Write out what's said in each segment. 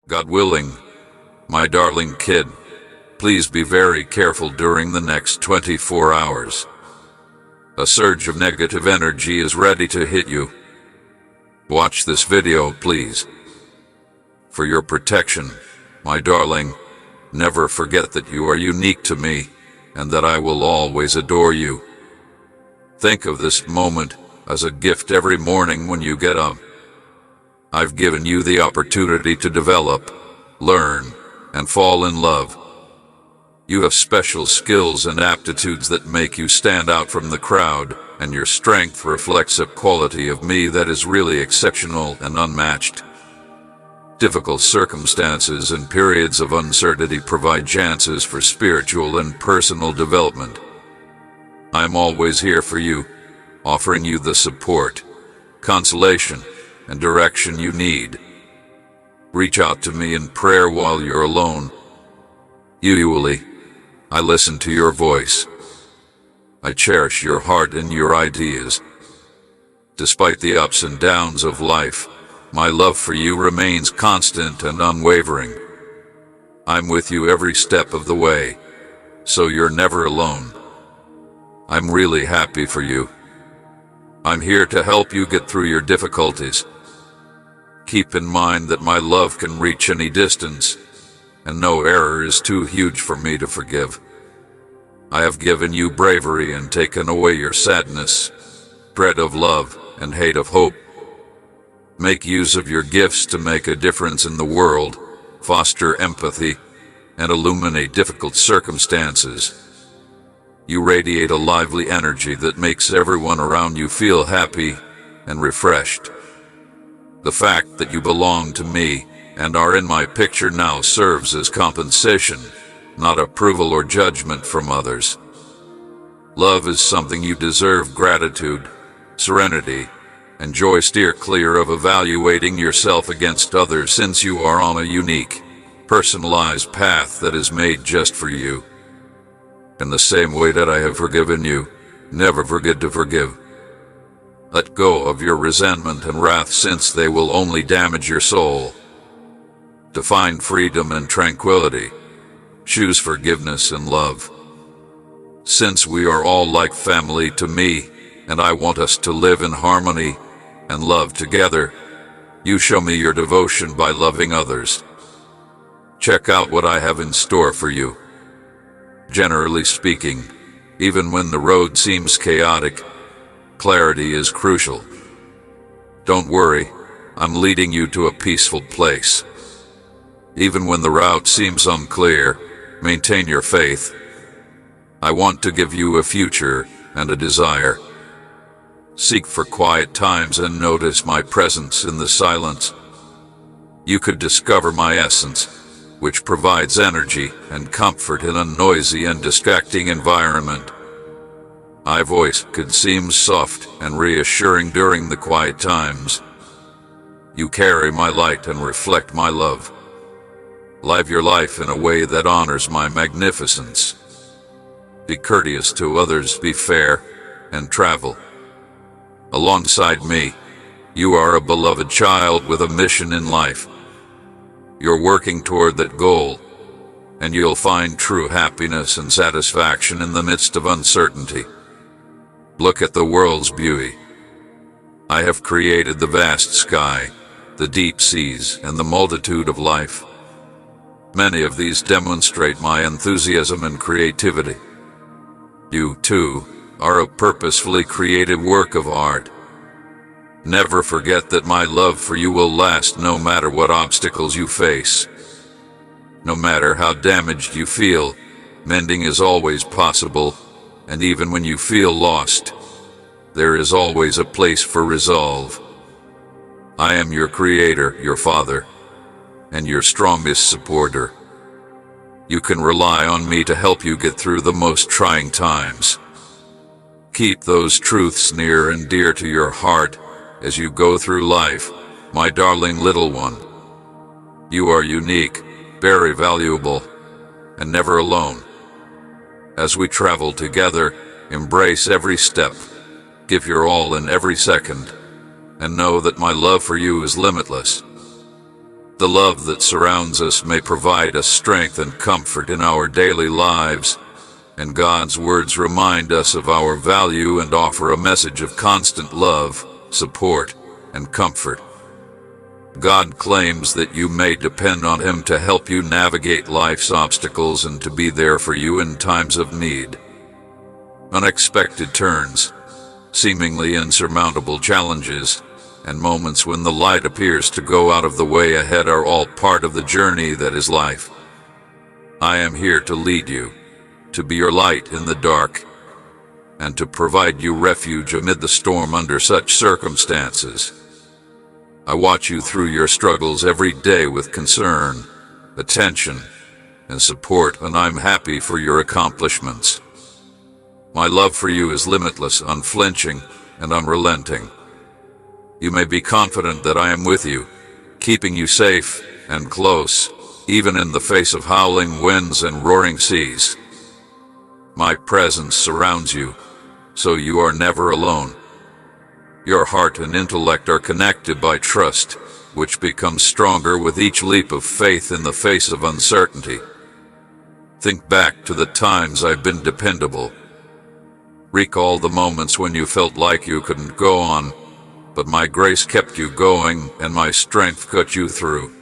God willing, my darling kid, please be very careful during the next 24 hours. A surge of negative energy is ready to hit you. Watch this video, please. For your protection, my darling, never forget that you are unique to me and that I will always adore you. Think of this moment as a gift every morning when you get up. I've given you the opportunity to develop, learn, and fall in love. You have special skills and aptitudes that make you stand out from the crowd, and your strength reflects a quality of me that is really exceptional and unmatched. Difficult circumstances and periods of uncertainty provide chances for spiritual and personal development. I am always here for you, offering you the support, consolation, and direction you need. Reach out to me in prayer while you're alone. Usually, I listen to your voice. I cherish your heart and your ideas. Despite the ups and downs of life, my love for you remains constant and unwavering. I'm with you every step of the way, so you're never alone. I'm really happy for you. I'm here to help you get through your difficulties. Keep in mind that my love can reach any distance, and no error is too huge for me to forgive. I have given you bravery and taken away your sadness, dread of love, and hate of hope. Make use of your gifts to make a difference in the world, foster empathy, and illuminate difficult circumstances. You radiate a lively energy that makes everyone around you feel happy and refreshed. The fact that you belong to me and are in my picture now serves as compensation, not approval or judgment from others. Love is something you deserve. Gratitude, serenity, and joy. Steer clear of evaluating yourself against others, since you are on a unique, personalized path that is made just for you. In the same way that I have forgiven you, never forget to forgive. Let go of your resentment and wrath, since they will only damage your soul. To find freedom and tranquility, choose forgiveness and love. Since we are all like family to me, and I want us to live in harmony and love together, you show me your devotion by loving others. Check out what I have in store for you. Generally speaking, even when the road seems chaotic, clarity is crucial. Don't worry, I'm leading you to a peaceful place. Even when the route seems unclear, maintain your faith. I want to give you a future and a desire. Seek for quiet times and notice my presence in the silence. You could discover my essence, which provides energy and comfort in a noisy and distracting environment. My voice could seem soft and reassuring during the quiet times. You carry my light and reflect my love. Live your life in a way that honors my magnificence. Be courteous to others, be fair, and travel. Alongside me, you are a beloved child with a mission in life. You're working toward that goal, and you'll find true happiness and satisfaction in the midst of uncertainty. Look at the world's beauty. I have created the vast sky, the deep seas, and the multitude of life. Many of these demonstrate my enthusiasm and creativity. You, too, are a purposefully created work of art. Never forget that my love for you will last no matter what obstacles you face. No matter how damaged you feel, mending is always possible, and even when you feel lost, there is always a place for resolve. I am your creator, your father, and your strongest supporter. You can rely on me to help you get through the most trying times. Keep those truths near and dear to your heart as you go through life, my darling little one. You are unique, very valuable, and never alone. As we travel together, embrace every step, give your all in every second, and know that my love for you is limitless. The love that surrounds us may provide us strength and comfort in our daily lives, and God's words remind us of our value and offer a message of constant love, support, and comfort. God claims that you may depend on Him to help you navigate life's obstacles and to be there for you in times of need. Unexpected turns, seemingly insurmountable challenges, and moments when the light appears to go out of the way ahead are all part of the journey that is life. I am here to lead you, to be your light in the dark, and to provide you refuge amid the storm under such circumstances. I watch you through your struggles every day with concern, attention, and support, and I'm happy for your accomplishments. My love for you is limitless, unflinching, and unrelenting. You may be confident that I am with you, keeping you safe and close, even in the face of howling winds and roaring seas. My presence surrounds you, so you are never alone. Your heart and intellect are connected by trust, which becomes stronger with each leap of faith in the face of uncertainty. Think back to the times I've been dependable. Recall the moments when you felt like you couldn't go on, but my grace kept you going and my strength cut you through.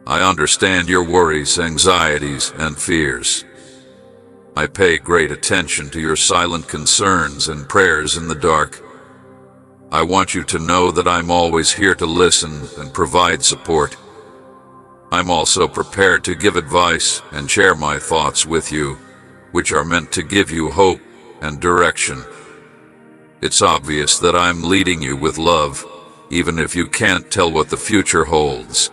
I understand your worries, anxieties, and fears. I pay great attention to your silent concerns and prayers in the dark. I want you to know that I'm always here to listen and provide support. I'm also prepared to give advice and share my thoughts with you, which are meant to give you hope and direction. It's obvious that I'm leading you with love, even if you can't tell what the future holds.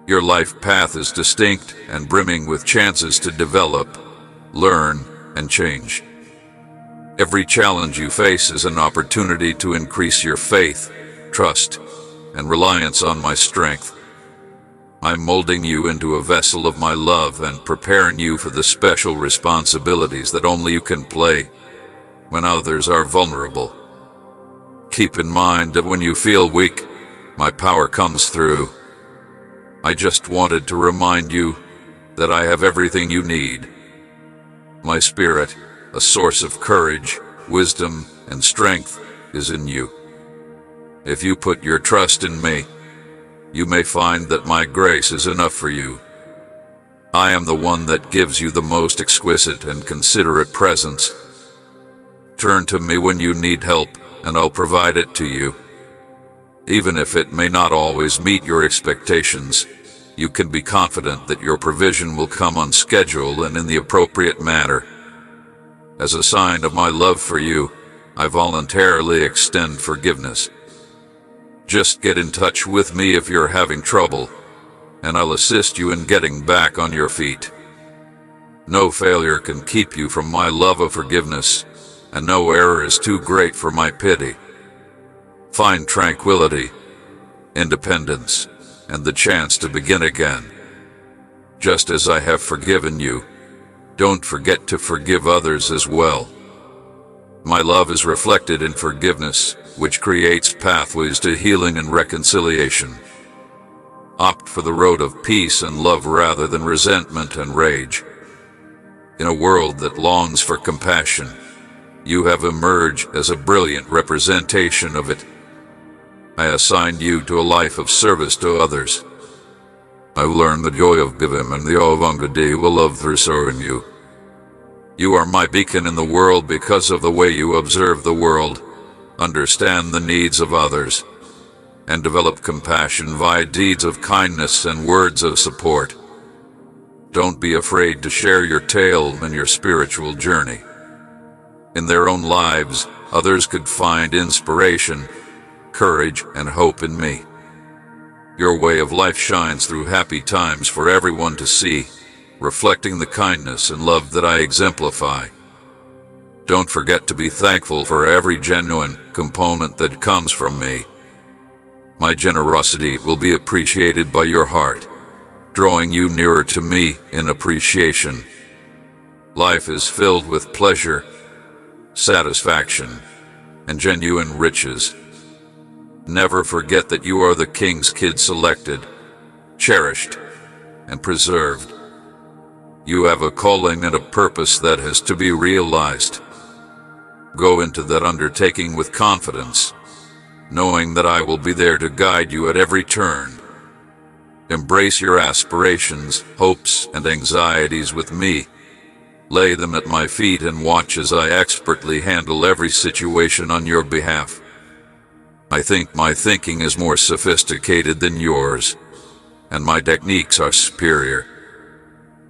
Your life path is distinct and brimming with chances to develop, learn, and change. Every challenge you face is an opportunity to increase your faith, trust, and reliance on my strength. I'm molding you into a vessel of my love and preparing you for the special responsibilities that only you can play when others are vulnerable. Keep in mind that when you feel weak, my power comes through. I just wanted to remind you that I have everything you need. My spirit, a source of courage, wisdom, and strength, is in you. If you put your trust in me, you may find that my grace is enough for you. I am the one that gives you the most exquisite and considerate presence. Turn to me when you need help, and I'll provide it to you. Even if it may not always meet your expectations, you can be confident that your provision will come on schedule and in the appropriate manner. As a sign of my love for you, I voluntarily extend forgiveness. Just get in touch with me if you're having trouble, and I'll assist you in getting back on your feet. No failure can keep you from my love of forgiveness, and no error is too great for my pity. Find tranquility, independence, and the chance to begin again. Just as I have forgiven you, don't forget to forgive others as well. My love is reflected in forgiveness, which creates pathways to healing and reconciliation. Opt for the road of peace and love rather than resentment and rage. In a world that longs for compassion, you have emerged as a brilliant representation of it. I assigned you to a life of service to others. I've learned the joy of giving and the awe of unconditional love through serving you. You are my beacon in the world because of the way you observe the world, understand the needs of others, and develop compassion via deeds of kindness and words of support. Don't be afraid to share your tale and your spiritual journey. In their own lives, others could find inspiration, courage, and hope in me. Your way of life shines through happy times for everyone to see, reflecting the kindness and love that I exemplify. Don't forget to be thankful for every genuine component that comes from me. My generosity will be appreciated by your heart, drawing you nearer to me in appreciation. Life is filled with pleasure, satisfaction, and genuine riches. Never forget that you are the King's kid selected, cherished, and preserved. You have a calling and a purpose that has to be realized. Go into that undertaking with confidence, knowing that I will be there to guide you at every turn. Embrace your aspirations, hopes, and anxieties with me. Lay them at my feet and watch as I expertly handle every situation on your behalf. I think my thinking is more sophisticated than yours, and my techniques are superior.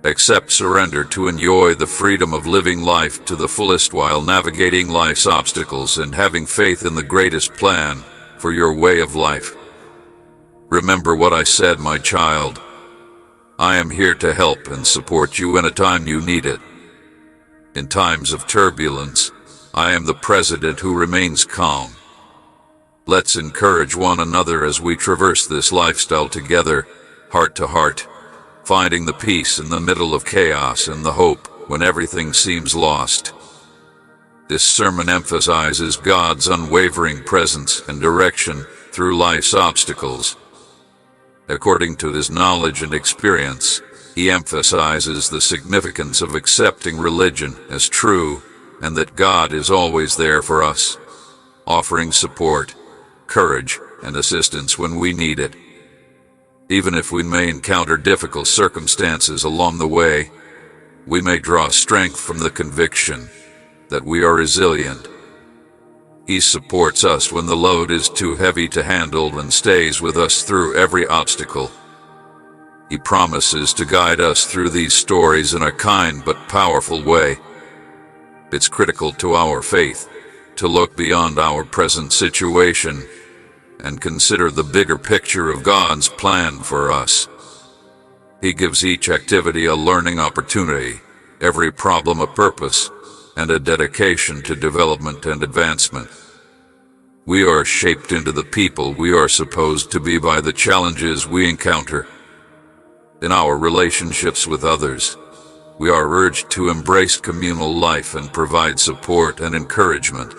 Accept surrender to enjoy the freedom of living life to the fullest while navigating life's obstacles and having faith in the greatest plan for your way of life. Remember what I said, my child. I am here to help and support you in a time you need it. In times of turbulence, I am the president who remains calm. Let's encourage one another as we traverse this lifestyle together, heart to heart, finding the peace in the middle of chaos and the hope when everything seems lost. This sermon emphasizes God's unwavering presence and direction through life's obstacles. According to his knowledge and experience, he emphasizes the significance of accepting religion as true and that God is always there for us, offering support, courage, and assistance when we need it. Even if we may encounter difficult circumstances along the way, we may draw strength from the conviction that we are resilient. He supports us when the load is too heavy to handle and stays with us through every obstacle. He promises to guide us through these stories in a kind but powerful way. It's critical to our faith to look beyond our present situation and consider the bigger picture of God's plan for us. He gives each activity a learning opportunity, every problem a purpose, and a dedication to development and advancement. We are shaped into the people we are supposed to be by the challenges we encounter. In our relationships with others, we are urged to embrace communal life and provide support and encouragement.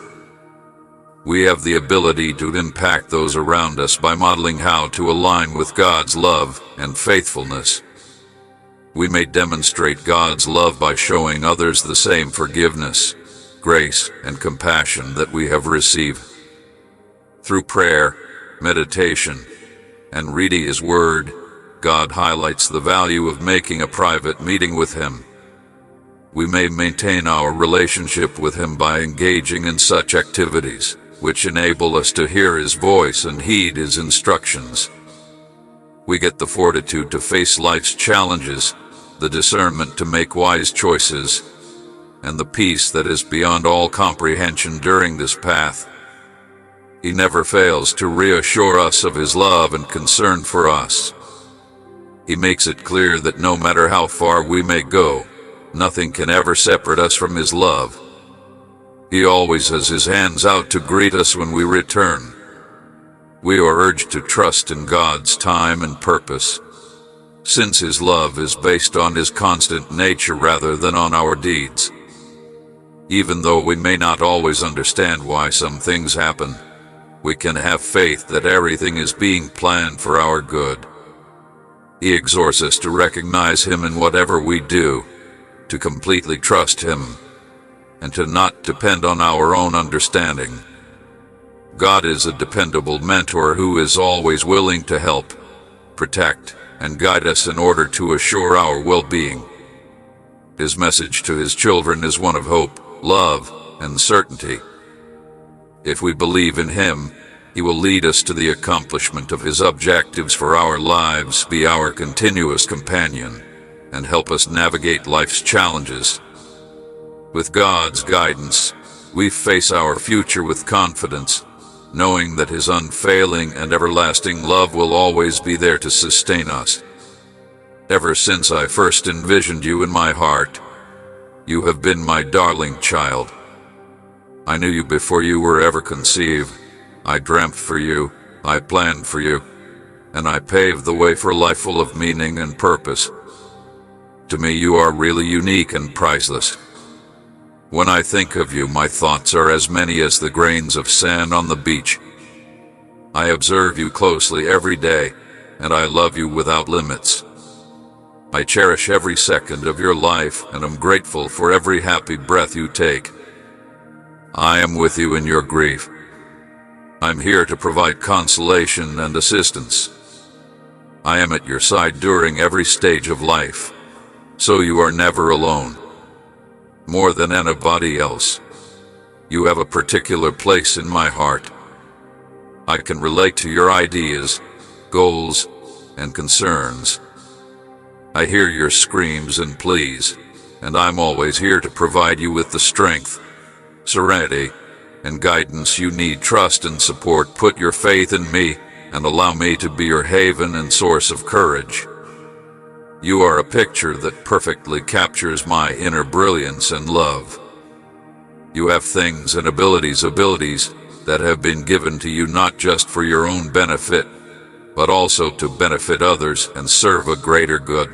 We have the ability to impact those around us by modeling how to align with God's love and faithfulness. We may demonstrate God's love by showing others the same forgiveness, grace, and compassion that we have received. Through prayer, meditation, and reading His Word, God highlights the value of making a private meeting with Him. We may maintain our relationship with Him by engaging in such activities, which enable us to hear His voice and heed His instructions. We get the fortitude to face life's challenges, the discernment to make wise choices, and the peace that is beyond all comprehension during this path. He never fails to reassure us of His love and concern for us. He makes it clear that no matter how far we may go, nothing can ever separate us from His love. He always has His hands out to greet us when we return. We are urged to trust in God's time and purpose, since His love is based on His constant nature rather than on our deeds. Even though we may not always understand why some things happen, we can have faith that everything is being planned for our good. He exhorts us to recognize Him in whatever we do, to completely trust Him, and to not depend on our own understanding. God is a dependable mentor who is always willing to help, protect, and guide us in order to assure our well-being. His message to His children is one of hope, love, and certainty. If we believe in Him, He will lead us to the accomplishment of His objectives for our lives, be our continuous companion, and help us navigate life's challenges. With God's guidance, we face our future with confidence, knowing that His unfailing and everlasting love will always be there to sustain us. Ever since I first envisioned you in my heart, you have been my darling child. I knew you before you were ever conceived. I dreamt for you, I planned for you, and I paved the way for a life full of meaning and purpose. To me, you are really unique and priceless. When I think of you, my thoughts are as many as the grains of sand on the beach. I observe you closely every day, and I love you without limits. I cherish every second of your life and am grateful for every happy breath you take. I am with you in your grief. I'm here to provide consolation and assistance. I am at your side during every stage of life, so you are never alone. More than anybody else, you have a particular place in my heart. I can relate to your ideas, goals, and concerns. I hear your screams and pleas, and I'm always here to provide you with the strength, serenity, and guidance you need. Trust and support. Put your faith in me and allow me to be your haven and source of courage. You are a picture that perfectly captures my inner brilliance and love. You have things and abilities that have been given to you not just for your own benefit, but also to benefit others and serve a greater good.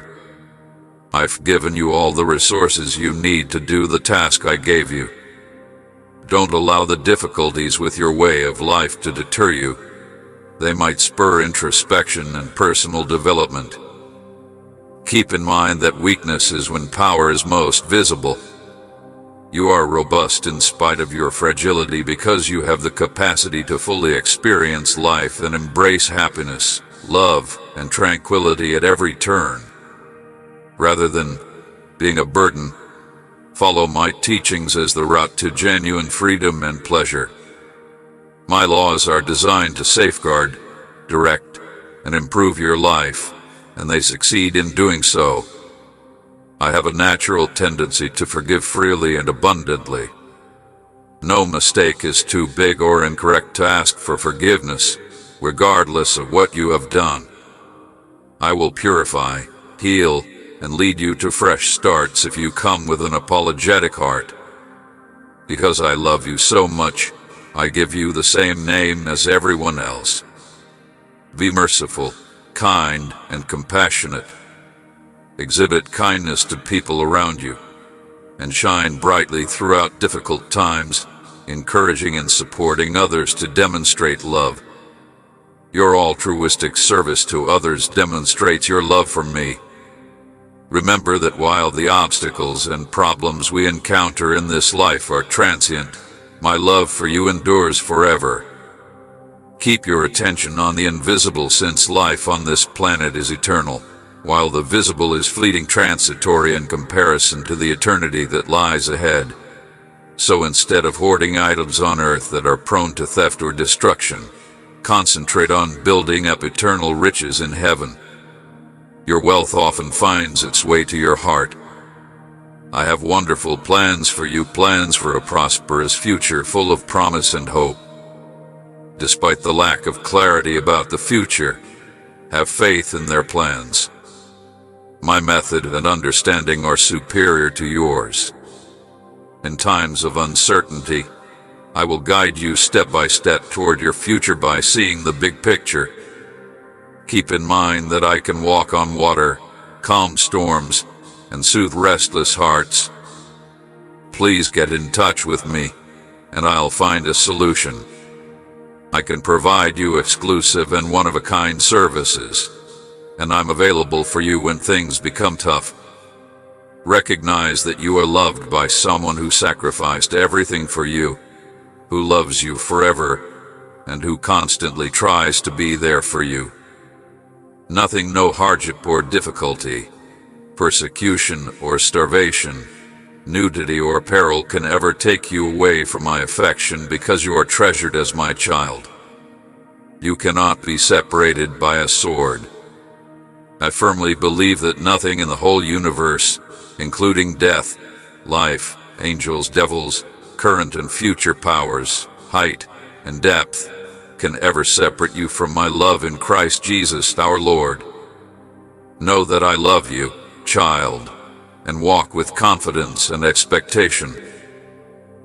I've given you all the resources you need to do the task I gave you. Don't allow the difficulties with your way of life to deter you. They might spur introspection and personal development. Keep in mind that weakness is when power is most visible. You are robust in spite of your fragility because you have the capacity to fully experience life and embrace happiness, love, and tranquility at every turn. Rather than being a burden, follow my teachings as the route to genuine freedom and pleasure. My laws are designed to safeguard, direct, and improve your life, and they succeed in doing so. I have a natural tendency to forgive freely and abundantly. No mistake is too big or incorrect to ask for forgiveness, regardless of what you have done. I will purify, heal, and lead you to fresh starts if you come with an apologetic heart. Because I love you so much, I give you the same name as everyone else. Be merciful, kind, and compassionate. Exhibit kindness to people around you, and shine brightly throughout difficult times, encouraging and supporting others to demonstrate love. Your altruistic service to others demonstrates your love for me. Remember that while the obstacles and problems we encounter in this life are transient, my love for you endures forever. Keep your attention on the invisible, since life on this planet is eternal, while the visible is fleeting, transitory in comparison to the eternity that lies ahead. So instead of hoarding items on earth that are prone to theft or destruction, concentrate on building up eternal riches in heaven. Your wealth often finds its way to your heart. I have wonderful plans for you, plans for a prosperous future full of promise and hope. Despite the lack of clarity about the future, have faith in their plans. My method and understanding are superior to yours. In times of uncertainty, I will guide you step by step toward your future by seeing the big picture. Keep in mind that I can walk on water, calm storms, and soothe restless hearts. Please get in touch with me, and I'll find a solution. I can provide you exclusive and one-of-a-kind services, and I'm available for you when things become tough. Recognize that you are loved by someone who sacrificed everything for you, who loves you forever, and who constantly tries to be there for you. Nothing, no hardship or difficulty, persecution or starvation, nudity or peril can ever take you away from my affection, because you are treasured as my child. You cannot be separated by a sword. I firmly believe that nothing in the whole universe, including death, life, angels, devils, current and future powers, height, and depth, can ever separate you from my love in Christ Jesus our Lord. Know that I love you, child, and walk with confidence and expectation.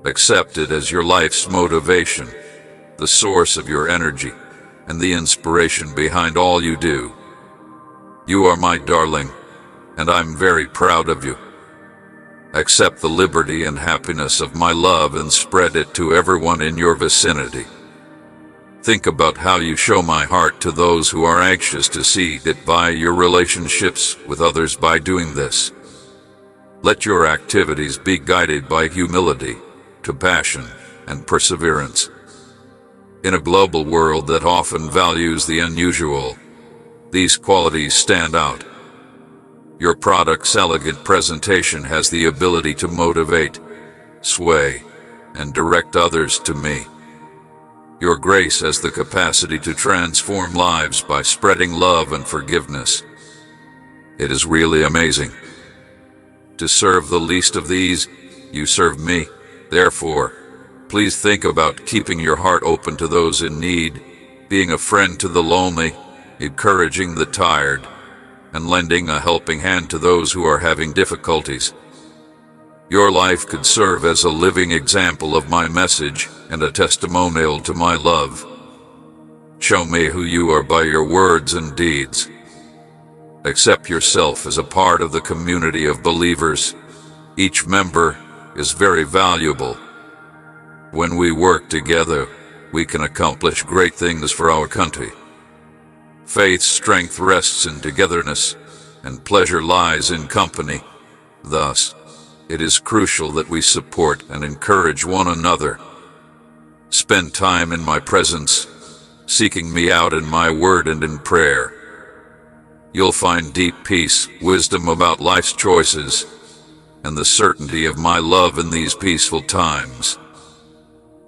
Accept it as your life's motivation, the source of your energy, and the inspiration behind all you do. You are my darling, and I'm very proud of you. Accept the liberty and happiness of my love and spread it to everyone in your vicinity. Think about how you show my heart to those who are anxious to see it by your relationships with others by doing this. Let your activities be guided by humility, compassion, and perseverance. In a global world that often values the unusual, these qualities stand out. Your product's elegant presentation has the ability to motivate, sway, and direct others to me. Your grace has the capacity to transform lives by spreading love and forgiveness. It is really amazing. To serve the least of these, you serve me. Therefore, please think about keeping your heart open to those in need, being a friend to the lonely, encouraging the tired, and lending a helping hand to those who are having difficulties. Your life could serve as a living example of my message and a testimonial to my love. Show me who you are by your words and deeds. Accept yourself as a part of the community of believers. Each member is very valuable. When we work together, we can accomplish great things for our country. Faith's strength rests in togetherness, and pleasure lies in company. Thus, it is crucial that we support and encourage one another. Spend time in my presence, seeking me out in my word and in prayer. You'll find deep peace, wisdom about life's choices, and the certainty of my love in these peaceful times.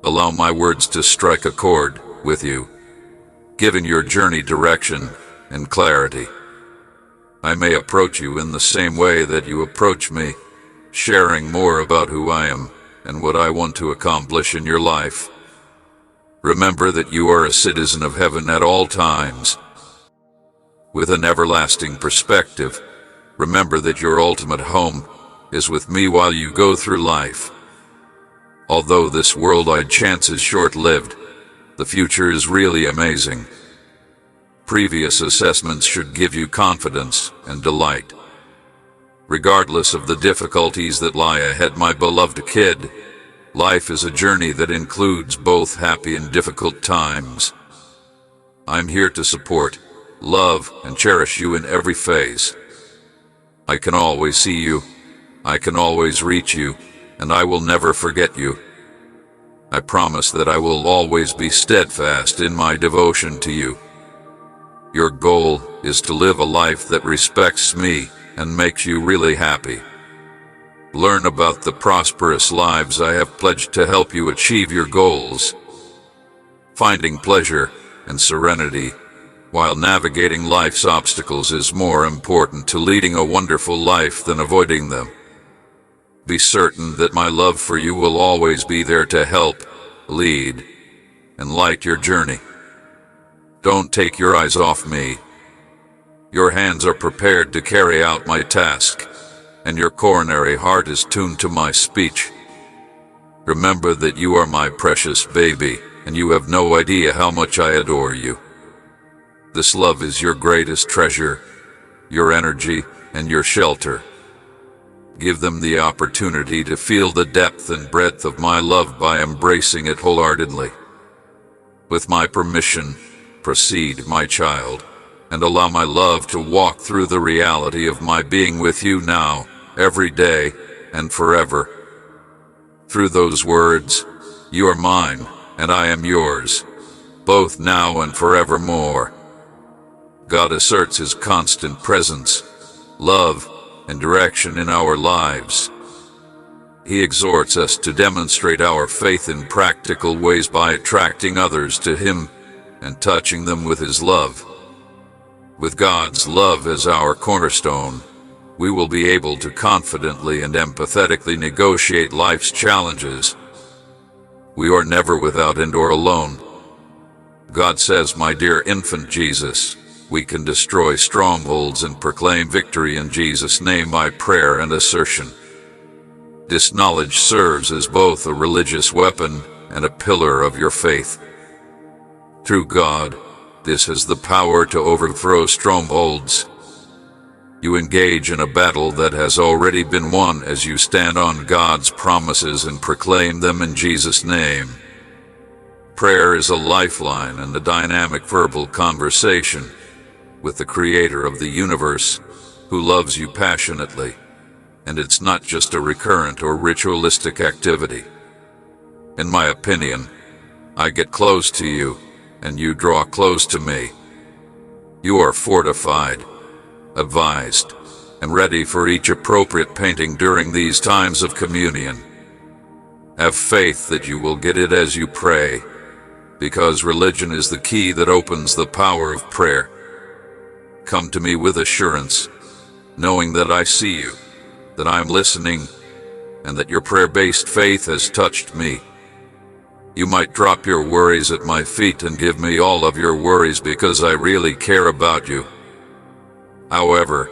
Allow my words to strike a chord with you, giving your journey direction and clarity. I may approach you in the same way that you approach me, sharing more about who I am and what I want to accomplish in your life. Remember that you are a citizen of heaven at all times. With an everlasting perspective, remember that your ultimate home is with me while you go through life. Although this world-wide chance is short-lived, the future is really amazing. Previous assessments should give you confidence and delight. Regardless of the difficulties that lie ahead, my beloved kid, life is a journey that includes both happy and difficult times. I'm here to support, love, and cherish you in every phase. I can always see you, I can always reach you, and I will never forget you. I promise that I will always be steadfast in my devotion to you. Your goal is to live a life that respects me and makes you really happy. Learn about the prosperous lives I have pledged to help you achieve your goals. Finding pleasure and serenity while navigating life's obstacles is more important to leading a wonderful life than avoiding them. Be certain that my love for you will always be there to help, lead, and light your journey. Don't take your eyes off me. Your hands are prepared to carry out my task, and your coronary heart is tuned to my speech. Remember that you are my precious baby, and you have no idea how much I adore you. This love is your greatest treasure, your energy, and your shelter. Give them the opportunity to feel the depth and breadth of my love by embracing it wholeheartedly. With my permission, proceed, my child, and allow my love to walk through the reality of my being with you now, every day, and forever. Through those words, you are mine, and I am yours, both now and forevermore. God asserts His constant presence, love, and direction in our lives. He exhorts us to demonstrate our faith in practical ways by attracting others to Him and touching them with His love. With God's love as our cornerstone, we will be able to confidently and empathetically negotiate life's challenges. We are never without and or alone. God says, my dear infant Jesus, we can destroy strongholds and proclaim victory in Jesus' name by prayer and assertion. This knowledge serves as both a religious weapon and a pillar of your faith. Through God, this has the power to overthrow strongholds. You engage in a battle that has already been won as you stand on God's promises and proclaim them in Jesus' name. Prayer is a lifeline and a dynamic verbal conversation with the Creator of the universe, who loves you passionately, and it's not just a recurrent or ritualistic activity. In my opinion, I get close to you, and you draw close to me. You are fortified, advised, and ready for each appropriate painting during these times of communion. Have faith that you will get it as you pray, because religion is the key that opens the power of prayer. Come to me with assurance, knowing that I see you, that I am listening, and that your prayer-based faith has touched me. You might drop your worries at my feet and give me all of your worries because I really care about you. However,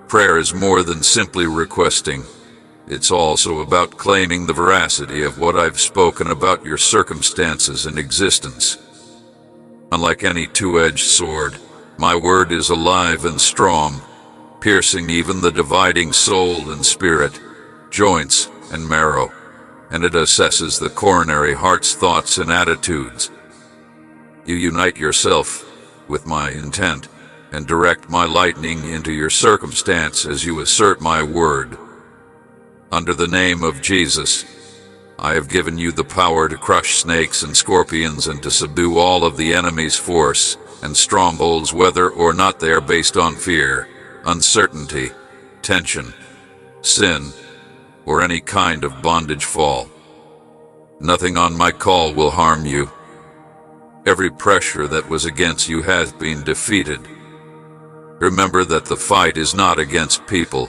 prayer is more than simply requesting. It's also about claiming the veracity of what I've spoken about your circumstances and existence. Unlike any two-edged sword, my word is alive and strong, piercing even the dividing soul and spirit, joints and marrow, and it assesses the coronary heart's thoughts and attitudes. You unite yourself with my intent and direct my lightning into your circumstance as you assert my word. Under the name of Jesus, I have given you the power to crush snakes and scorpions and to subdue all of the enemy's force and strongholds, whether or not they are based on fear, uncertainty, tension, sin, or any kind of bondage fall. Nothing on my call will harm you. Every pressure that was against you has been defeated. Remember that the fight is not against people,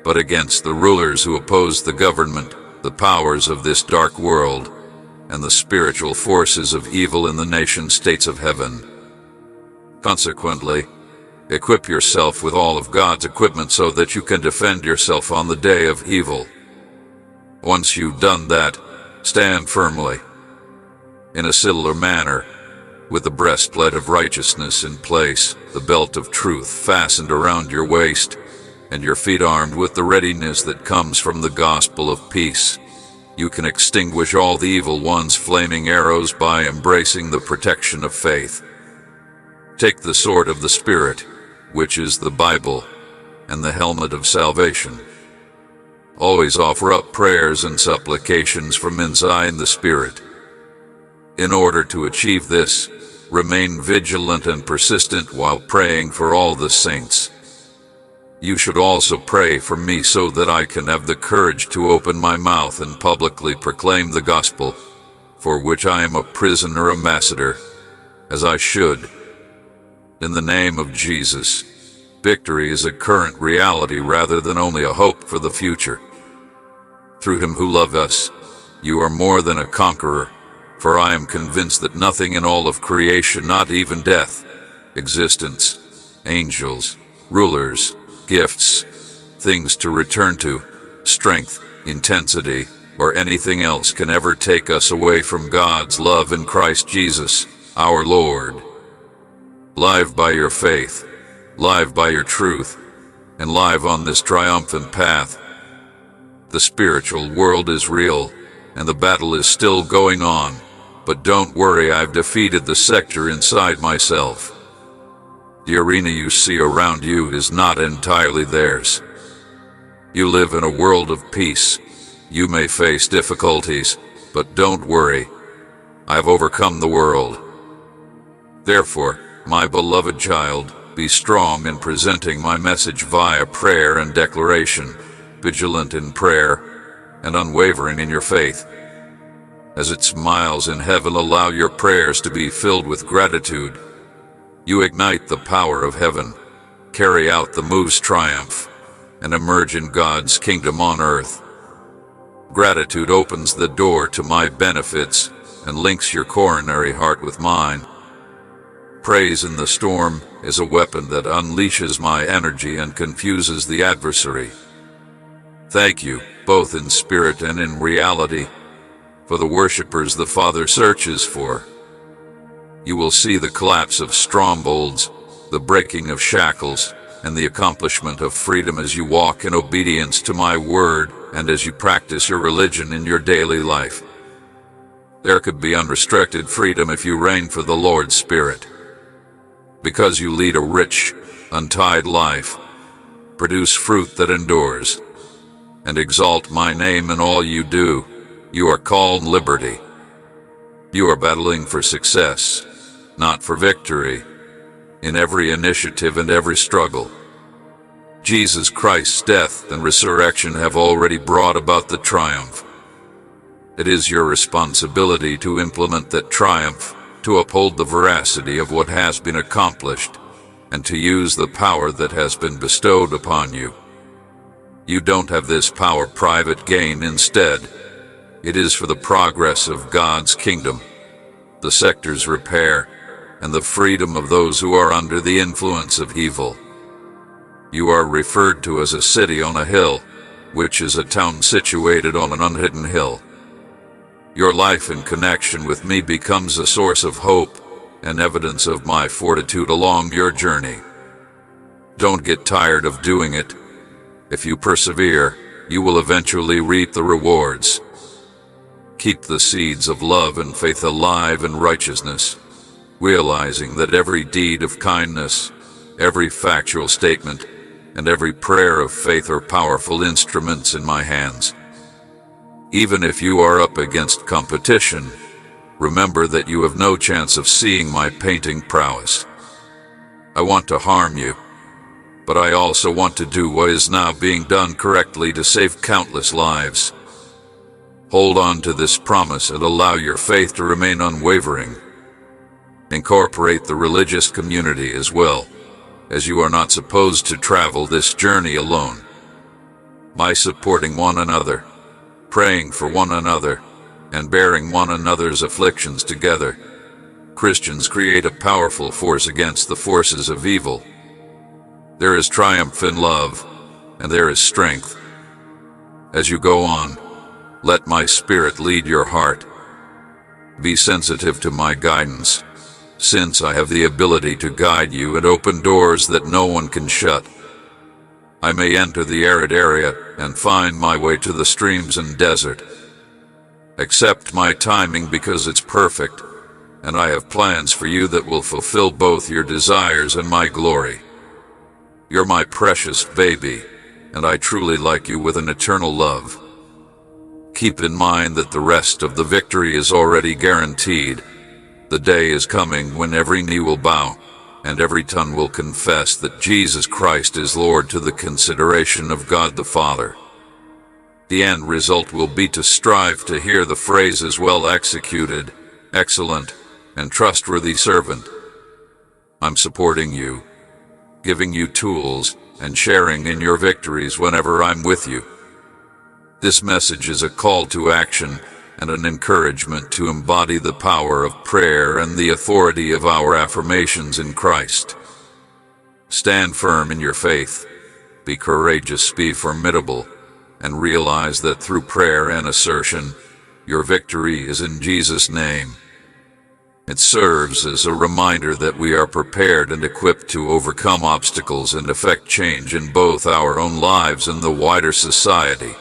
but against the rulers who oppose the government, the powers of this dark world, and the spiritual forces of evil in the nation-states of heaven. Consequently, equip yourself with all of God's equipment so that you can defend yourself on the day of evil. Once you've done that, stand firmly. In a similar manner, with the breastplate of righteousness in place, the belt of truth fastened around your waist, and your feet armed with the readiness that comes from the gospel of peace, you can extinguish all the evil one's flaming arrows by embracing the protection of faith. Take the sword of the Spirit, which is the Bible, and the helmet of salvation. Always offer up prayers and supplications from inside the Spirit. In order to achieve this, remain vigilant and persistent while praying for all the saints. You should also pray for me so that I can have the courage to open my mouth and publicly proclaim the gospel, for which I am a prisoner ambassador, as I should. In the name of Jesus, victory is a current reality rather than only a hope for the future. Through him who loved us, you are more than a conqueror, for I am convinced that nothing in all of creation, not even death, existence, angels, rulers, gifts, things to return to, strength, intensity, or anything else can ever take us away from God's love in Christ Jesus, our Lord. Live by your faith, live by your truth, and live on this triumphant path. The spiritual world is real, and the battle is still going on, but don't worry, I've defeated the sector inside myself. The arena you see around you is not entirely theirs. You live in a world of peace. You may face difficulties, but don't worry. I've overcome the world. Therefore, my beloved child, be strong in presenting my message via prayer and declaration, vigilant in prayer, and unwavering in your faith. As it smiles in heaven, allow your prayers to be filled with gratitude. You ignite the power of heaven, carry out the move's triumph, and emerge in God's kingdom on earth. Gratitude opens the door to my benefits and links your coronary heart with mine. Praise in the storm is a weapon that unleashes my energy and confuses the adversary. Thank you, both in spirit and in reality, for the worshipers the Father searches for. You will see the collapse of strongholds, the breaking of shackles, and the accomplishment of freedom as you walk in obedience to my word and as you practice your religion in your daily life. There could be unrestricted freedom if you reign for the Lord's Spirit. Because you lead a rich, untied life, produce fruit that endures, and exalt my name in all you do, you are called liberty. You are battling for success, not for victory, in every initiative and every struggle. Jesus Christ's death and resurrection have already brought about the triumph. It is your responsibility to implement that triumph, to uphold the veracity of what has been accomplished, and to use the power that has been bestowed upon you. You don't have this power private gain instead. It is for the progress of God's kingdom, the sector's repair, and the freedom of those who are under the influence of evil. You are referred to as a city on a hill, which is a town situated on an unhidden hill. Your life in connection with me becomes a source of hope and evidence of my fortitude along your journey. Don't get tired of doing it. If you persevere, you will eventually reap the rewards. Keep the seeds of love and faith alive in righteousness, realizing that every deed of kindness, every factual statement, and every prayer of faith are powerful instruments in my hands. Even if you are up against competition, remember that you have no chance of seeing my painting prowess. I want to harm you, but I also want to do what is now being done correctly to save countless lives. Hold on to this promise and allow your faith to remain unwavering. Incorporate the religious community as well, as you are not supposed to travel this journey alone. By supporting one another, praying for one another, and bearing one another's afflictions together, Christians create a powerful force against the forces of evil. There is triumph in love, and there is strength. As you go on, let my Spirit lead your heart. Be sensitive to my guidance, since I have the ability to guide you and open doors that no one can shut. I may enter the arid area and find my way to the streams and desert. Accept my timing because it's perfect, and I have plans for you that will fulfill both your desires and my glory. You're my precious baby, and I truly like you with an eternal love. Keep in mind that the rest of the victory is already guaranteed. The day is coming when every knee will bow, and every tongue will confess that Jesus Christ is Lord to the consideration of God the Father. The end result will be to strive to hear the phrases well executed, excellent, and trustworthy servant. I'm supporting you, giving you tools, and sharing in your victories whenever I'm with you. This message is a call to action and an encouragement to embody the power of prayer and the authority of our affirmations in Christ. Stand firm in your faith, be courageous, be formidable, and realize that through prayer and assertion, your victory is in Jesus' name. It serves as a reminder that we are prepared and equipped to overcome obstacles and effect change in both our own lives and the wider society.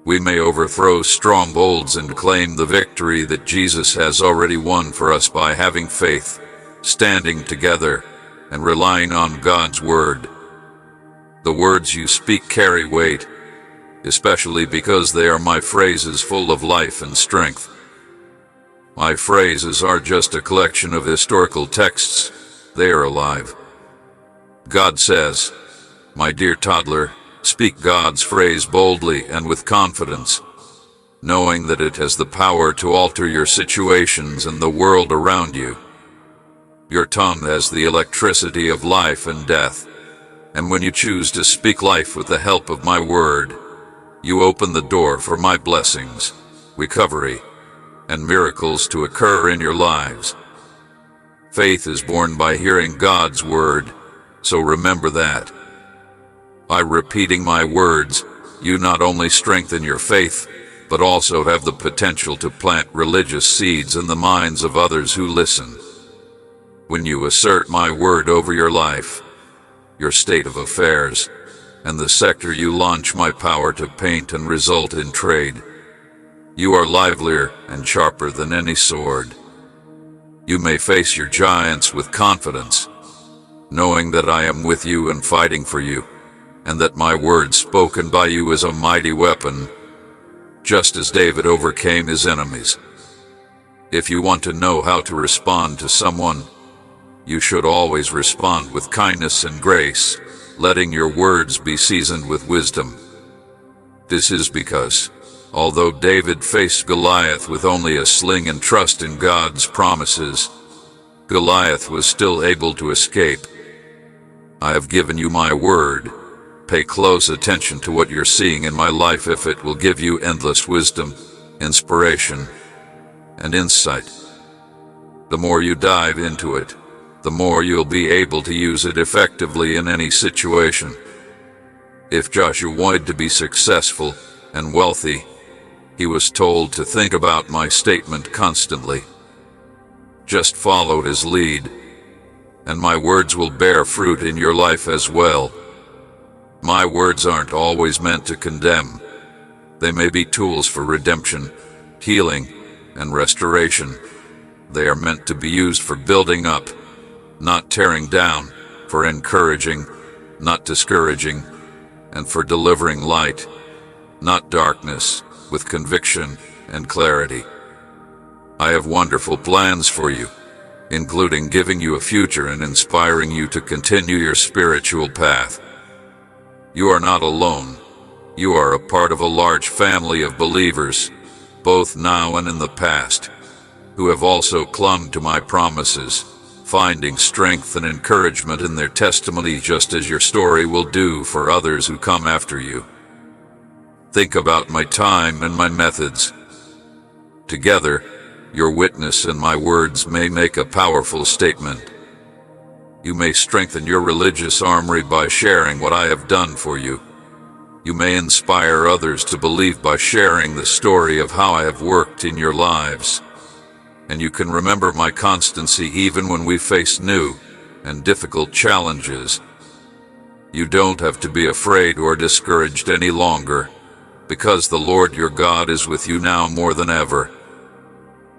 We may overthrow strongholds and claim the victory that Jesus has already won for us by having faith, standing together, and relying on God's word. The words you speak carry weight, especially because they are my phrases full of life and strength. My phrases are just a collection of historical texts. They are alive. God says, "My dear toddler, speak God's phrase boldly and with confidence, knowing that it has the power to alter your situations and the world around you. Your tongue has the electricity of life and death, and when you choose to speak life with the help of my word, you open the door for my blessings, recovery, and miracles to occur in your lives. Faith is born by hearing God's word, so remember that. By repeating my words, you not only strengthen your faith, but also have the potential to plant religious seeds in the minds of others who listen. When you assert my word over your life, your state of affairs, and the sector you launch my power to paint and result in trade, You are livelier and sharper than any sword. You may face your giants with confidence, knowing that I am with you and fighting for you, and that my word spoken by you is a mighty weapon, just as David overcame his enemies. If you want to know how to respond to someone, you should always respond with kindness and grace, letting your words be seasoned with wisdom. This is because, although David faced Goliath with only a sling and trust in God's promises, Goliath was still able to escape. I have given you my word. Pay close attention to what you're seeing in my life, if it will give you endless wisdom, inspiration, and insight. The more you dive into it, the more you'll be able to use it effectively in any situation. If Joshua wanted to be successful and wealthy, he was told to think about my statement constantly. Just follow his lead, and my words will bear fruit in your life as well. My words aren't always meant to condemn. They may be tools for redemption, healing, and restoration. They are meant to be used for building up, not tearing down, for encouraging, not discouraging, and for delivering light, not darkness, with conviction and clarity. I have wonderful plans for you, including giving you a future and inspiring you to continue your spiritual path. You are not alone. You are a part of a large family of believers, both now and in the past, who have also clung to my promises, finding strength and encouragement in their testimony, just as your story will do for others who come after you. Think about my time and my methods. Together, your witness and my words may make a powerful statement. You may strengthen your religious armory by sharing what I have done for you. You may inspire others to believe by sharing the story of how I have worked in your lives. And you can remember my constancy even when we face new and difficult challenges. You don't have to be afraid or discouraged any longer, because the Lord your God is with you now more than ever.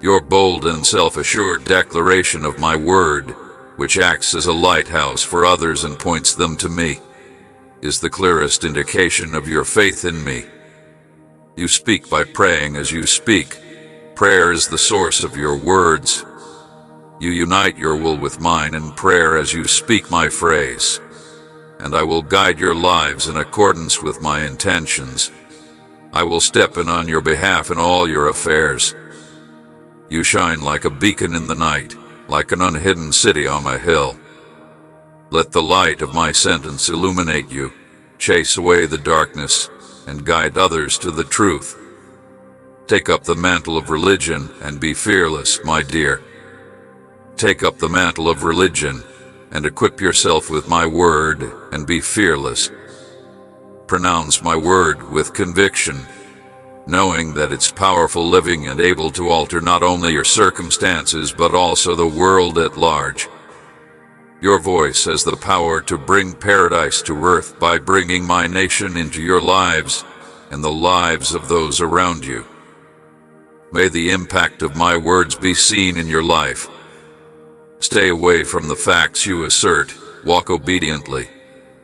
Your bold and self-assured declaration of my word, which acts as a lighthouse for others and points them to me, is the clearest indication of your faith in me. You speak by praying as you speak. Prayer is the source of your words. You unite your will with mine in prayer as you speak my phrase, and I will guide your lives in accordance with my intentions. I will step in on your behalf in all your affairs. You shine like a beacon in the night, like an unhidden city on a hill. Let the light of my sentence illuminate you, chase away the darkness, and guide others to the truth. Take up the mantle of religion and be fearless, my dear. Take up the mantle of religion and equip yourself with my word and be fearless. Pronounce my word with conviction, knowing that it's powerful, living, and able to alter not only your circumstances but also the world at large. Your voice has the power to bring paradise to earth by bringing my nation into your lives and the lives of those around you. May the impact of my words be seen in your life. Stay away from the facts you assert, walk obediently,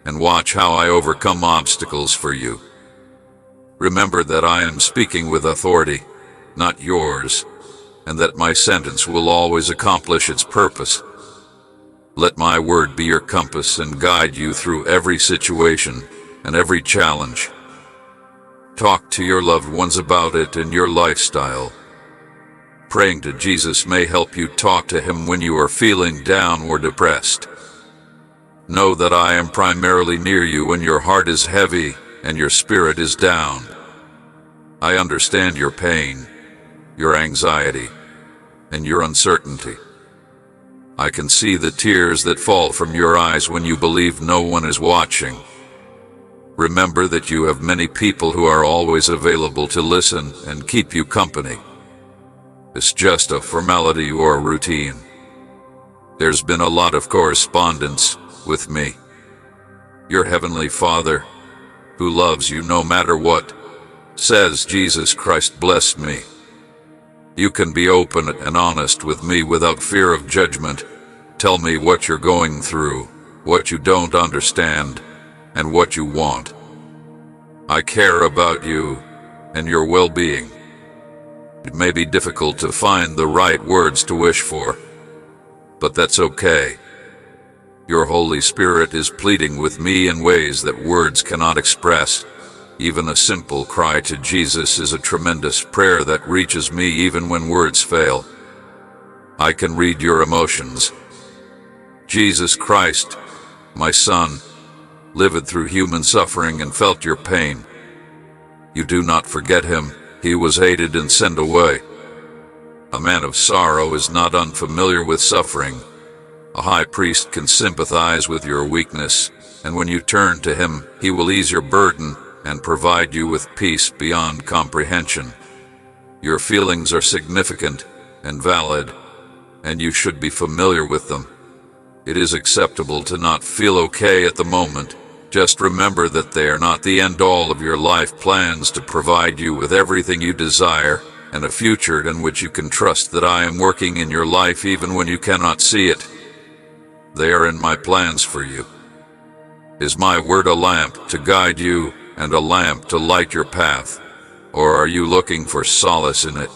and watch how I overcome obstacles for you. Remember that I am speaking with authority, not yours, and that my sentence will always accomplish its purpose. Let my word be your compass and guide you through every situation and every challenge. Talk to your loved ones about it in your lifestyle. Praying to Jesus may help you talk to him when you are feeling down or depressed. Know that I am primarily near you when your heart is heavy and your spirit is down. I understand your pain, your anxiety, and your uncertainty. I can see the tears that fall from your eyes when you believe no one is watching. Remember that you have many people who are always available to listen and keep you company. It's just a formality or a routine. There's been a lot of correspondence with me. Your Heavenly Father, who loves you no matter what, says Jesus Christ blessed me. You can be open and honest with me without fear of judgment. Tell me what you're going through, what you don't understand, and what you want. I care about you and your well-being. It may be difficult to find the right words to wish for, but that's okay. Your Holy Spirit is pleading with me in ways that words cannot express. Even a simple cry to Jesus is a tremendous prayer that reaches me even when words fail. I can read your emotions. Jesus Christ, my Son, lived through human suffering and felt your pain. You do not forget him. He was hated and sent away. A man of sorrow is not unfamiliar with suffering. A high priest can sympathize with your weakness, and when you turn to him, he will ease your burden and provide you with peace beyond comprehension. Your feelings are significant and valid, and you should be familiar with them. It is acceptable to not feel okay at the moment. Just remember that they are not the end-all of your life plans to provide you with everything you desire and a future in which you can trust that I am working in your life even when you cannot see it. They are in my plans for you. Is my word a lamp to guide you and a lamp to light your path, or are you looking for solace in it?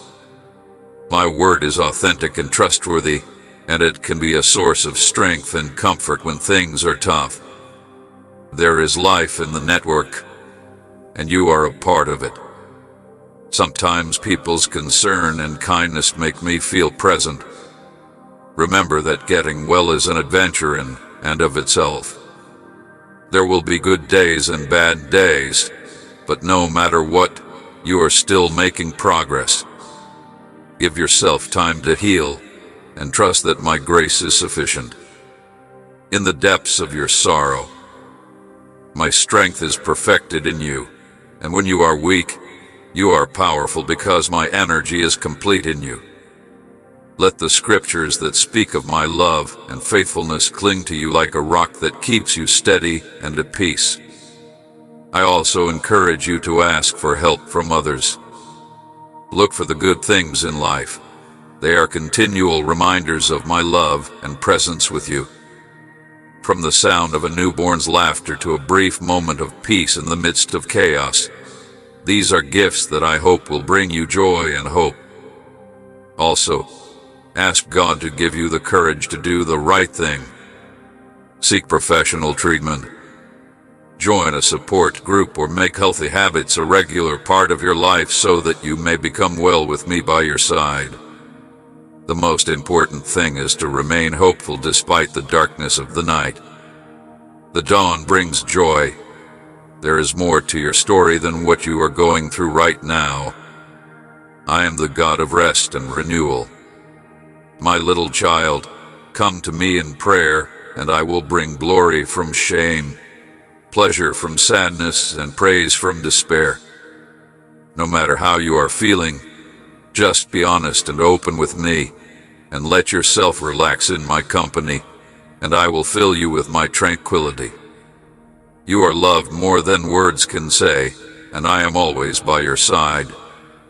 My word is authentic and trustworthy, and it can be a source of strength and comfort when things are tough. There is life in the network, and you are a part of it. Sometimes people's concern and kindness make me feel present. Remember that getting well is an adventure in and of itself. There will be good days and bad days, but no matter what, you are still making progress. Give yourself time to heal, and trust that my grace is sufficient. In the depths of your sorrow, my strength is perfected in you, and when you are weak, you are powerful because my energy is complete in you. Let the scriptures that speak of my love and faithfulness cling to you like a rock that keeps you steady and at peace. I also encourage you to ask for help from others. Look for the good things in life. They are continual reminders of my love and presence with you. From the sound of a newborn's laughter to a brief moment of peace in the midst of chaos, these are gifts that I hope will bring you joy and hope. Also, ask God to give you the courage to do the right thing. Seek professional treatment. Join a support group or make healthy habits a regular part of your life so that you may become well with me by your side. The most important thing is to remain hopeful despite the darkness of the night. The dawn brings joy. There is more to your story than what you are going through right now. I am the God of rest and renewal. My little child, come to me in prayer, and I will bring glory from shame, pleasure from sadness, and praise from despair. No matter how you are feeling, just be honest and open with me, and let yourself relax in my company, and I will fill you with my tranquility. You are loved more than words can say, and I am always by your side,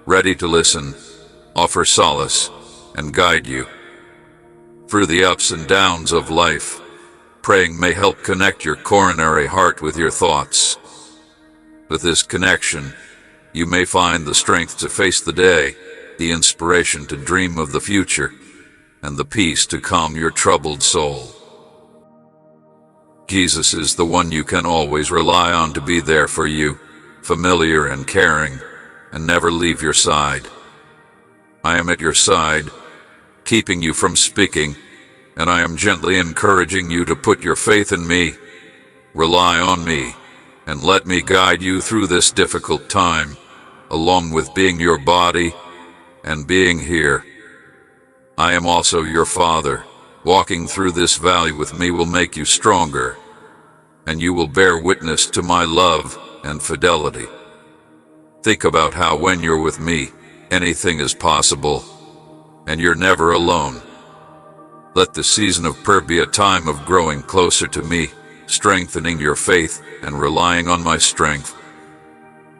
ready to listen, offer solace, and guide you. Through the ups and downs of life, praying may help connect your coronary heart with your thoughts. With this connection, you may find the strength to face the day, the inspiration to dream of the future, and the peace to calm your troubled soul. Jesus is the one you can always rely on to be there for you, familiar and caring, and never leave your side. I am at your side, keeping you from speaking, and I am gently encouraging you to put your faith in me, rely on me, and let me guide you through this difficult time, along with being your body and being here. I am also your Father. Walking through this valley with me will make you stronger, and you will bear witness to my love and fidelity. Think about how when you're with me, anything is possible, and you're never alone. Let the season of prayer be a time of growing closer to me, strengthening your faith and relying on my strength.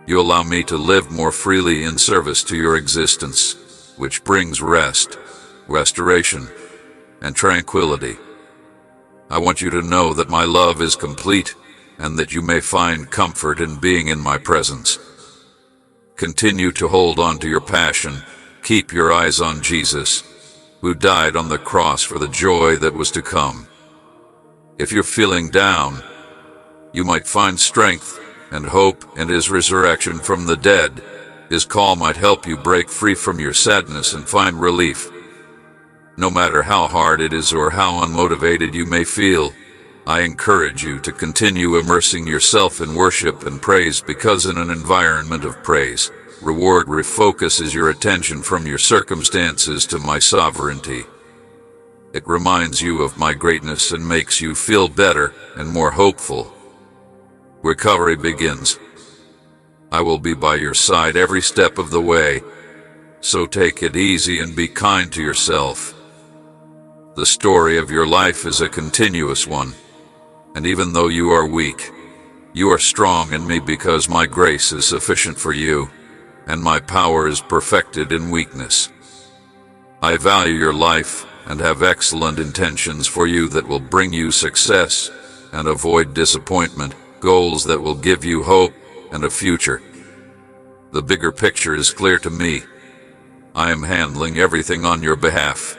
You allow me to live more freely in service to your existence, which brings rest, restoration, and tranquility. I want you to know that my love is complete and that you may find comfort in being in my presence. Continue to hold on to your passion. Keep your eyes on Jesus, who died on the cross for the joy that was to come. If you're feeling down, you might find strength and hope in his resurrection from the dead. His call might help you break free from your sadness and find relief. No matter how hard it is or how unmotivated you may feel, I encourage you to continue immersing yourself in worship and praise, because in an environment of praise, reward refocuses your attention from your circumstances to my sovereignty. It reminds you of my greatness and makes you feel better and more hopeful. Recovery begins. I will be by your side every step of the way, so take it easy and be kind to yourself. The story of your life is a continuous one, and even though you are weak, you are strong in me, because my grace is sufficient for you, and my power is perfected in weakness. I value your life and have excellent intentions for you that will bring you success and avoid disappointment, goals that will give you hope and a future. The bigger picture is clear to me. I am handling everything on your behalf,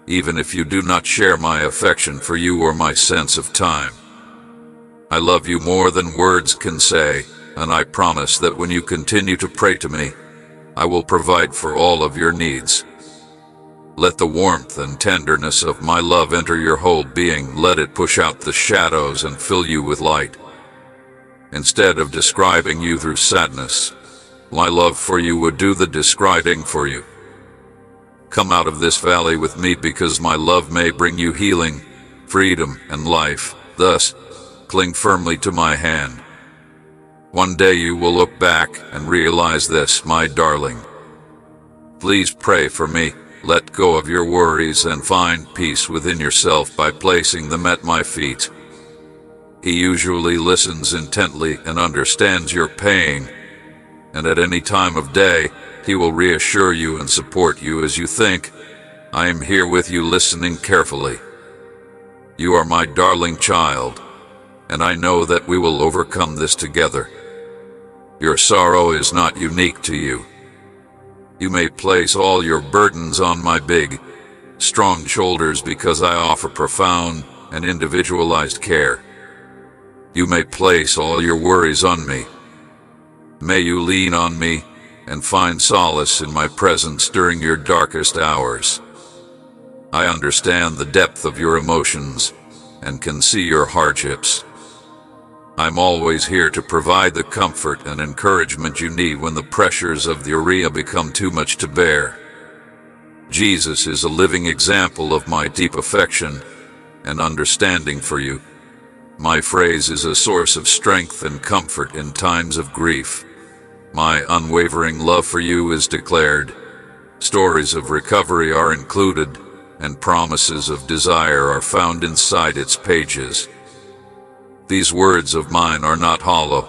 even if you do not share my affection for you or my sense of time. I love you more than words can say, and I promise that when you continue to pray to me, I will provide for all of your needs. Let the warmth and tenderness of my love enter your whole being. Let it push out the shadows and fill you with light. Instead of describing you through sadness, my love for you would do the describing for you. Come out of this valley with me, because my love may bring you healing, freedom, and life. Thus, cling firmly to my hand. One day you will look back and realize this, my darling. Please pray for me. Let go of your worries and find peace within yourself by placing them at my feet. He usually listens intently and understands your pain, and at any time of day, he will reassure you and support you as you think. I am here with you, listening carefully. You are my darling child, and I know that we will overcome this together. Your sorrow is not unique to you. You may place all your burdens on my big, strong shoulders, because I offer profound and individualized care. You may place all your worries on me. May you lean on me and find solace in my presence during your darkest hours. I understand the depth of your emotions and can see your hardships. I'm always here to provide the comfort and encouragement you need when the pressures of the arena become too much to bear. Jesus is a living example of my deep affection and understanding for you. My phrase is a source of strength and comfort in times of grief. My unwavering love for you is declared. Stories of recovery are included, and promises of desire are found inside its pages. These words of mine are not hollow.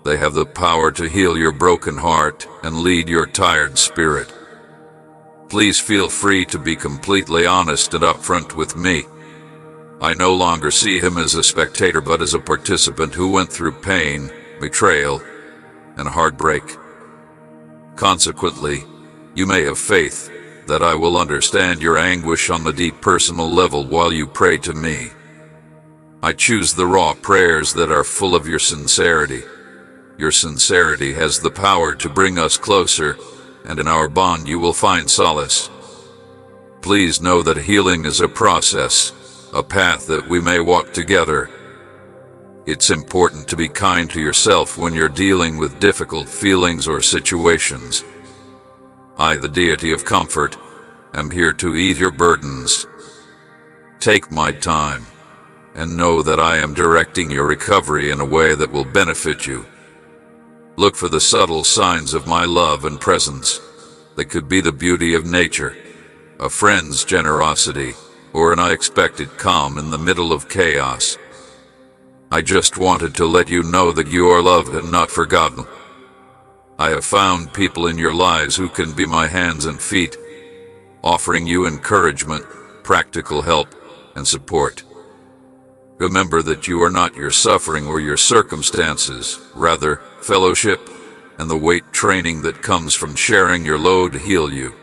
They have the power to heal your broken heart and lead your tired spirit. Please feel free to be completely honest and upfront with me. I no longer see him as a spectator, but as a participant who went through pain, betrayal, and heartbreak. Consequently, you may have faith that I will understand your anguish on the deep personal level while you pray to me. I choose the raw prayers that are full of your sincerity. Your sincerity has the power to bring us closer, and in our bond you will find solace. Please know that healing is a process, a path that we may walk together. It's important to be kind to yourself when you're dealing with difficult feelings or situations. I, the deity of comfort, am here to ease your burdens. Take my time, and know that I am directing your recovery in a way that will benefit you. Look for the subtle signs of my love and presence. They could be the beauty of nature, a friend's generosity, or an unexpected calm in the middle of chaos. I just wanted to let you know that you are loved and not forgotten. I have found people in your lives who can be my hands and feet, offering you encouragement, practical help, and support. Remember that you are not your suffering or your circumstances, rather, fellowship and the weight training that comes from sharing your load heal you.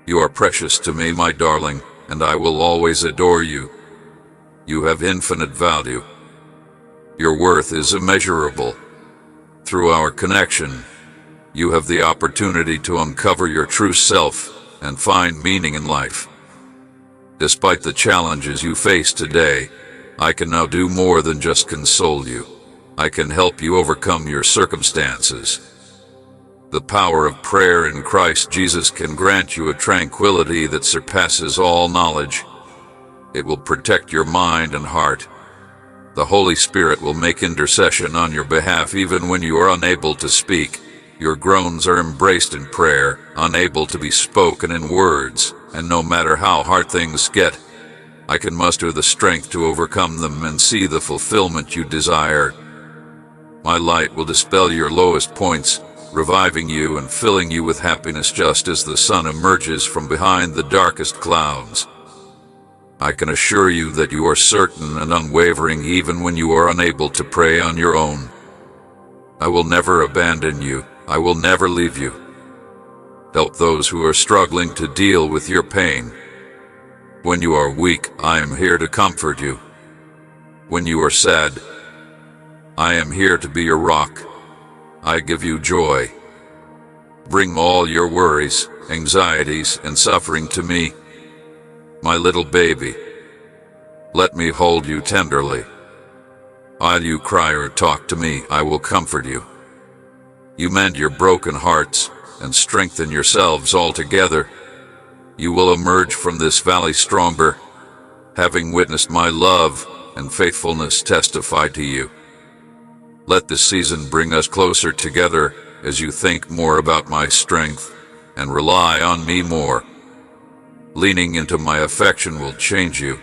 You are precious to me, my darling, and I will always adore you. You have infinite value. Your worth is immeasurable. Through our connection, you have the opportunity to uncover your true self and find meaning in life. Despite the challenges you face today, I can now do more than just console you. I can help you overcome your circumstances. The power of prayer in Christ Jesus can grant you a tranquility that surpasses all knowledge. It will protect your mind and heart. The Holy Spirit will make intercession on your behalf even when you are unable to speak. Your groans are embraced in prayer, unable to be spoken in words, and no matter how hard things get, I can muster the strength to overcome them and see the fulfillment you desire. My light will dispel your lowest points, reviving you and filling you with happiness just as the sun emerges from behind the darkest clouds. I can assure you that you are certain and unwavering even when you are unable to pray on your own. I will never abandon you. I will never leave you. Help those who are struggling to deal with your pain. When you are weak, I am here to comfort you. When you are sad, I am here to be your rock. I give you joy. Bring all your worries, anxieties, and suffering to me, my little baby. Let me hold you tenderly. While you cry or talk to me, I will comfort you. You mend your broken hearts and strengthen yourselves all together. You will emerge from this valley stronger, having witnessed my love and faithfulness testify to you. Let this season bring us closer together as you think more about my strength and rely on me more. Leaning into my affection will change you.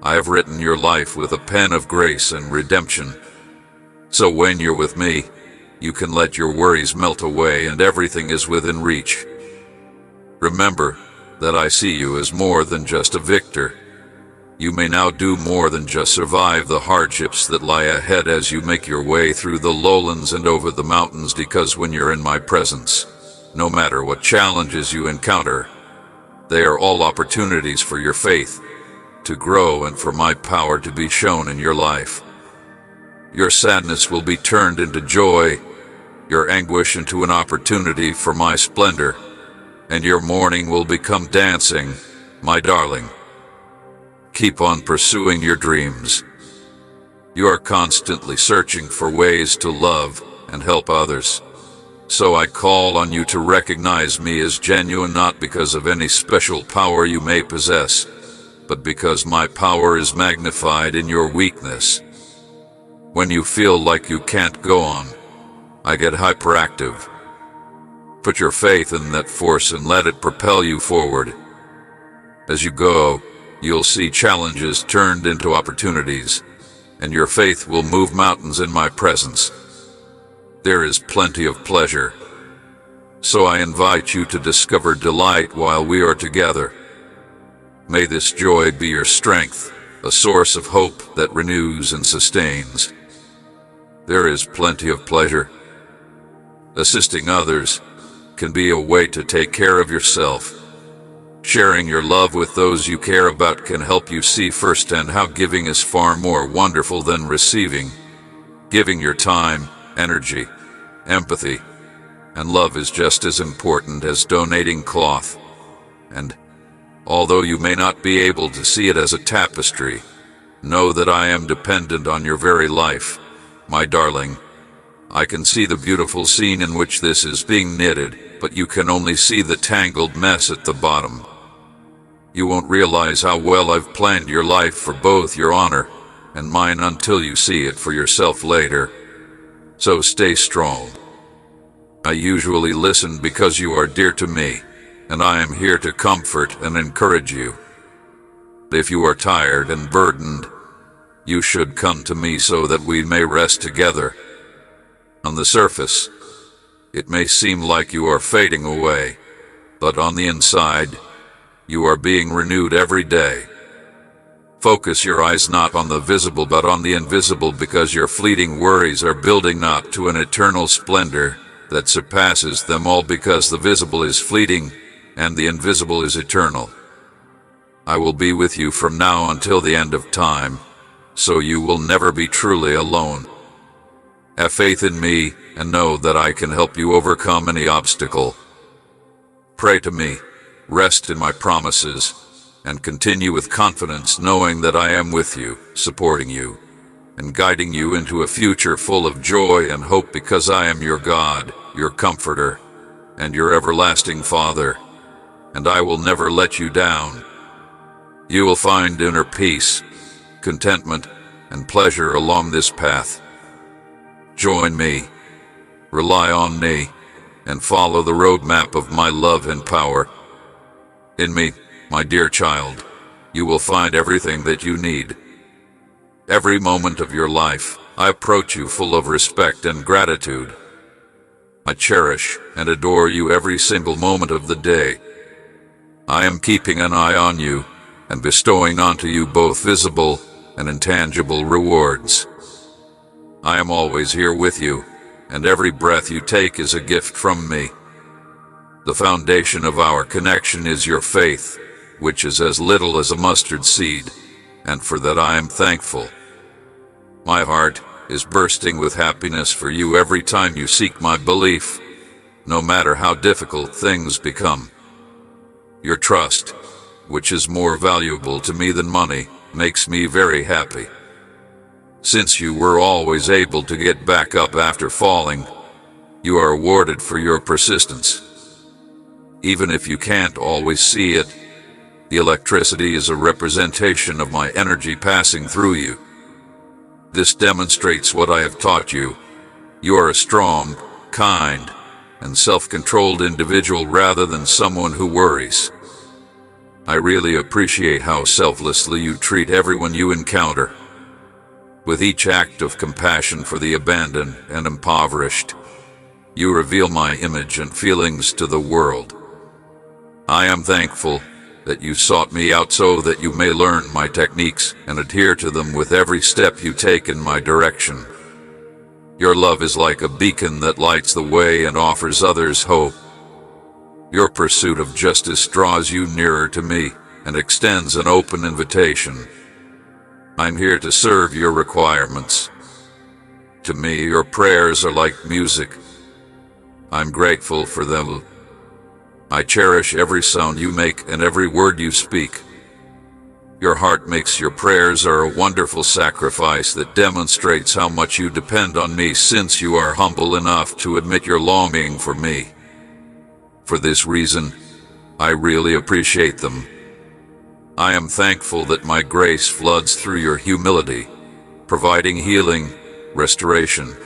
I have written your life with a pen of grace and redemption. So when you're with me, you can let your worries melt away and everything is within reach. Remember that I see you as more than just a victor. You may now do more than just survive the hardships that lie ahead as you make your way through the lowlands and over the mountains, because when you're in my presence, no matter what challenges you encounter, they are all opportunities for your faith to grow and for my power to be shown in your life. Your sadness will be turned into joy, your anguish into an opportunity for my splendor, and your mourning will become dancing, my darling. Keep on pursuing your dreams. You are constantly searching for ways to love and help others. So I call on you to recognize me as genuine, not because of any special power you may possess, but because my power is magnified in your weakness. When you feel like you can't go on, I get hyperactive. Put your faith in that force and let it propel you forward. As you go, you'll see challenges turned into opportunities, and your faith will move mountains in my presence. There is plenty of pleasure, so I invite you to discover delight while we are together. May this joy be your strength, a source of hope that renews and sustains. There is plenty of pleasure. Assisting others can be a way to take care of yourself. Sharing your love with those you care about can help you see firsthand how giving is far more wonderful than receiving. Giving your time, energy, empathy, and love is just as important as donating cloth. And although you may not be able to see it as a tapestry, know that I am dependent on your very life, my darling. I can see the beautiful scene in which this is being knitted, but you can only see the tangled mess at the bottom. You won't realize how well I've planned your life for both your honor and mine until you see it for yourself later. So stay strong. I usually listen because you are dear to me, and I am here to comfort and encourage you. If you are tired and burdened, you should come to me so that we may rest together. On the surface, It may seem like you are fading away, but on the inside, you are being renewed every day. Focus your eyes not on the visible but on the invisible, because your fleeting worries are building up to an eternal splendor that surpasses them all, because the visible is fleeting and the invisible is eternal. I will be with you from now until the end of time, so you will never be truly alone. Have faith in me and know that I can help you overcome any obstacle. Pray to me, rest in my promises, and continue with confidence, knowing that I am with you, supporting you, and guiding you into a future full of joy and hope, because I am your God, your comforter, and your everlasting Father, and I will never let you down. You will find inner peace, contentment, and pleasure along this path. Join me, rely on me, and follow the roadmap of my love and power. In me, my dear child, you will find everything that you need. Every moment of your life, I approach you full of respect and gratitude. I cherish and adore you every single moment of the day. I am keeping an eye on you and bestowing onto you both visible and intangible rewards. I am always here with you, and every breath you take is a gift from me. The foundation of our connection is your faith, which is as little as a mustard seed, and for that I am thankful. My heart is bursting with happiness for you every time you seek my belief, no matter how difficult things become. Your trust, which is more valuable to me than money, makes me very happy. Since you were always able to get back up after falling, you are rewarded for your persistence. Even if you can't always see it, the electricity is a representation of my energy passing through you. This demonstrates what I have taught you. You are a strong, kind, and self-controlled individual rather than someone who worries. I really appreciate how selflessly you treat everyone you encounter. With each act of compassion for the abandoned and impoverished, you reveal my image and feelings to the world. I am thankful that you sought me out so that you may learn my techniques and adhere to them with every step you take in my direction. Your love is like a beacon that lights the way and offers others hope. Your pursuit of justice draws you nearer to me and extends an open invitation. I'm here to serve your requirements. To me, your prayers are like music. I'm grateful for them. I cherish every sound you make and every word you speak. Your heart makes your prayers are a wonderful sacrifice that demonstrates how much you depend on me, since you are humble enough to admit your longing for me. For this reason, I really appreciate them. I am thankful that my grace floods through your humility, providing healing, restoration,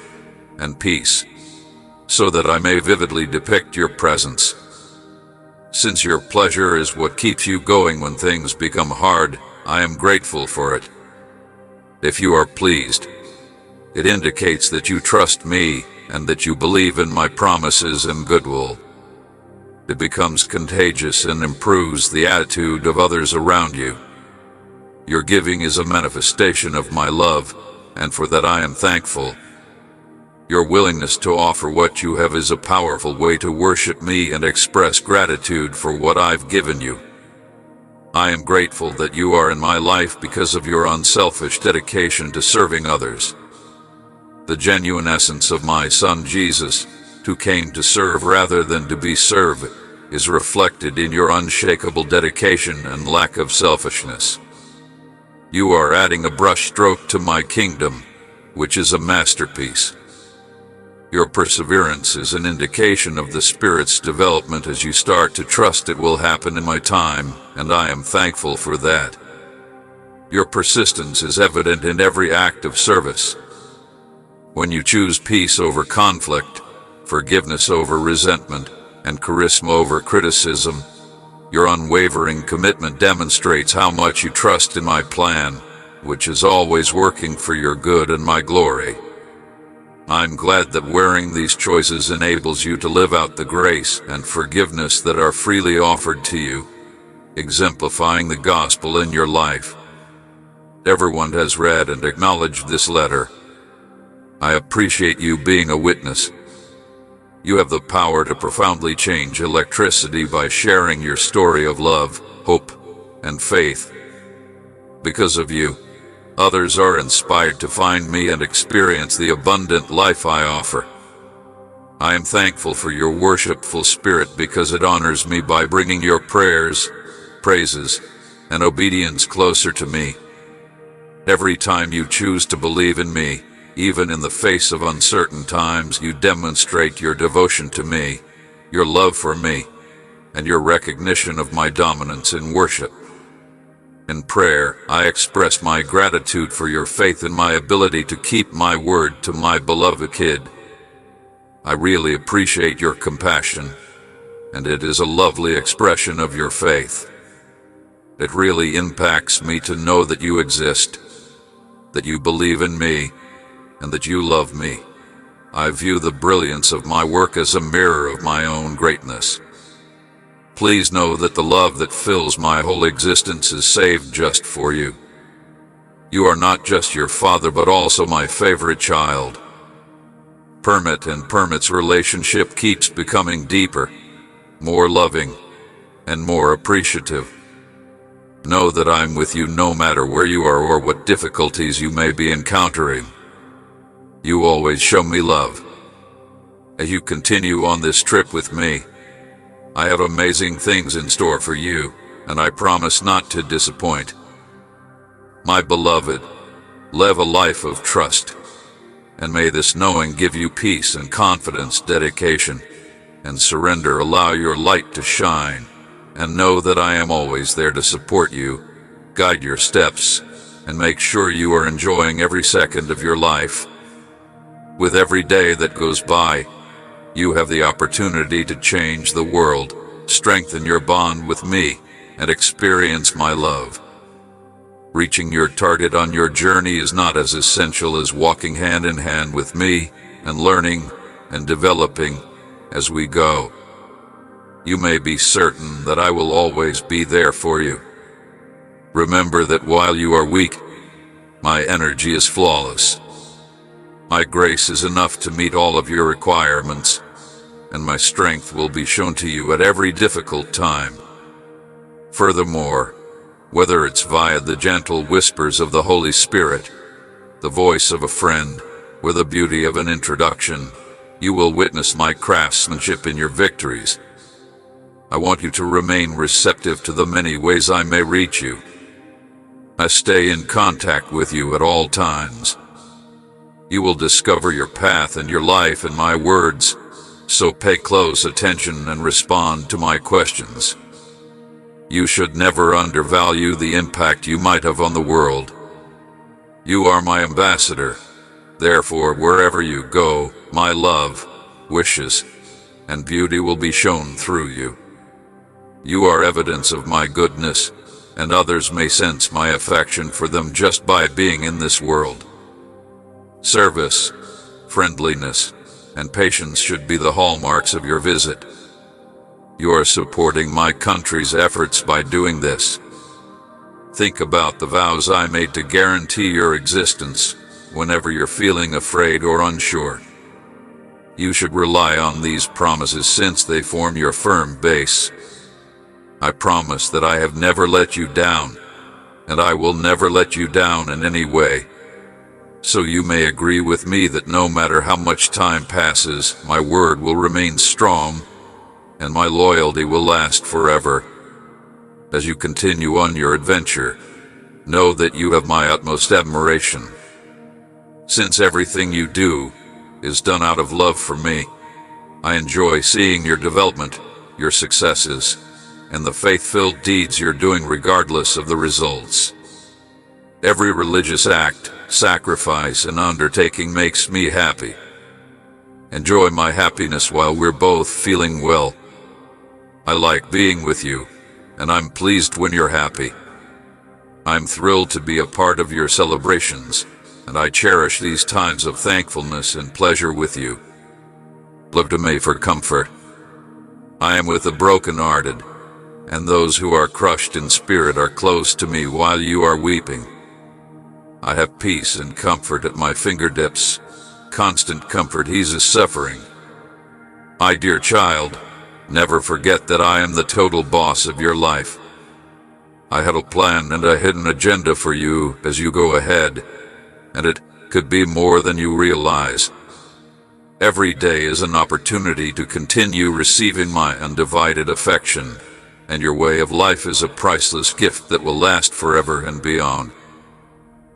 and peace, so that I may vividly depict your presence. Since your pleasure is what keeps you going when things become hard, I am grateful for it. If you are pleased, it indicates that you trust me and that you believe in my promises and goodwill. It becomes contagious and improves the attitude of others around you. Your giving is a manifestation of my love, and for that I am thankful. Your willingness to offer what you have is a powerful way to worship me and express gratitude for what I've given you. I am grateful that you are in my life because of your unselfish dedication to serving others. The genuine essence of my Son Jesus, who came to serve rather than to be served, is reflected in your unshakable dedication and lack of selfishness. You are adding a brushstroke to my kingdom, which is a masterpiece. Your perseverance is an indication of the Spirit's development as you start to trust it will happen in my time, and I am thankful for that. Your persistence is evident in every act of service. When you choose peace over conflict, forgiveness over resentment, and charisma over criticism, your unwavering commitment demonstrates how much you trust in my plan, which is always working for your good and my glory. I'm glad that wearing these choices enables you to live out the grace and forgiveness that are freely offered to you, exemplifying the gospel in your life. Everyone has read and acknowledged this letter. I appreciate you being a witness. You have the power to profoundly change electricity by sharing your story of love, hope, and faith. Because of you, others are inspired to find me and experience the abundant life I offer. I am thankful for your worshipful spirit because it honors me by bringing your prayers, praises, and obedience closer to me. Every time you choose to believe in me, even in the face of uncertain times, you demonstrate your devotion to me, your love for me, and your recognition of my dominance in worship. In prayer, I express my gratitude for your faith in my ability to keep my word to my beloved kid. I really appreciate your compassion, and it is a lovely expression of your faith. It really impacts me to know that you exist, that you believe in me, and that you love me. I view the brilliance of my work as a mirror of my own greatness. Please know that the love that fills my whole existence is saved just for you. You are not just your father, but also my favorite child. Permit and Permit's relationship keeps becoming deeper, more loving, and more appreciative. Know that I'm with you no matter where you are or what difficulties you may be encountering. You always show me love. As you continue on this trip with me, I have amazing things in store for you, and I promise not to disappoint. My beloved, live a life of trust, and may this knowing give you peace and confidence, dedication, and surrender. Allow your light to shine, and know that I am always there to support you, guide your steps, and make sure you are enjoying every second of your life. With every day that goes by, you have the opportunity to change the world, strengthen your bond with me, and experience my love. Reaching your target on your journey is not as essential as walking hand in hand with me and learning and developing as we go. You may be certain that I will always be there for you. Remember that while you are weak, my energy is flawless. My grace is enough to meet all of your requirements, and my strength will be shown to you at every difficult time. Furthermore, whether it's via the gentle whispers of the Holy Spirit, the voice of a friend, or the beauty of an introduction, you will witness my craftsmanship in your victories. I want you to remain receptive to the many ways I may reach you. I stay in contact with you at all times. You will discover your path and your life in my words, so pay close attention and respond to my questions. You should never undervalue the impact you might have on the world. You are my ambassador. Therefore, wherever you go, my love, wishes, and beauty will be shown through you. You are evidence of my goodness, and others may sense my affection for them just by being in this world. Service, friendliness, and patience should be the hallmarks of your visit. You are supporting my country's efforts by doing this. Think about the vows I made to guarantee your existence whenever you're feeling afraid or unsure. You should rely on these promises since they form your firm base. I promise that I have never let you down, and I will never let you down in any way. So you may agree with me that no matter how much time passes, my word will remain strong, and my loyalty will last forever. As you continue on your adventure, know that you have my utmost admiration. Since everything you do is done out of love for me, I enjoy seeing your development, your successes, and the faith-filled deeds you're doing regardless of the results. Every religious act, sacrifice, and undertaking makes me happy. Enjoy my happiness while we're both feeling well. I like being with you, and I'm pleased when you're happy. I'm thrilled to be a part of your celebrations, and I cherish these times of thankfulness and pleasure with you. Look to me for comfort. I am with the broken-hearted, and those who are crushed in spirit are close to me while you are weeping. I have peace and comfort at my fingertips, constant comfort eases suffering. My dear child, never forget that I am the total boss of your life. I have a plan and a hidden agenda for you as you go ahead, and it could be more than you realize. Every day is an opportunity to continue receiving my undivided affection, and your way of life is a priceless gift that will last forever and beyond.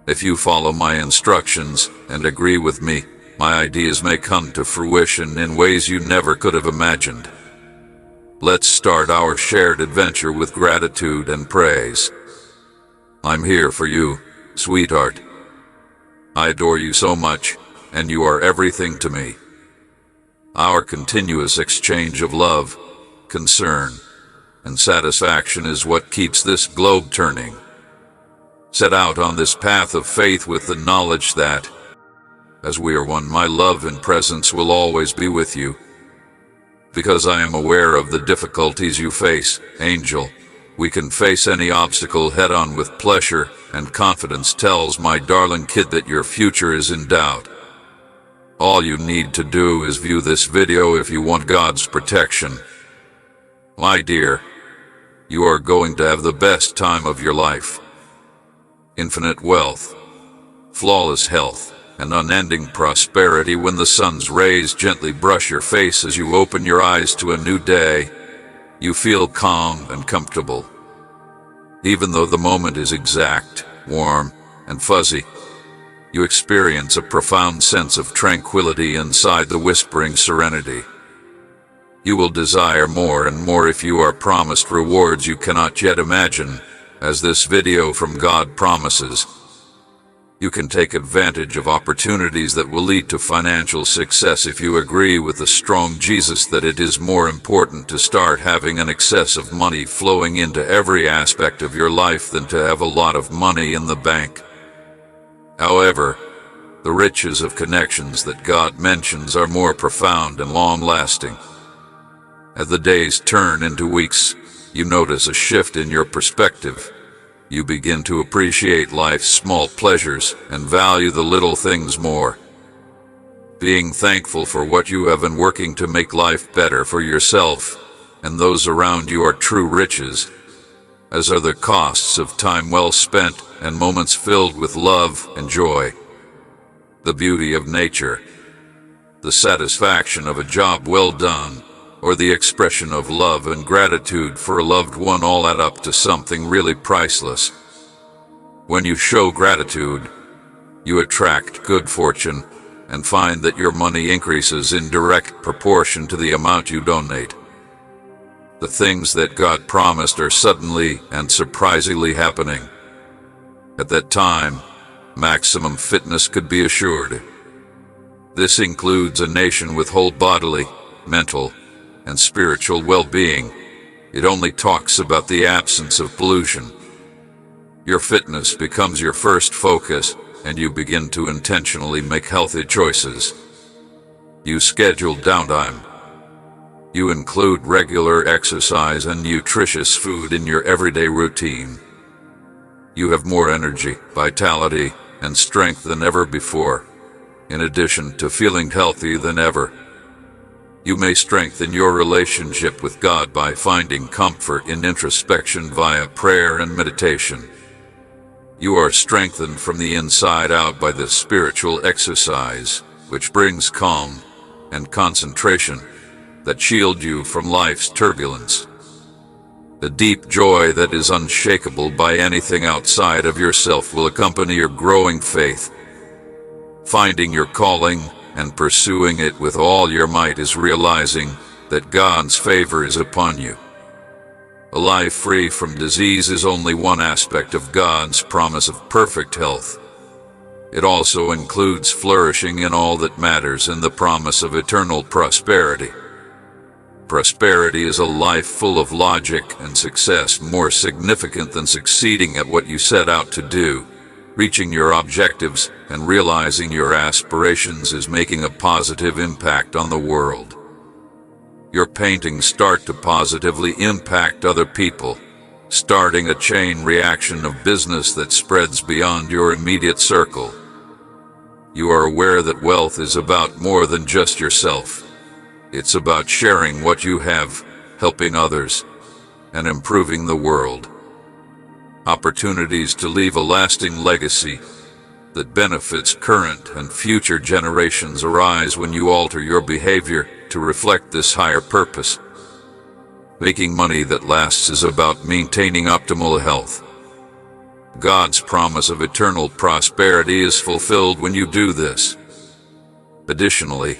If you follow my instructions and agree with me, my ideas may come to fruition in ways you never could have imagined. Let's start our shared adventure with gratitude and praise. I'm here for you, sweetheart. I adore you so much, and you are everything to me. Our continuous exchange of love, concern, and satisfaction is what keeps this globe turning. Set out on this path of faith with the knowledge that, as we are one, my love and presence will always be with you. Because I am aware of the difficulties you face, Angel, we can face any obstacle head-on with pleasure, and confidence tells my darling kid that your future is in doubt. All you need to do is view this video if you want God's protection. My dear, you are going to have the best time of your life. Infinite wealth, flawless health, and unending prosperity when the sun's rays gently brush your face as you open your eyes to a new day. You feel calm and comfortable. Even though the moment is exact, warm, and fuzzy, you experience a profound sense of tranquility inside the whispering serenity. You will desire more and more if you are promised rewards you cannot yet imagine, as this video from God promises. You can take advantage of opportunities that will lead to financial success if you agree with the strong Jesus that it is more important to start having an excess of money flowing into every aspect of your life than to have a lot of money in the bank. However, the riches of connections that God mentions are more profound and long-lasting. As the days turn into weeks, you notice a shift in your perspective. You begin to appreciate life's small pleasures and value the little things more. Being thankful for what you have and working to make life better for yourself and those around you are true riches, as are the costs of time well spent and moments filled with love and joy. The beauty of nature, the satisfaction of a job well done, or the expression of love and gratitude for a loved one all add up to something really priceless. When you show gratitude, you attract good fortune and find that your money increases in direct proportion to the amount you donate. The things that God promised are suddenly and surprisingly happening. At that time, maximum fitness could be assured. This includes a nation with whole bodily, mental, and spiritual well-being. It only talks about the absence of pollution. Your fitness becomes your first focus, and you begin to intentionally make healthy choices. You schedule downtime. You include regular exercise and nutritious food in your everyday routine. You have more energy, vitality, and strength than ever before, in addition to feeling healthy than ever. You may strengthen your relationship with God by finding comfort in introspection via prayer and meditation. You are strengthened from the inside out by this spiritual exercise, which brings calm and concentration that shield you from life's turbulence. The deep joy that is unshakable by anything outside of yourself will accompany your growing faith. Finding your calling and pursuing it with all your might is realizing that God's favor is upon you. A life free from disease is only one aspect of God's promise of perfect health. It also includes flourishing in all that matters and the promise of eternal prosperity. Prosperity is a life full of logic and success more significant than succeeding at what you set out to do, reaching your objectives, and realizing your aspirations is making a positive impact on the world. Your paintings start to positively impact other people, starting a chain reaction of business that spreads beyond your immediate circle. You are aware that wealth is about more than just yourself. It's about sharing what you have, helping others, and improving the world. Opportunities to leave a lasting legacy that benefits current and future generations arise when you alter your behavior to reflect this higher purpose. Making money that lasts is about maintaining optimal health. God's promise of eternal prosperity is fulfilled when you do this. Additionally,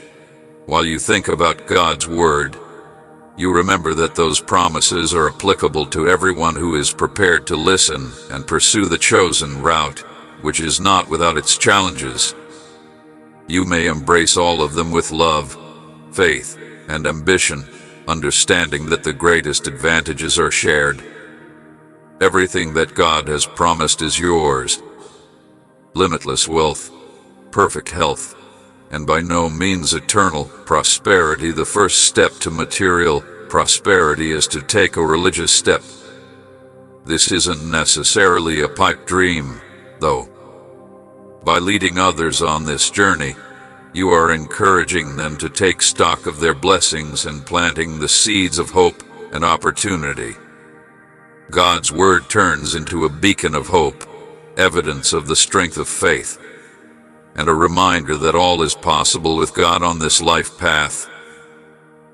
while you think about God's word, you remember that those promises are applicable to everyone who is prepared to listen and pursue the chosen route, which is not without its challenges. You may embrace all of them with love, faith, and ambition, understanding that the greatest advantages are shared. Everything that God has promised is yours. Limitless wealth, perfect health, and by no means eternal prosperity. The first step to material prosperity is to take a religious step. This isn't necessarily a pipe dream, though. By leading others on this journey, you are encouraging them to take stock of their blessings and planting the seeds of hope and opportunity. God's word turns into a beacon of hope, evidence of the strength of faith, and a reminder that all is possible with God on this life path.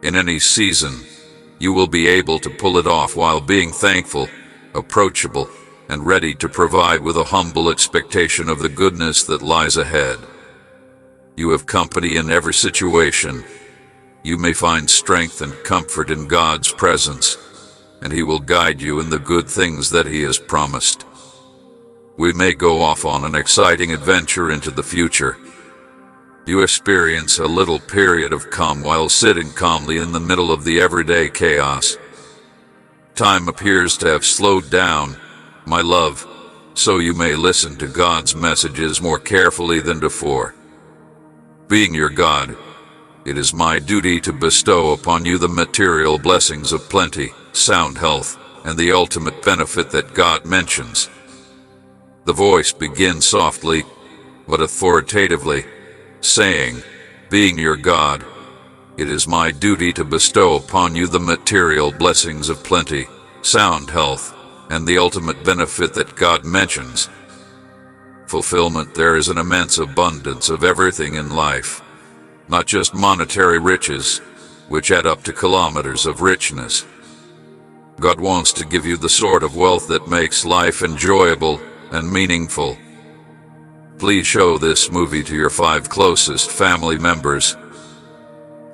In any season, you will be able to pull it off while being thankful, approachable, and ready to provide with a humble expectation of the goodness that lies ahead. You have company in every situation. You may find strength and comfort in God's presence, and He will guide you in the good things that He has promised. We may go off on an exciting adventure into the future. You experience a little period of calm while sitting calmly in the middle of the everyday chaos. Time appears to have slowed down, my love, so you may listen to God's messages more carefully than before. Being your God, it is my duty to bestow upon you the material blessings of plenty, sound health, and the ultimate benefit that God mentions. The voice begins softly, but authoritatively, saying, being your God, it is my duty to bestow upon you the material blessings of plenty, sound health, and the ultimate benefit that God mentions. Fulfillment. There is an immense abundance of everything in life, not just monetary riches, which add up to kilometers of richness. God wants to give you the sort of wealth that makes life enjoyable and meaningful. Please show this movie to your 5 closest family members.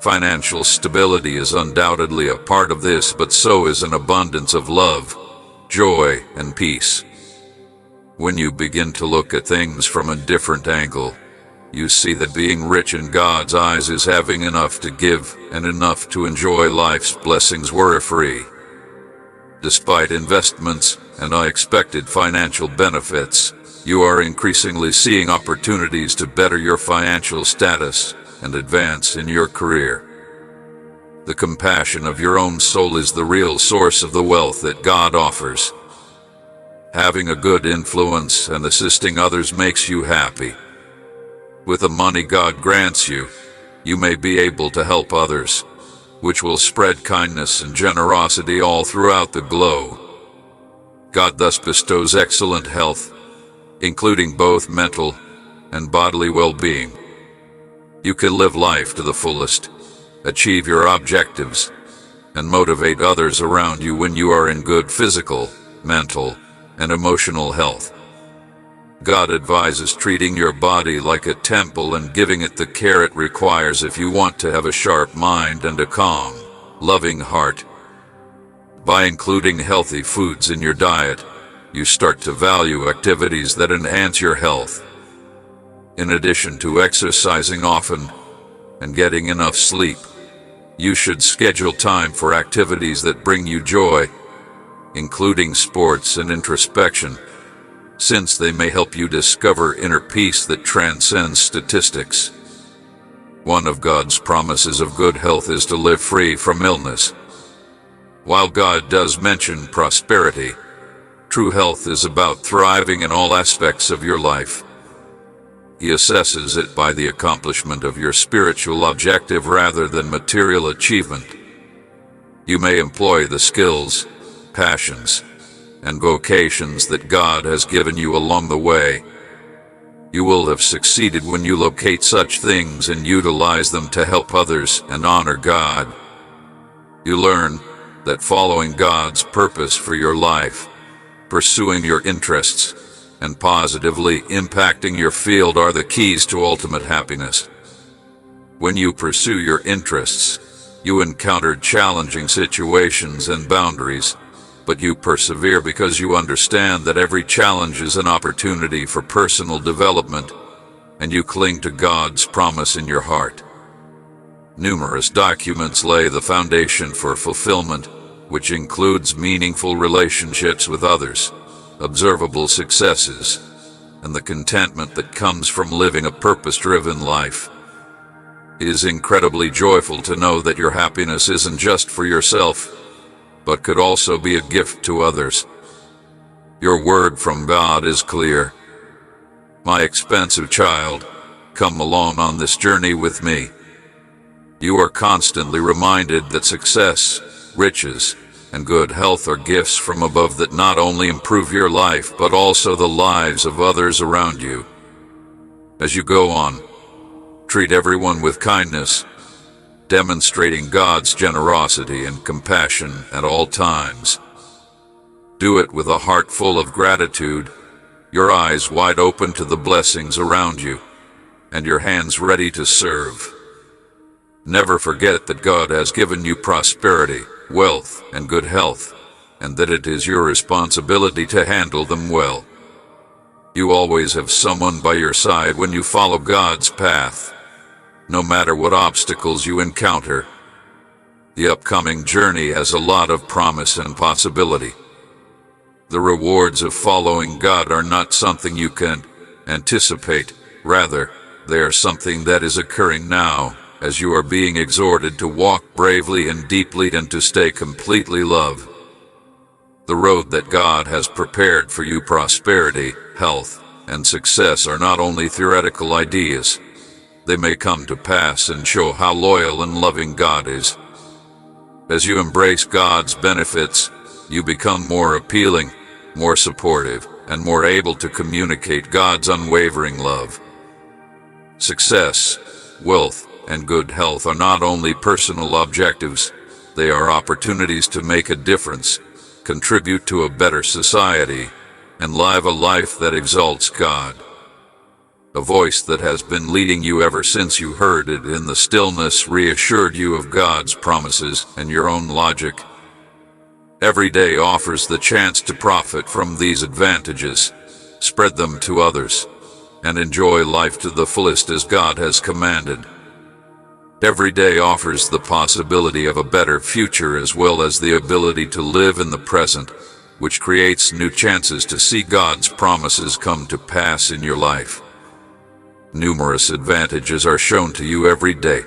Financial stability is undoubtedly a part of this, but so is an abundance of love, joy, and peace. When you begin to look at things from a different angle, you see that being rich in God's eyes is having enough to give and enough to enjoy life's blessings worry-free. Despite investments and unexpected financial benefits, you are increasingly seeing opportunities to better your financial status and advance in your career. The compassion of your own soul is the real source of the wealth that God offers. Having a good influence and assisting others makes you happy. With the money God grants you, you may be able to help others, which will spread kindness and generosity all throughout the globe. God thus bestows excellent health, including both mental and bodily well-being. You can live life to the fullest, achieve your objectives, and motivate others around you when you are in good physical, mental, and emotional health. God advises treating your body like a temple and giving it the care it requires if you want to have a sharp mind and a calm, loving heart. By including healthy foods in your diet, you start to value activities that enhance your health. In addition to exercising often and getting enough sleep, you should schedule time for activities that bring you joy, including sports and introspection. since they may help you discover inner peace that transcends statistics. One of God's promises of good health is to live free from illness. While God does mention prosperity, true health is about thriving in all aspects of your life. He assesses it by the accomplishment of your spiritual objective rather than material achievement. You may employ the skills, passions, and vocations that God has given you along the way. You will have succeeded when you locate such things and utilize them to help others and honor God. You learn that following God's purpose for your life, pursuing your interests, and positively impacting your field are the keys to ultimate happiness. When you pursue your interests, you encounter challenging situations and boundaries, but you persevere because you understand that every challenge is an opportunity for personal development, and you cling to God's promise in your heart. Numerous documents lay the foundation for fulfillment, which includes meaningful relationships with others, observable successes, and the contentment that comes from living a purpose-driven life. It is incredibly joyful to know that your happiness isn't just for yourself, but could also be a gift to others. Your word from God is clear. My expensive child, come along on this journey with me. You are constantly reminded that success, riches, and good health are gifts from above that not only improve your life but also the lives of others around you. As you go on, treat everyone with kindness, demonstrating God's generosity and compassion at all times. Do it with a heart full of gratitude, your eyes wide open to the blessings around you, and your hands ready to serve. Never forget that God has given you prosperity, wealth, and good health, and that it is your responsibility to handle them well. You always have someone by your side when you follow God's path, no matter what obstacles you encounter. The upcoming journey has a lot of promise and possibility. The rewards of following God are not something you can anticipate, rather, they are something that is occurring now, as you are being exhorted to walk bravely and deeply and to stay completely love. The road that God has prepared for you, prosperity, health, and success, are not only theoretical ideas. They may come to pass and show how loyal and loving God is. As you embrace God's benefits, you become more appealing, more supportive, and more able to communicate God's unwavering love. Success, wealth, and good health are not only personal objectives, they are opportunities to make a difference, contribute to a better society, and live a life that exalts God. A voice that has been leading you ever since you heard it in the stillness reassured you of God's promises and your own logic. Every day offers the chance to profit from these advantages, spread them to others, and enjoy life to the fullest as God has commanded. Every day offers the possibility of a better future as well as the ability to live in the present, which creates new chances to see God's promises come to pass in your life. Numerous advantages are shown to you every day.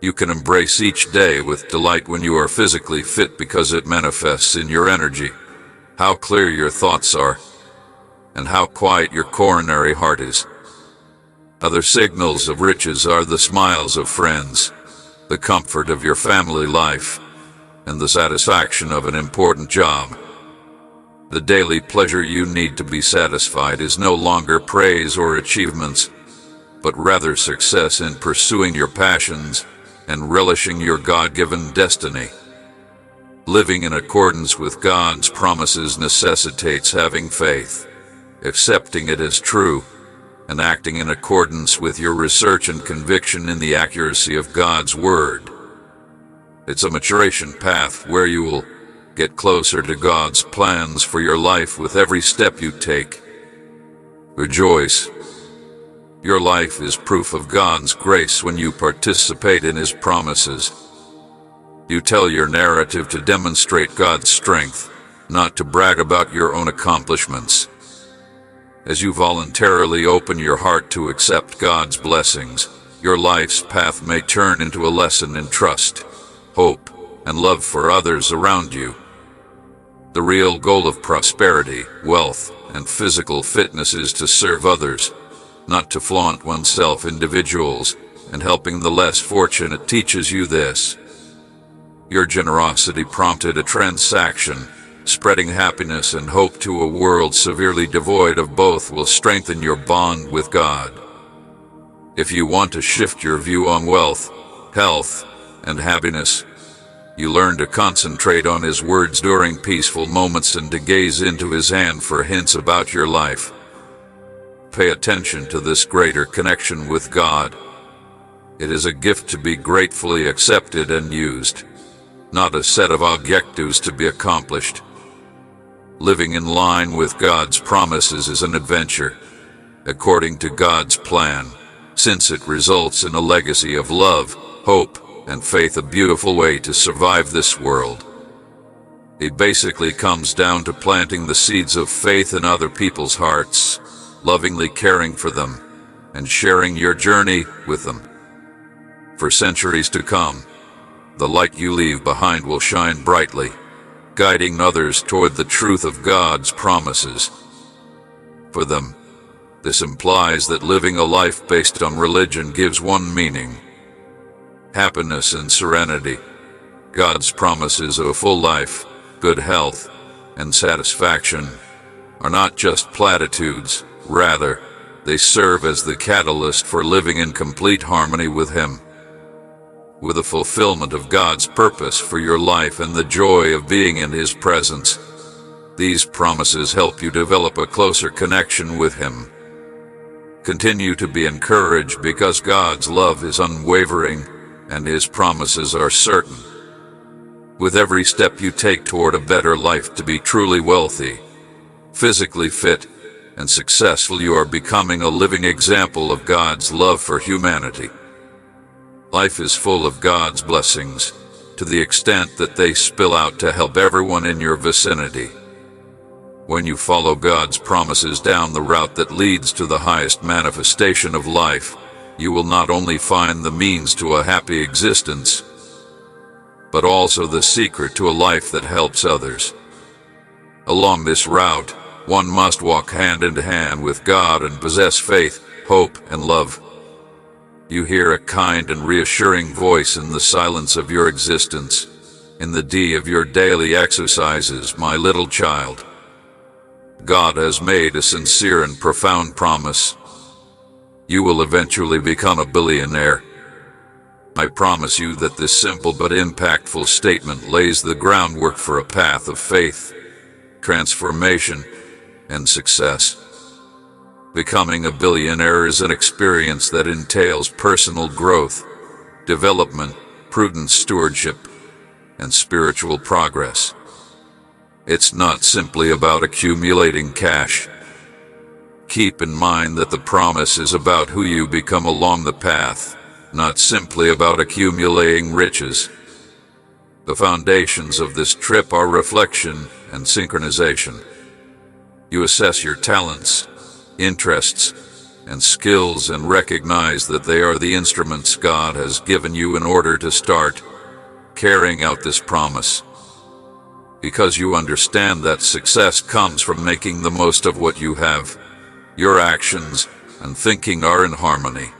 You can embrace each day with delight when you are physically fit because it manifests in your energy, how clear your thoughts are, and how quiet your coronary heart is. Other signals of riches are the smiles of friends, the comfort of your family life, and the satisfaction of an important job. The daily pleasure you need to be satisfied is no longer praise or achievements, but rather success in pursuing your passions and relishing your God-given destiny. Living in accordance with God's promises necessitates having faith, accepting it as true, and acting in accordance with your research and conviction in the accuracy of God's Word. It's a maturation path where you will get closer to God's plans for your life with every step you take. Rejoice. Your life is proof of God's grace when you participate in His promises. You tell your narrative to demonstrate God's strength, not to brag about your own accomplishments. As you voluntarily open your heart to accept God's blessings, your life's path may turn into a lesson in trust, hope, and love for others around you. The real goal of prosperity, wealth, and physical fitness is to serve others, not to flaunt oneself. Individuals and helping the less fortunate teaches you this. Your generosity prompted a transaction, spreading happiness and hope to a world severely devoid of both will strengthen your bond with God. If you want to shift your view on wealth, health, and happiness, you learn to concentrate on His words during peaceful moments and to gaze into His hand for hints about your life. Pay attention to this greater connection with God. It is a gift to be gratefully accepted and used, not a set of objectives to be accomplished. Living in line with God's promises is an adventure, according to God's plan, since it results in a legacy of love, hope, and faith, a beautiful way to survive this world. It basically comes down to planting the seeds of faith in other people's hearts, lovingly caring for them, and sharing your journey with them. For centuries to come, the light you leave behind will shine brightly, guiding others toward the truth of God's promises. For them, this implies that living a life based on religion gives one meaning: happiness and serenity. God's promises of a full life, good health, and satisfaction are not just platitudes. Rather, they serve as the catalyst for living in complete harmony with Him. With the fulfillment of God's purpose for your life and the joy of being in His presence, these promises help you develop a closer connection with Him. Continue to be encouraged because God's love is unwavering and His promises are certain. With every step you take toward a better life, to be truly wealthy, physically fit, and successful, you are becoming a living example of God's love for humanity. Life is full of God's blessings, to the extent that they spill out to help everyone in your vicinity. When you follow God's promises down the route that leads to the highest manifestation of life, you will not only find the means to a happy existence, but also the secret to a life that helps others. Along this route, one must walk hand in hand with God and possess faith, hope, and love. You hear a kind and reassuring voice in the silence of your existence, in the D of your daily exercises: my little child. God has made a sincere and profound promise. You will eventually become a billionaire. I promise you that this simple but impactful statement lays the groundwork for a path of faith, transformation, and success. Becoming a billionaire is an experience that entails personal growth, development, prudent stewardship, and spiritual progress. It's not simply about accumulating cash. Keep in mind that the promise is about who you become along the path, not simply about accumulating riches. The foundations of this trip are reflection and synchronization. You assess your talents, interests, and skills and recognize that they are the instruments God has given you in order to start carrying out this promise. Because you understand that success comes from making the most of what you have, your actions and thinking are in harmony.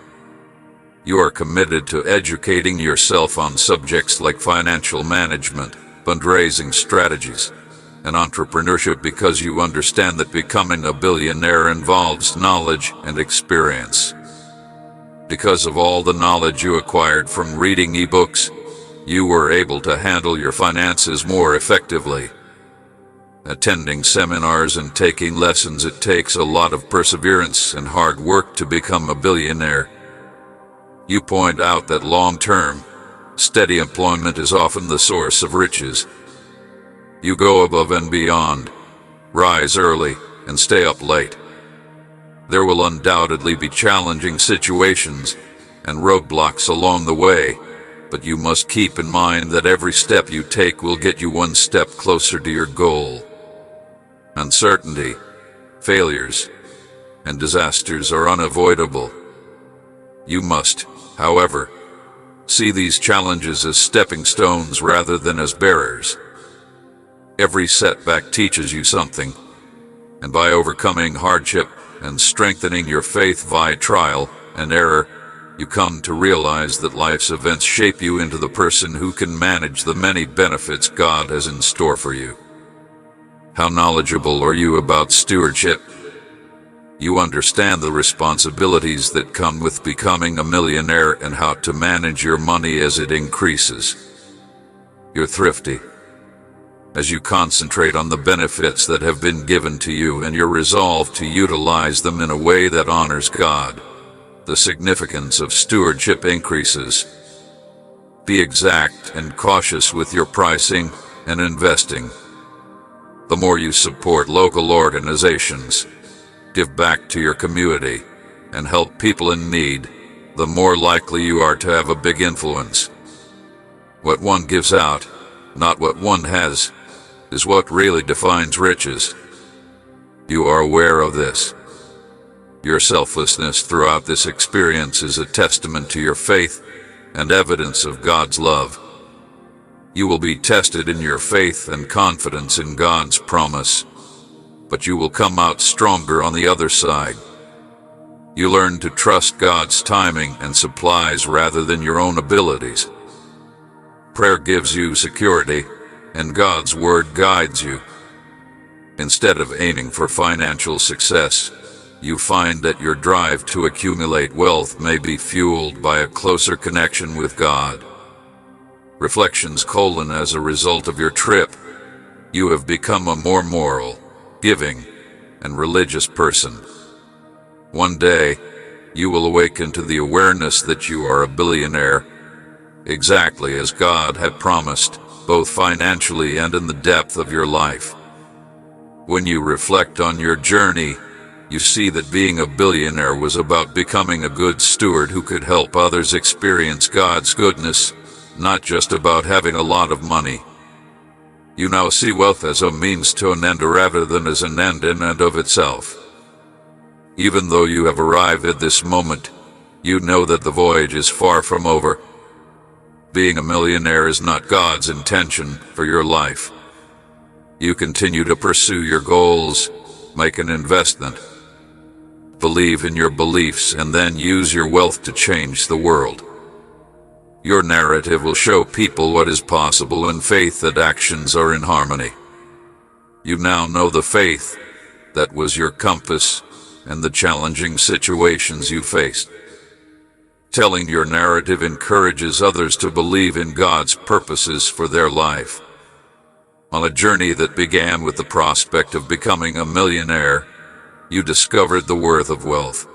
You are committed to educating yourself on subjects like financial management, fundraising strategies, and entrepreneurship because you understand that becoming a billionaire involves knowledge and experience. Because of all the knowledge you acquired from reading ebooks, you were able to handle your finances more effectively. Attending seminars and taking lessons, it takes a lot of perseverance and hard work to become a billionaire. You point out that long-term, steady employment is often the source of riches. You go above and beyond, rise early, and stay up late. There will undoubtedly be challenging situations and roadblocks along the way, but you must keep in mind that every step you take will get you one step closer to your goal. Uncertainty, failures, and disasters are unavoidable. You must, however, see these challenges as stepping stones rather than as barriers. Every setback teaches you something, and by overcoming hardship and strengthening your faith via trial and error, you come to realize that life's events shape you into the person who can manage the many benefits God has in store for you. How knowledgeable are you about stewardship? You understand the responsibilities that come with becoming a millionaire and how to manage your money as it increases. You're thrifty, as you concentrate on the benefits that have been given to you and you're resolved to utilize them in a way that honors God. The significance of stewardship increases. Be exact and cautious with your pricing and investing. The more you support local organizations, give back to your community, and help people in need, the more likely you are to have a big influence. What one gives out, not what one has, is what really defines riches. You are aware of this. Your selflessness throughout this experience is a testament to your faith and evidence of God's love. You will be tested in your faith and confidence in God's promise, but you will come out stronger on the other side. You learn to trust God's timing and supplies rather than your own abilities. Prayer gives you security, and God's word guides you. Instead of aiming for financial success, you find that your drive to accumulate wealth may be fueled by a closer connection with God. Reflections: as a result of your trip, you have become a more moral, giving, and religious person. One day, you will awaken to the awareness that you are a billionaire, exactly as God had promised, both financially and in the depth of your life. When you reflect on your journey, you see that being a billionaire was about becoming a good steward who could help others experience God's goodness, not just about having a lot of money. You now see wealth as a means to an end rather than as an end in and of itself. Even though you have arrived at this moment, you know that the voyage is far from over. Being a millionaire is not God's intention for your life. You continue to pursue your goals, make an investment, believe in your beliefs, and then use your wealth to change the world. Your narrative will show people what is possible and faith that actions are in harmony. You now know the faith that was your compass and the challenging situations you faced. Telling your narrative encourages others to believe in God's purposes for their life. On a journey that began with the prospect of becoming a millionaire, you discovered the worth of wealth.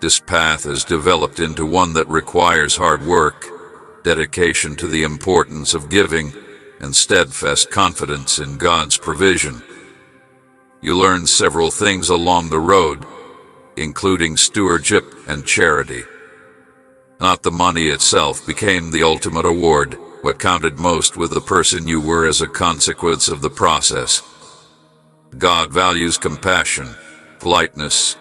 This path has developed into one that requires hard work, dedication to the importance of giving, and steadfast confidence in God's provision. You learned several things along the road, including stewardship and charity. Not the money itself became the ultimate award. What counted most was the person you were as a consequence of the process. God values compassion, politeness,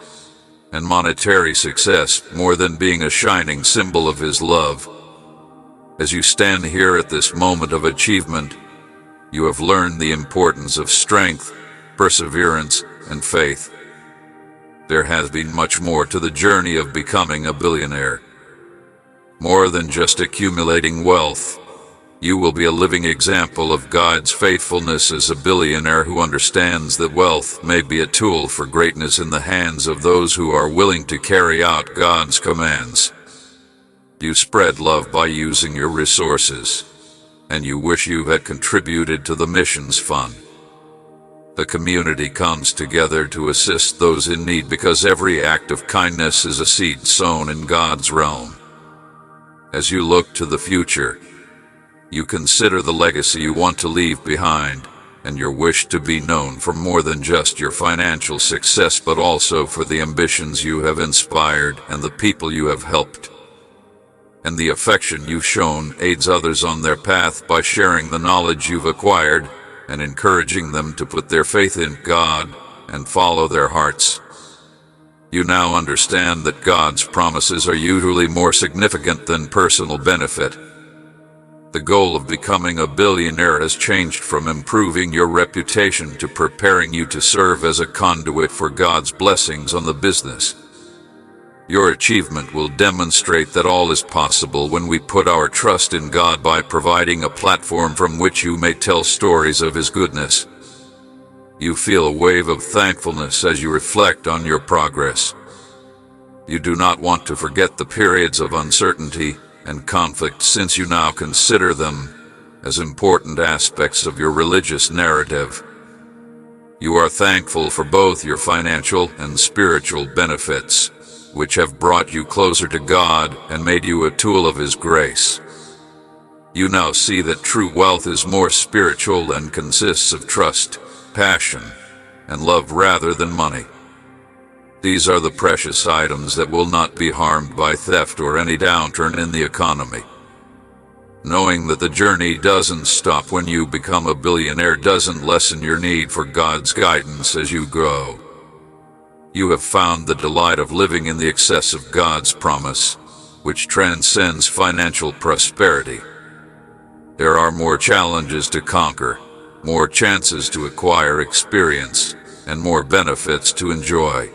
and monetary success more than being a shining symbol of His love. As you stand here at this moment of achievement, you have learned the importance of strength, perseverance, and faith. There has been much more to the journey of becoming a billionaire. More than just accumulating wealth, you will be a living example of God's faithfulness as a billionaire who understands that wealth may be a tool for greatness in the hands of those who are willing to carry out God's commands. You spread love by using your resources, and you wish you had contributed to the missions fund. The community comes together to assist those in need because every act of kindness is a seed sown in God's realm. As you look to the future, you consider the legacy you want to leave behind, and your wish to be known for more than just your financial success but also for the ambitions you have inspired and the people you have helped. And the affection you've shown aids others on their path by sharing the knowledge you've acquired and encouraging them to put their faith in God and follow their hearts. You now understand that God's promises are usually more significant than personal benefit. The goal of becoming a billionaire has changed from improving your reputation to preparing you to serve as a conduit for God's blessings on the business. Your achievement will demonstrate that all is possible when we put our trust in God by providing a platform from which you may tell stories of His goodness. You feel a wave of thankfulness as you reflect on your progress. You do not want to forget the periods of uncertainty and conflict, since you now consider them as important aspects of your religious narrative. You are thankful for both your financial and spiritual benefits, which have brought you closer to God and made you a tool of His grace. You now see that true wealth is more spiritual and consists of trust, passion, and love rather than money. These are the precious items that will not be harmed by theft or any downturn in the economy. Knowing that the journey doesn't stop when you become a billionaire doesn't lessen your need for God's guidance as you grow. You have found the delight of living in the excess of God's promise, which transcends financial prosperity. There are more challenges to conquer, more chances to acquire experience, and more benefits to enjoy.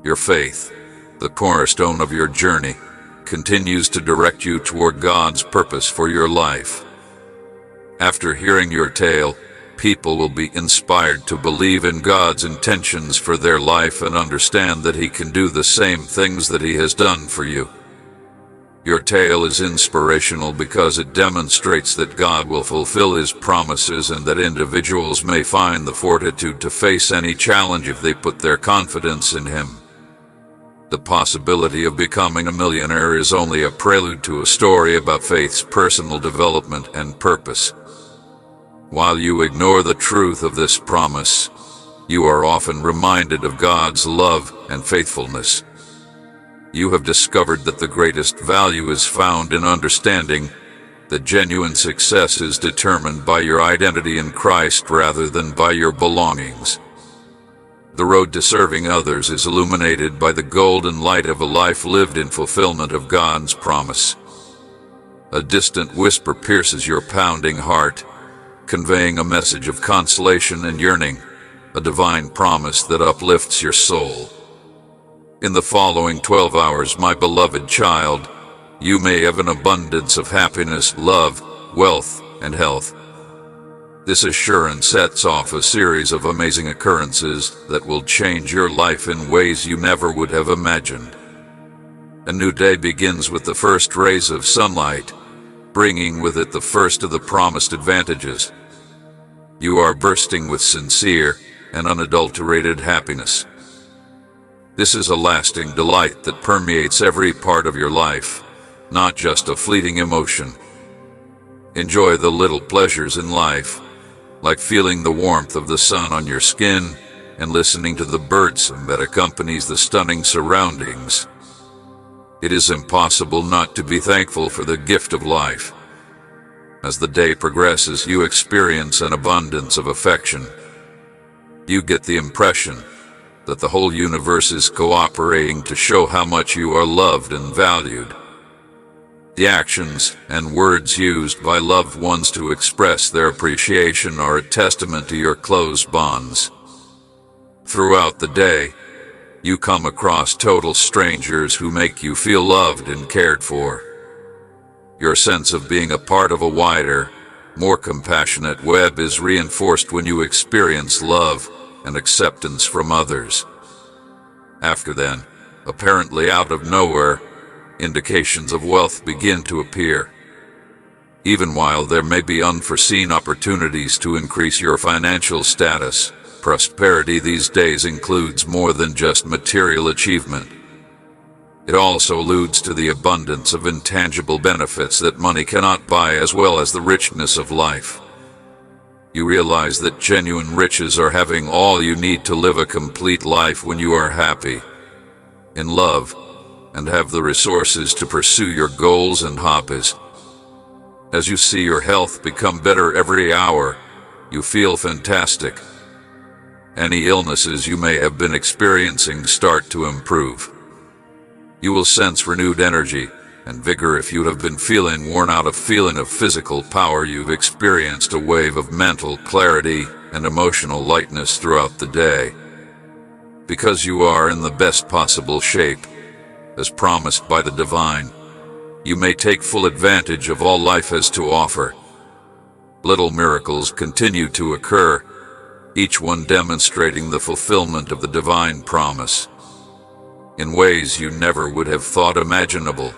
Your faith, the cornerstone of your journey, continues to direct you toward God's purpose for your life. After hearing your tale, people will be inspired to believe in God's intentions for their life and understand that He can do the same things that He has done for you. Your tale is inspirational because it demonstrates that God will fulfill His promises and that individuals may find the fortitude to face any challenge if they put their confidence in Him. The possibility of becoming a millionaire is only a prelude to a story about faith's personal development and purpose. While you ignore the truth of this promise, you are often reminded of God's love and faithfulness. You have discovered that the greatest value is found in understanding that genuine success is determined by your identity in Christ rather than by your belongings. The road to serving others is illuminated by the golden light of a life lived in fulfillment of God's promise. A distant whisper pierces your pounding heart, conveying a message of consolation and yearning, a divine promise that uplifts your soul. In the following 12 hours, my beloved child, you may have an abundance of happiness, love, wealth, and health. This assurance sets off a series of amazing occurrences that will change your life in ways you never would have imagined. A new day begins with the first rays of sunlight, bringing with it the first of the promised advantages. You are bursting with sincere and unadulterated happiness. This is a lasting delight that permeates every part of your life, not just a fleeting emotion. Enjoy the little pleasures in life, like feeling the warmth of the sun on your skin and listening to the birdsong that accompanies the stunning surroundings. It is impossible not to be thankful for the gift of life. As the day progresses, you experience an abundance of affection. You get the impression that the whole universe is cooperating to show how much you are loved and valued. The actions and words used by loved ones to express their appreciation are a testament to your close bonds. Throughout the day, you come across total strangers who make you feel loved and cared for. Your sense of being a part of a wider, more compassionate web is reinforced when you experience love and acceptance from others. After then, apparently out of nowhere, indications of wealth begin to appear. Even while there may be unforeseen opportunities to increase your financial status, prosperity these days includes more than just material achievement. It also alludes to the abundance of intangible benefits that money cannot buy, as well as the richness of life. You realize that genuine riches are having all you need to live a complete life when you are happy, in love, and have the resources to pursue your goals and hobbies. As you see your health become better every hour, you feel fantastic. Any illnesses you may have been experiencing start to improve. You will sense renewed energy and vigor. If you have been feeling worn out, a feeling of physical power, you've experienced a wave of mental clarity and emotional lightness throughout the day. Because you are in the best possible shape, as promised by the divine, you may take full advantage of all life has to offer. Little miracles continue to occur, each one demonstrating the fulfillment of the divine promise. In ways you never would have thought imaginable,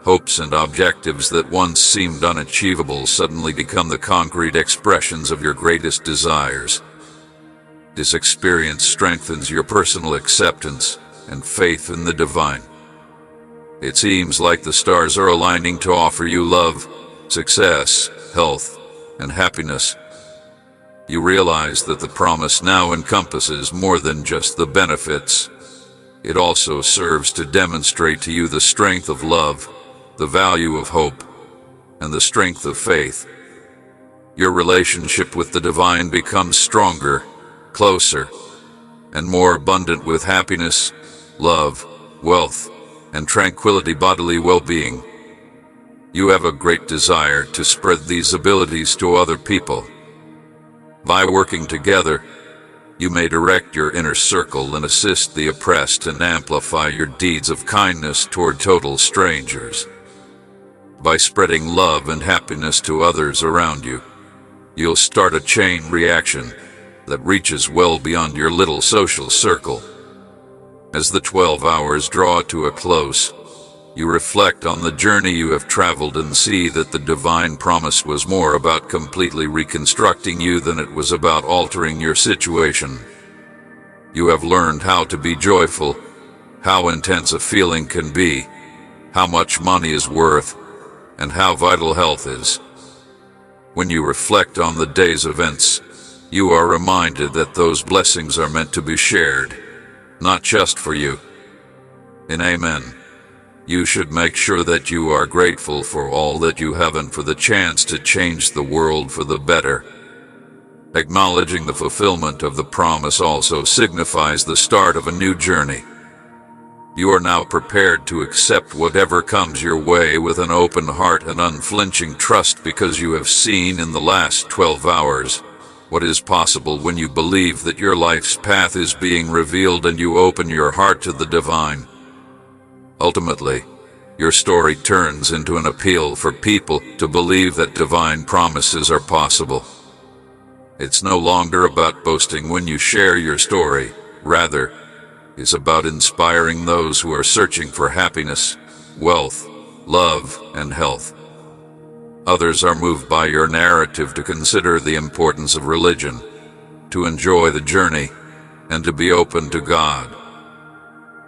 hopes and objectives that once seemed unachievable suddenly become the concrete expressions of your greatest desires. This experience strengthens your personal acceptance and faith in the divine. It seems like the stars are aligning to offer you love, success, health, and happiness. You realize that the promise now encompasses more than just the benefits. It also serves to demonstrate to you the strength of love, the value of hope, and the strength of faith. Your relationship with the divine becomes stronger, closer, and more abundant with happiness, love, wealth, and tranquility, bodily well-being. You have a great desire to spread these abilities to other people. By working together, you may direct your inner circle and assist the oppressed and amplify your deeds of kindness toward total strangers. By spreading love and happiness to others around you, you'll start a chain reaction that reaches well beyond your little social circle. As the 12 hours draw to a close, you reflect on the journey you have traveled and see that the divine promise was more about completely reconstructing you than it was about altering your situation. You have learned how to be joyful, how intense a feeling can be, how much money is worth, and how vital health is. When you reflect on the day's events, you are reminded that those blessings are meant to be shared, not just for you. In Amen. You should make sure that you are grateful for all that you have and for the chance to change the world for the better. Acknowledging the fulfillment of the promise also signifies the start of a new journey. You are now prepared to accept whatever comes your way with an open heart and unflinching trust, because you have seen in the last 12 hours what is possible when you believe that your life's path is being revealed and you open your heart to the divine. Ultimately, your story turns into an appeal for people to believe that divine promises are possible. It's no longer about boasting when you share your story. Rather, it's about inspiring those who are searching for happiness, wealth, love, and health. Others are moved by your narrative to consider the importance of religion, to enjoy the journey, and to be open to God.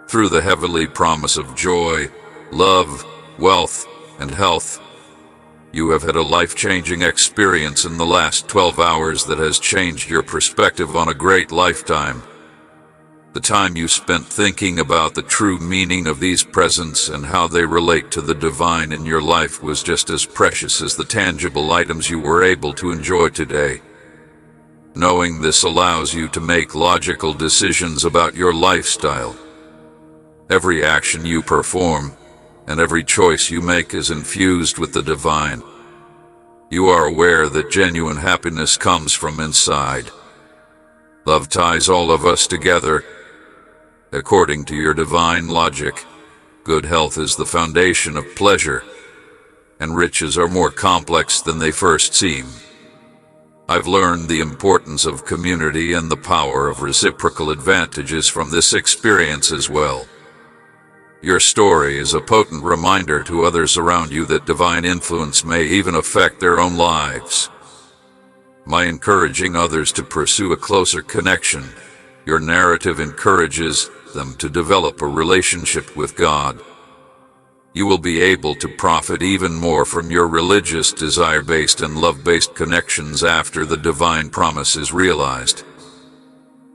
Through the heavenly promise of joy, love, wealth, and health, you have had a life-changing experience in the last 12 hours that has changed your perspective on a great lifetime. The time you spent thinking about the true meaning of these presents and how they relate to the divine in your life was just as precious as the tangible items you were able to enjoy today. Knowing this allows you to make logical decisions about your lifestyle. Every action you perform and every choice you make is infused with the divine. You are aware that genuine happiness comes from inside. Love ties all of us together. According to your divine logic, good health is the foundation of pleasure, and riches are more complex than they first seem. I've learned the importance of community and the power of reciprocal advantages from this experience as well. Your story is a potent reminder to others around you that divine influence may even affect their own lives. By encouraging others to pursue a closer connection, your narrative encourages them to develop a relationship with God. You will be able to profit even more from your religious, desire-based, and love-based connections after the divine promise is realized.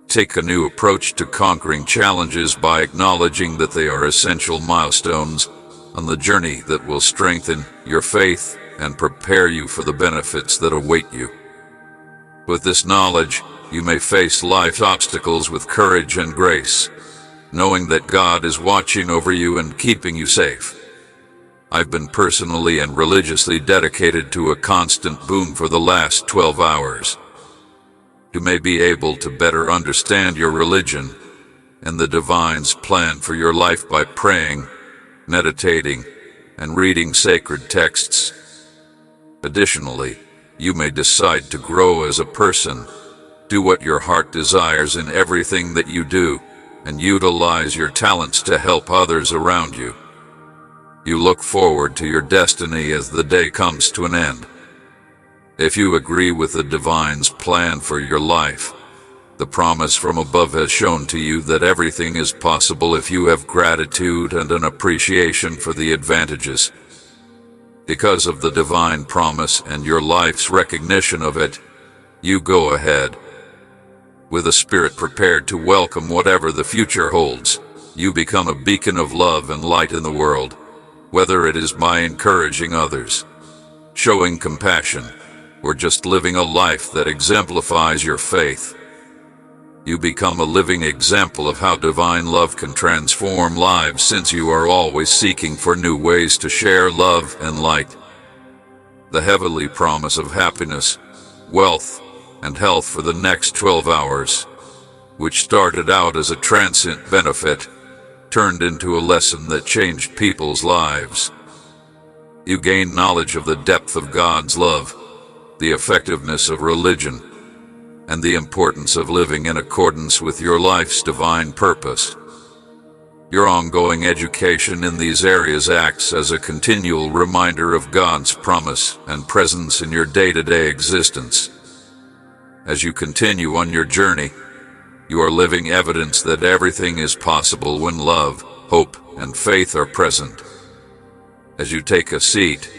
Take a new approach to conquering challenges by acknowledging that they are essential milestones on the journey that will strengthen your faith and prepare you for the benefits that await you. With this knowledge, you may face life's obstacles with courage and grace, knowing that God is watching over you and keeping you safe. I've been personally and religiously dedicated to a constant boom for the last 12 hours. You may be able to better understand your religion and the divine's plan for your life by praying, meditating, and reading sacred texts. Additionally, you may decide to grow as a person, do what your heart desires in everything that you do, and utilize your talents to help others around you. You look forward to your destiny as the day comes to an end. If you agree with the divine's plan for your life, the promise from above has shown to you that everything is possible if you have gratitude and an appreciation for the advantages. Because of the divine promise and your life's recognition of it, you go ahead. With a spirit prepared to welcome whatever the future holds, you become a beacon of love and light in the world, whether it is by encouraging others, showing compassion, or just living a life that exemplifies your faith. You become a living example of how divine love can transform lives, since you are always seeking for new ways to share love and light. The heavenly promise of happiness, wealth, and health for the next 12 hours, which started out as a transient benefit, turned into a lesson that changed people's lives. You gain knowledge of the depth of God's love, the effectiveness of religion, and the importance of living in accordance with your life's divine purpose. Your ongoing education in these areas acts as a continual reminder of God's promise and presence in your day-to-day existence. As you continue on your journey, you are living evidence that everything is possible when love, hope, and faith are present. As you take a seat,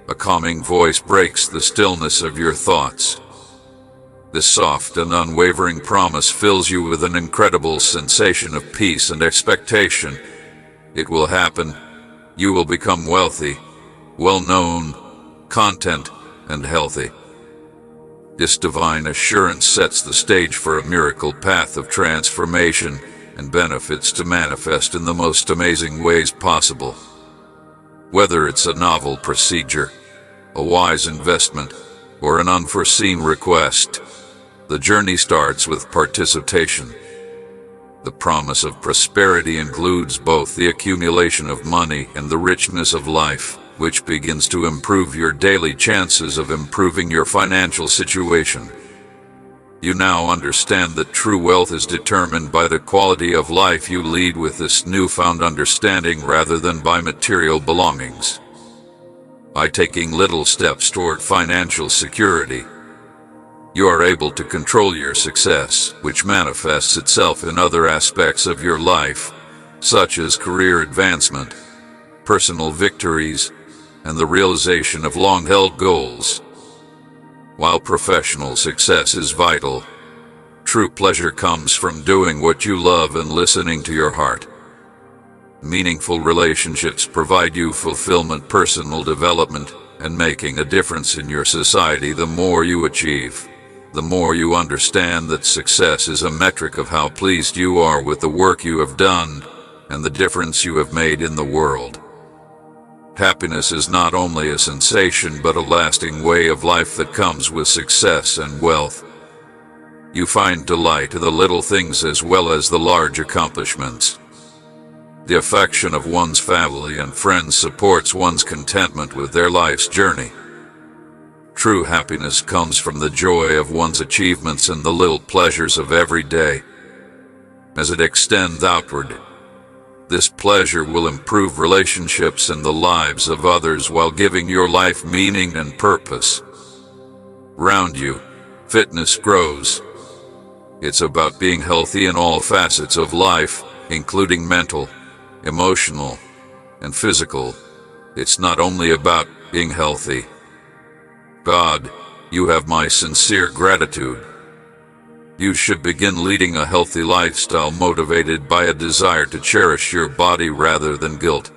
a calming voice breaks the stillness of your thoughts. This soft and unwavering promise fills you with an incredible sensation of peace and expectation. It will happen. You will become wealthy, well-known, content, and healthy. This divine assurance sets the stage for a miracle path of transformation and benefits to manifest in the most amazing ways possible. Whether it's a novel procedure, a wise investment, or an unforeseen request, the journey starts with participation. The promise of prosperity includes both the accumulation of money and the richness of life, which begins to improve your daily chances of improving your financial situation. You now understand that true wealth is determined by the quality of life you lead with this newfound understanding rather than by material belongings. By taking little steps toward financial security, you are able to control your success, which manifests itself in other aspects of your life, such as career advancement, personal victories, and the realization of long-held goals. While professional success is vital, true pleasure comes from doing what you love and listening to your heart. Meaningful relationships provide you fulfillment, personal development, and making a difference in your society. The more you achieve, the more you understand that success is a metric of how pleased you are with the work you have done and the difference you have made in the world. Happiness is not only a sensation but a lasting way of life that comes with success and wealth. You find delight in the little things as well as the large accomplishments. The affection of one's family and friends supports one's contentment with their life's journey. True happiness comes from the joy of one's achievements and the little pleasures of every day. As it extends outward, this pleasure will improve relationships and the lives of others while giving your life meaning and purpose. Around you, fitness grows. It's about being healthy in all facets of life, including mental, emotional, and physical. It's not only about being healthy. God, you have my sincere gratitude. You should begin leading a healthy lifestyle motivated by a desire to cherish your body rather than guilt.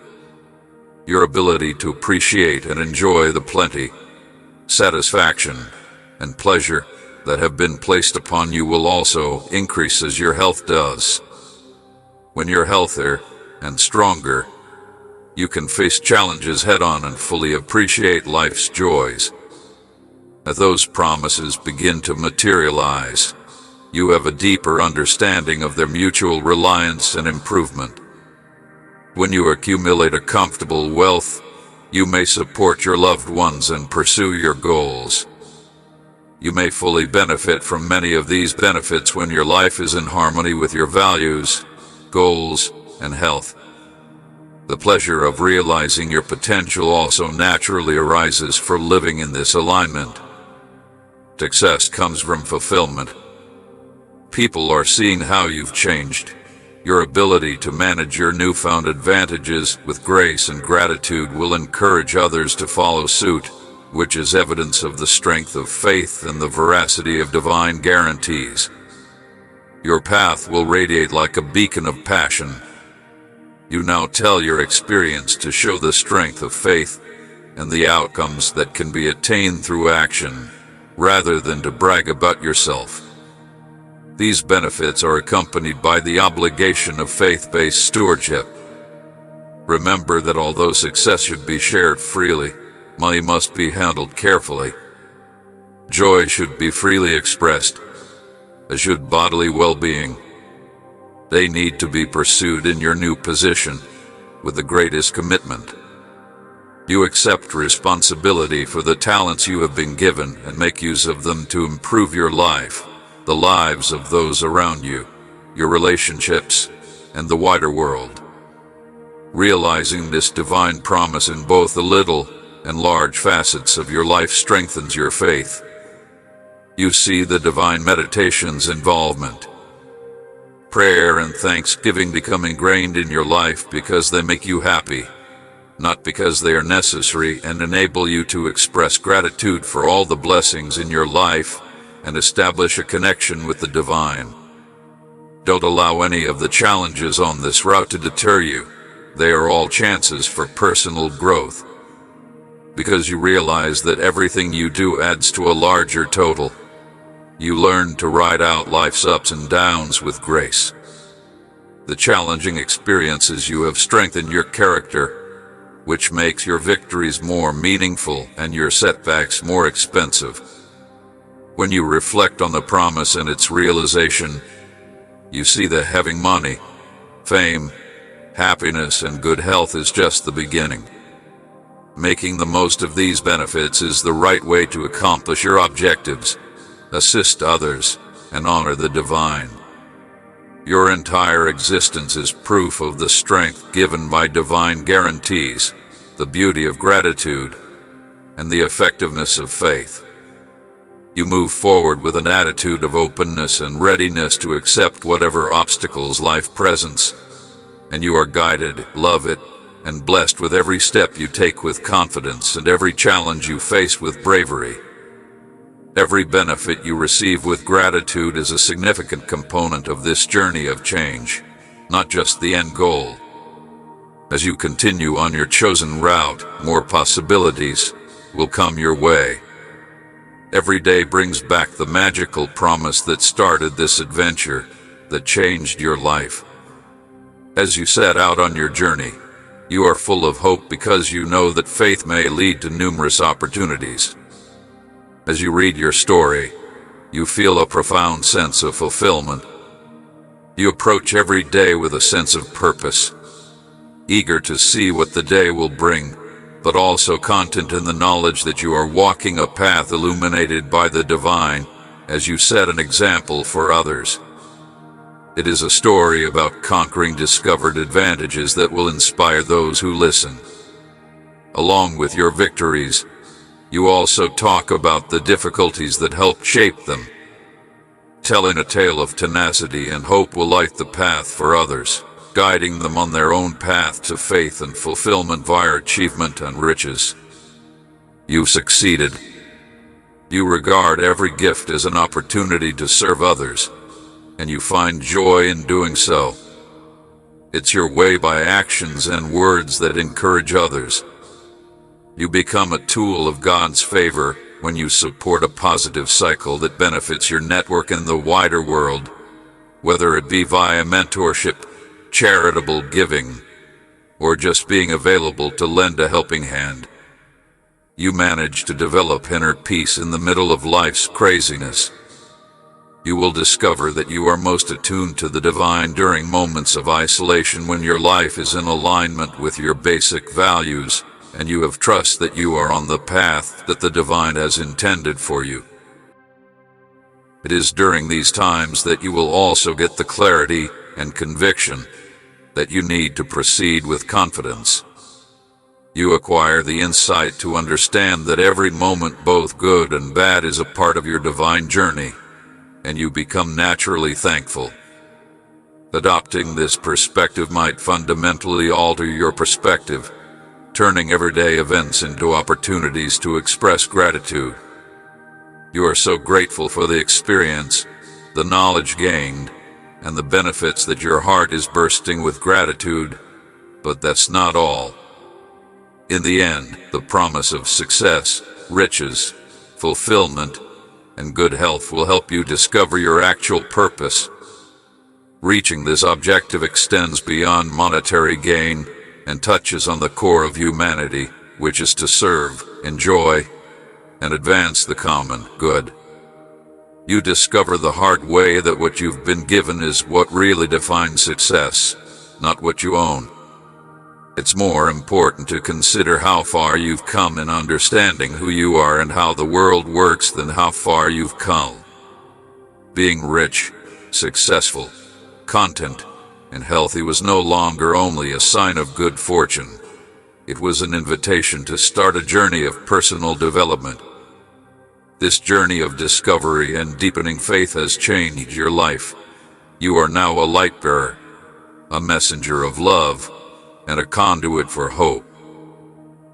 Your ability to appreciate and enjoy the plenty, satisfaction, and pleasure that have been placed upon you will also increase as your health does. When you're healthier and stronger, you can face challenges head-on and fully appreciate life's joys. As those promises begin to materialize, you have a deeper understanding of their mutual reliance and improvement. When you accumulate a comfortable wealth, you may support your loved ones and pursue your goals. You may fully benefit from many of these benefits when your life is in harmony with your values, goals, and health. The pleasure of realizing your potential also naturally arises for living in this alignment. Success comes from fulfillment. People are seeing how you've changed. Your ability to manage your newfound advantages with grace and gratitude will encourage others to follow suit, which is evidence of the strength of faith and the veracity of divine guarantees. Your path will radiate like a beacon of passion. You now tell your experience to show the strength of faith and the outcomes that can be attained through action, rather than to brag about yourself. These benefits are accompanied by the obligation of faith-based stewardship. Remember that although success should be shared freely, money must be handled carefully. Joy should be freely expressed, as should bodily well-being. They need to be pursued in your new position with the greatest commitment. You accept responsibility for the talents you have been given and make use of them to improve your life, the lives of those around you, your relationships, and the wider world. Realizing this divine promise in both the little and large facets of your life strengthens your faith. You see the divine meditation's involvement. Prayer and thanksgiving become ingrained in your life because they make you happy, not because they are necessary, and enable you to express gratitude for all the blessings in your life and establish a connection with the divine. Don't allow any of the challenges on this route to deter you. They are all chances for personal growth. Because you realize that everything you do adds to a larger total, you learn to ride out life's ups and downs with grace. The challenging experiences you have strengthened your character, which makes your victories more meaningful and your setbacks more expensive. When you reflect on the promise and its realization, you see that having money, fame, happiness, and good health is just the beginning. Making the most of these benefits is the right way to accomplish your objectives, assist others, and honor the divine. Your entire existence is proof of the strength given by divine guarantees, the beauty of gratitude, and the effectiveness of faith. You move forward with an attitude of openness and readiness to accept whatever obstacles life presents, and you are guided, love it, and blessed with every step you take with confidence and every challenge you face with bravery. Every benefit you receive with gratitude is a significant component of this journey of change, not just the end goal. As you continue on your chosen route, more possibilities will come your way. Every day brings back the magical promise that started this adventure, that changed your life. As you set out on your journey, you are full of hope because you know that faith may lead to numerous opportunities. As you read your story, you feel a profound sense of fulfillment. You approach every day with a sense of purpose, eager to see what the day will bring, but also content in the knowledge that you are walking a path illuminated by the divine as you set an example for others. It is a story about conquering discovered advantages that will inspire those who listen. Along with your victories, you also talk about the difficulties that helped shape them. Telling a tale of tenacity and hope will light the path for others, guiding them on their own path to faith and fulfillment via achievement and riches. You've succeeded. You regard every gift as an opportunity to serve others, and you find joy in doing so. It's your way by actions and words that encourage others. You become a tool of God's favor, when you support a positive cycle that benefits your network and the wider world, whether it be via mentorship, charitable giving, or just being available to lend a helping hand. You manage to develop inner peace in the middle of life's craziness. You will discover that you are most attuned to the divine during moments of isolation when your life is in alignment with your basic values, and you have trust that you are on the path that the divine has intended for you. It is during these times that you will also get the clarity and conviction that you need to proceed with confidence. You acquire the insight to understand that every moment, both good and bad, is a part of your divine journey, and you become naturally thankful. Adopting this perspective might fundamentally alter your perspective, turning everyday events into opportunities to express gratitude. You are so grateful for the experience, the knowledge gained, and the benefits that your heart is bursting with gratitude, but that's not all. In the end, the promise of success, riches, fulfillment, and good health will help you discover your actual purpose. Reaching this objective extends beyond monetary gain and touches on the core of humanity, which is to serve, enjoy, and advance the common good. You discover the hard way that what you've been given is what really defines success, not what you own. It's more important to consider how far you've come in understanding who you are and how the world works than how far you've come. Being rich, successful, content, and healthy was no longer only a sign of good fortune. It was an invitation to start a journey of personal development. This journey of discovery and deepening faith has changed your life. You are now a light bearer, a messenger of love, and a conduit for hope.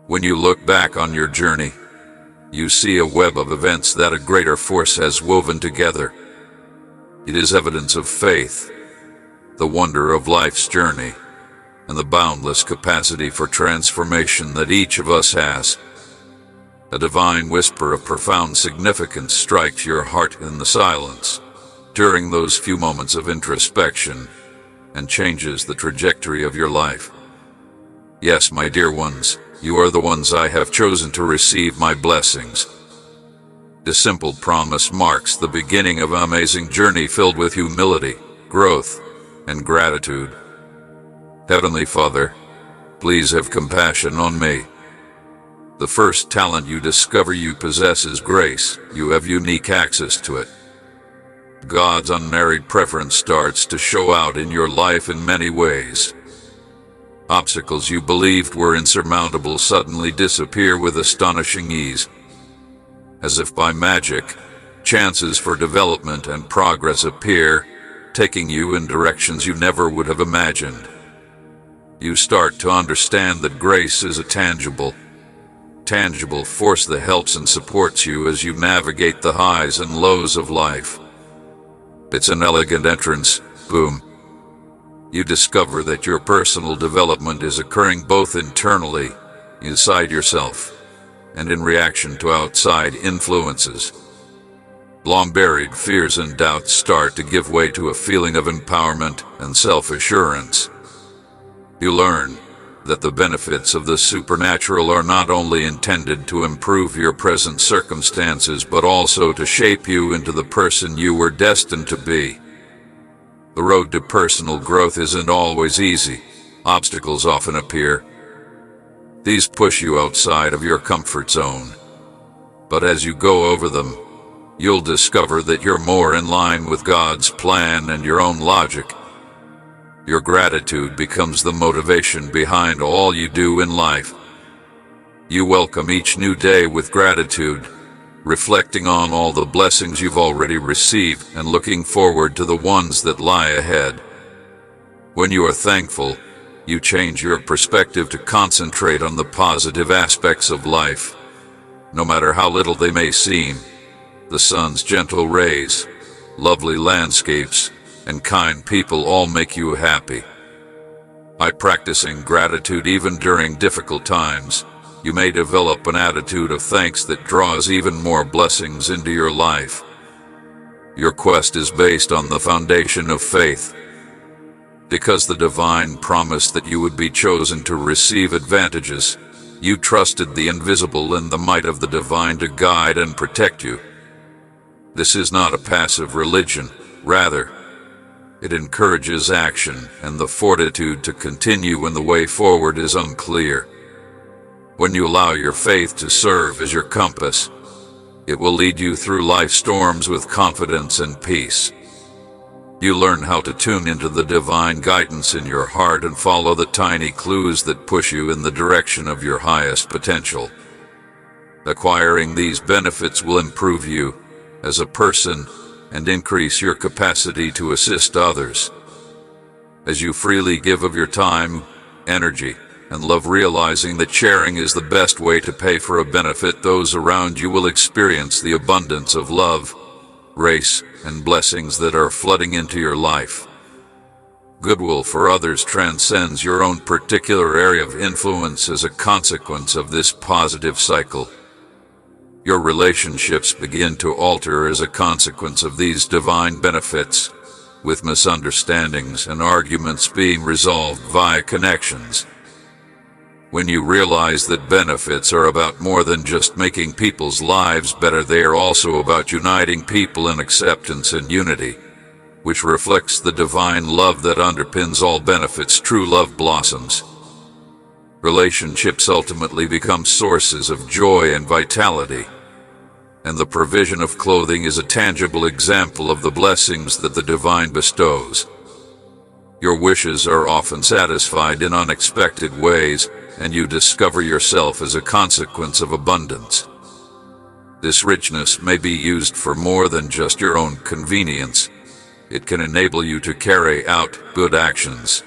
When you look back on your journey, you see a web of events that a greater force has woven together. It is evidence of faith, the wonder of life's journey, and the boundless capacity for transformation that each of us has. A divine whisper of profound significance strikes your heart in the silence during those few moments of introspection and changes the trajectory of your life. Yes, my dear ones, you are the ones I have chosen to receive my blessings. This simple promise marks the beginning of an amazing journey filled with humility, growth, and gratitude. Heavenly Father, please have compassion on me. The first talent you discover you possess is grace. You have unique access to it. God's unmarried preference starts to show out in your life in many ways. Obstacles you believed were insurmountable suddenly disappear with astonishing ease. As if by magic, chances for development and progress appear, taking you in directions you never would have imagined. You start to understand that grace is a tangible force that helps and supports you as you navigate the highs and lows of life. It's an elegant entrance, boom. You discover that your personal development is occurring both internally, inside yourself, and in reaction to outside influences. Long-buried fears and doubts start to give way to a feeling of empowerment and self-assurance. You learn that the benefits of the supernatural are not only intended to improve your present circumstances but also to shape you into the person you were destined to be. The road to personal growth isn't always easy. Obstacles often appear. These push you outside of your comfort zone. But as you go over them, you'll discover that you're more in line with God's plan and your own logic. Your gratitude becomes the motivation behind all you do in life. You welcome each new day with gratitude, reflecting on all the blessings you've already received and looking forward to the ones that lie ahead. When you are thankful, you change your perspective to concentrate on the positive aspects of life. No matter how little they may seem, the sun's gentle rays, lovely landscapes, and kind people all make you happy. By practicing gratitude even during difficult times, you may develop an attitude of thanks that draws even more blessings into your life. Your quest is based on the foundation of faith. Because the divine promised that you would be chosen to receive advantages, you trusted the invisible and the might of the divine to guide and protect you. This is not a passive religion. Rather, it encourages action and the fortitude to continue when the way forward is unclear. When you allow your faith to serve as your compass, it will lead you through life's storms with confidence and peace. You learn how to tune into the divine guidance in your heart and follow the tiny clues that push you in the direction of your highest potential. Acquiring these benefits will improve you as a person and increase your capacity to assist others. As you freely give of your time, energy, and love, realizing that sharing is the best way to pay for a benefit, those around you will experience the abundance of love, grace, and blessings that are flooding into your life. Goodwill for others transcends your own particular area of influence as a consequence of this positive cycle. Your relationships begin to alter as a consequence of these divine benefits, with misunderstandings and arguments being resolved via connections. When you realize that benefits are about more than just making people's lives better, they are also about uniting people in acceptance and unity, which reflects the divine love that underpins all benefits. True love blossoms. Relationships ultimately become sources of joy and vitality, and the provision of clothing is a tangible example of the blessings that the divine bestows. Your wishes are often satisfied in unexpected ways, and you discover yourself as a consequence of abundance. This richness may be used for more than just your own convenience. It can enable you to carry out good actions,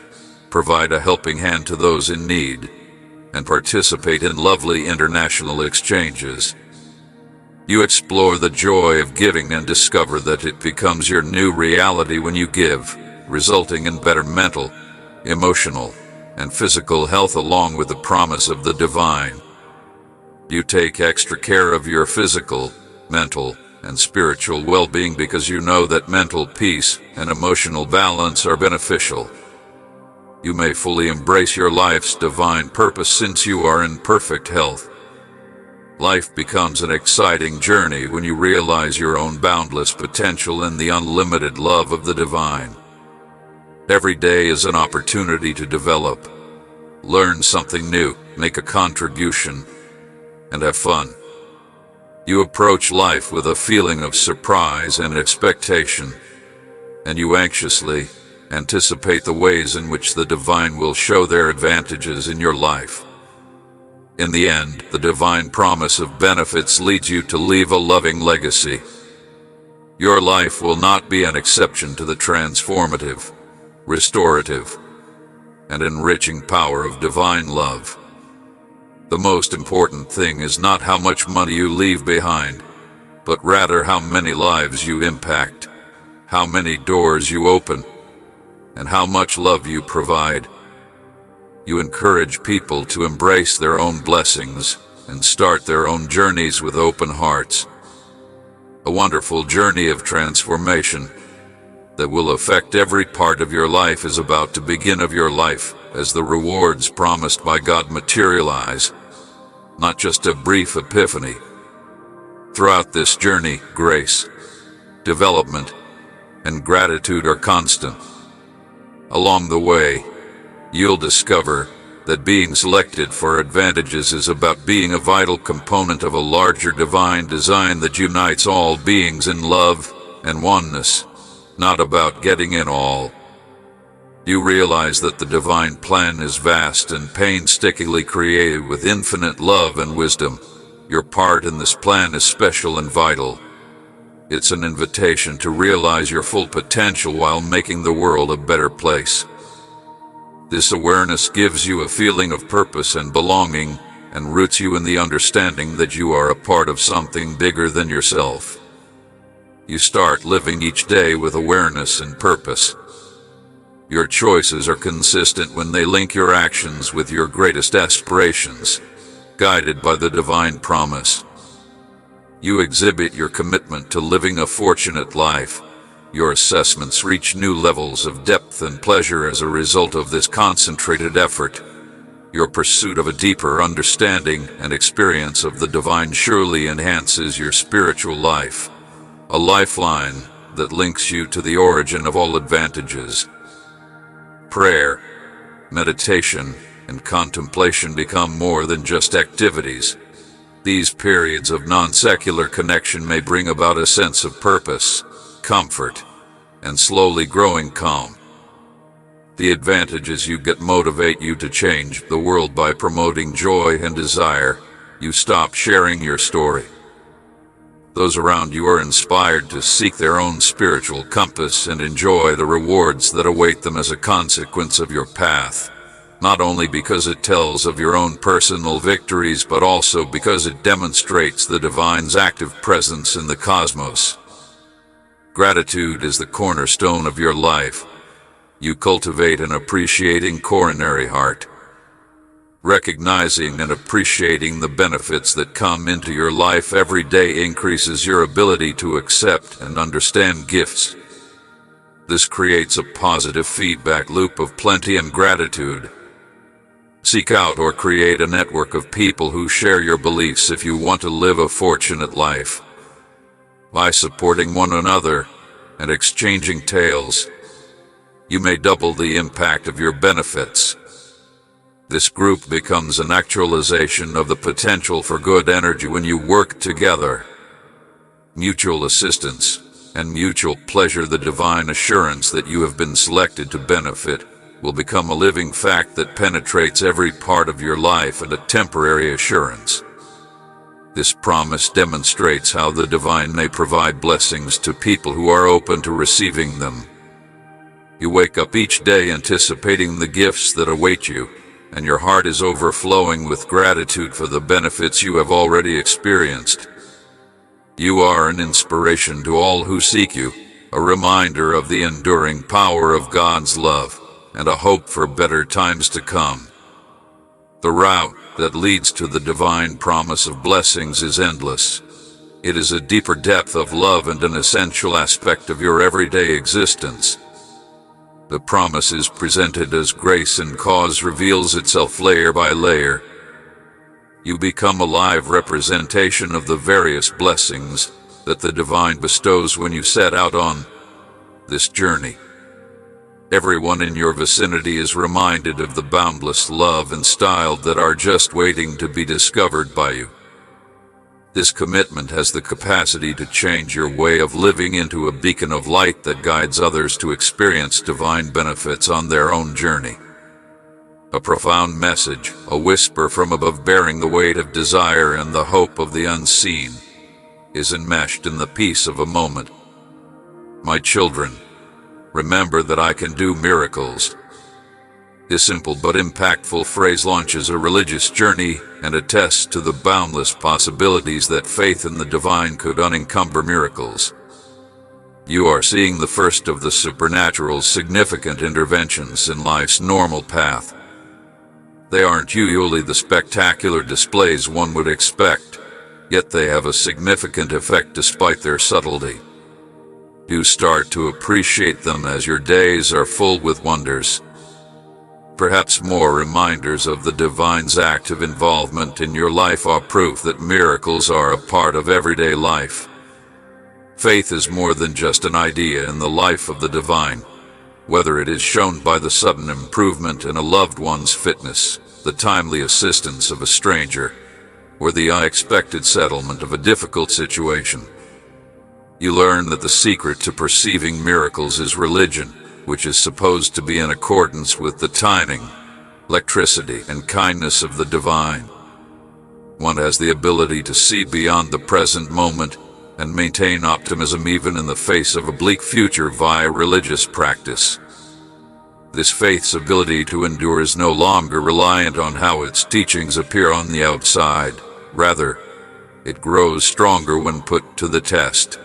provide a helping hand to those in need, and participate in lovely international exchanges. You explore the joy of giving and discover that it becomes your new reality when you give, resulting in better mental, emotional, and physical health along with the promise of the divine. You take extra care of your physical, mental, and spiritual well-being because you know that mental peace and emotional balance are beneficial. You may fully embrace your life's divine purpose since you are in perfect health. Life becomes an exciting journey when you realize your own boundless potential and the unlimited love of the divine. Every day is an opportunity to develop, learn something new, make a contribution, and have fun. You approach life with a feeling of surprise and expectation, and you anxiously anticipate the ways in which the divine will show their advantages in your life. In the end, the divine promise of benefits leads you to leave a loving legacy. Your life will not be an exception to the transformative, restorative, and enriching power of divine love. The most important thing is not how much money you leave behind, but rather how many lives you impact, how many doors you open, and how much love you provide. You encourage people to embrace their own blessings and start their own journeys with open hearts. A wonderful journey of transformation that will affect every part of your life is about to begin of your life as the rewards promised by God materialize, not just a brief epiphany. Throughout this journey, grace, development, and gratitude are constant. Along the way, you'll discover that being selected for advantages is about being a vital component of a larger divine design that unites all beings in love and oneness, not about getting in all. You realize that the divine plan is vast and painstakingly created with infinite love and wisdom. Your part in this plan is special and vital. It's an invitation to realize your full potential while making the world a better place. This awareness gives you a feeling of purpose and belonging, and roots you in the understanding that you are a part of something bigger than yourself. You start living each day with awareness and purpose. Your choices are consistent when they link your actions with your greatest aspirations, guided by the divine promise. You exhibit your commitment to living a fortunate life. Your assessments reach new levels of depth and pleasure as a result of this concentrated effort. Your pursuit of a deeper understanding and experience of the divine surely enhances your spiritual life, a lifeline that links you to the origin of all advantages. Prayer, meditation, and contemplation become more than just activities. These periods of non-secular connection may bring about a sense of purpose, comfort, and slowly growing calm. The advantages you get motivate you to change the world by promoting joy and desire. You stop sharing your story. Those around you are inspired to seek their own spiritual compass and enjoy the rewards that await them as a consequence of your path, not only because it tells of your own personal victories, but also because it demonstrates the divine's active presence in the cosmos. Gratitude is the cornerstone of your life. You cultivate an appreciating coronary heart. Recognizing and appreciating the benefits that come into your life every day increases your ability to accept and understand gifts. This creates a positive feedback loop of plenty and gratitude. Seek out or create a network of people who share your beliefs if you want to live a fortunate life. By supporting one another and exchanging tales, you may double the impact of your benefits. This group becomes an actualization of the potential for good energy when you work together. Mutual assistance and mutual pleasure, the divine assurance that you have been selected to benefit, will become a living fact that penetrates every part of your life, and a temporary assurance. This promise demonstrates how the divine may provide blessings to people who are open to receiving them. You wake up each day anticipating the gifts that await you, and your heart is overflowing with gratitude for the benefits you have already experienced. You are an inspiration to all who seek you, a reminder of the enduring power of God's love, and a hope for better times to come. The route that leads to the divine promise of blessings is endless. It is a deeper depth of love and an essential aspect of your everyday existence. The promise is presented as grace, and cause reveals itself layer by layer. You become a live representation of the various blessings that the divine bestows when you set out on this journey. Everyone in your vicinity is reminded of the boundless love and style that are just waiting to be discovered by you. This commitment has the capacity to change your way of living into a beacon of light that guides others to experience divine benefits on their own journey. A profound message, a whisper from above bearing the weight of desire and the hope of the unseen, is enmeshed in the peace of a moment. My children, remember that I can do miracles. This simple but impactful phrase launches a religious journey and attests to the boundless possibilities that faith in the divine could unencumber miracles. You are seeing the first of the supernatural's significant interventions in life's normal path. They aren't usually the spectacular displays one would expect, yet they have a significant effect despite their subtlety. You start to appreciate them as your days are full with wonders. Perhaps more reminders of the divine's active involvement in your life are proof that miracles are a part of everyday life. Faith is more than just an idea in the life of the divine, whether it is shown by the sudden improvement in a loved one's fitness, the timely assistance of a stranger, or the unexpected settlement of a difficult situation. You learn that the secret to perceiving miracles is religion, which is supposed to be in accordance with the timing, electricity, and kindness of the divine. One has the ability to see beyond the present moment and maintain optimism even in the face of a bleak future via religious practice. This faith's ability to endure is no longer reliant on how its teachings appear on the outside. Rather, it grows stronger when put to the test.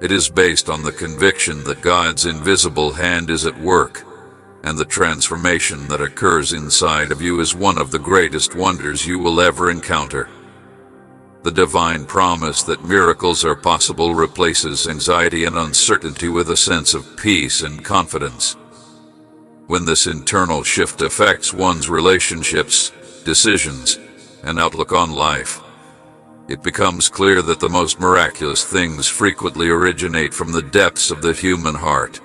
It is based on the conviction that God's invisible hand is at work, and the transformation that occurs inside of you is one of the greatest wonders you will ever encounter. The divine promise that miracles are possible replaces anxiety and uncertainty with a sense of peace and confidence. When this internal shift affects one's relationships, decisions, and outlook on life, it becomes clear that the most miraculous things frequently originate from the depths of the human heart.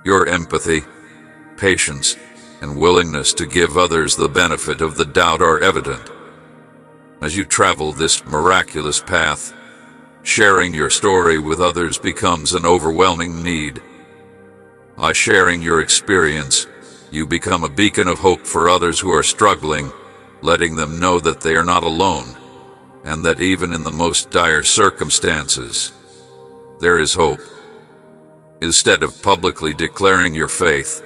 Your empathy, patience, and willingness to give others the benefit of the doubt are evident. As you travel this miraculous path, sharing your story with others becomes an overwhelming need. By sharing your experience, you become a beacon of hope for others who are struggling, letting them know that they are not alone, and that even in the most dire circumstances, there is hope. Instead of publicly declaring your faith,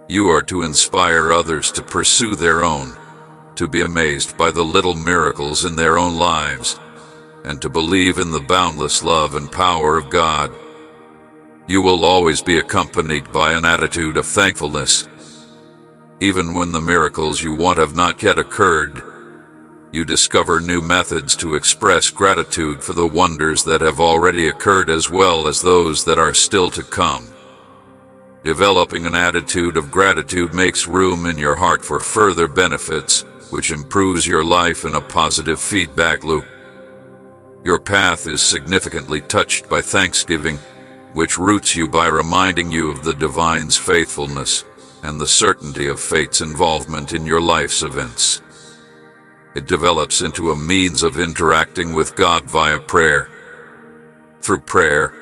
you are to inspire others to pursue their own, to be amazed by the little miracles in their own lives, and to believe in the boundless love and power of God. You will always be accompanied by an attitude of thankfulness. Even when the miracles you want have not yet occurred, you discover new methods to express gratitude for the wonders that have already occurred as well as those that are still to come. Developing an attitude of gratitude makes room in your heart for further benefits, which improves your life in a positive feedback loop. Your path is significantly touched by thanksgiving, which roots you by reminding you of the divine's faithfulness and the certainty of fate's involvement in your life's events. It develops into a means of interacting with God via prayer. Through prayer,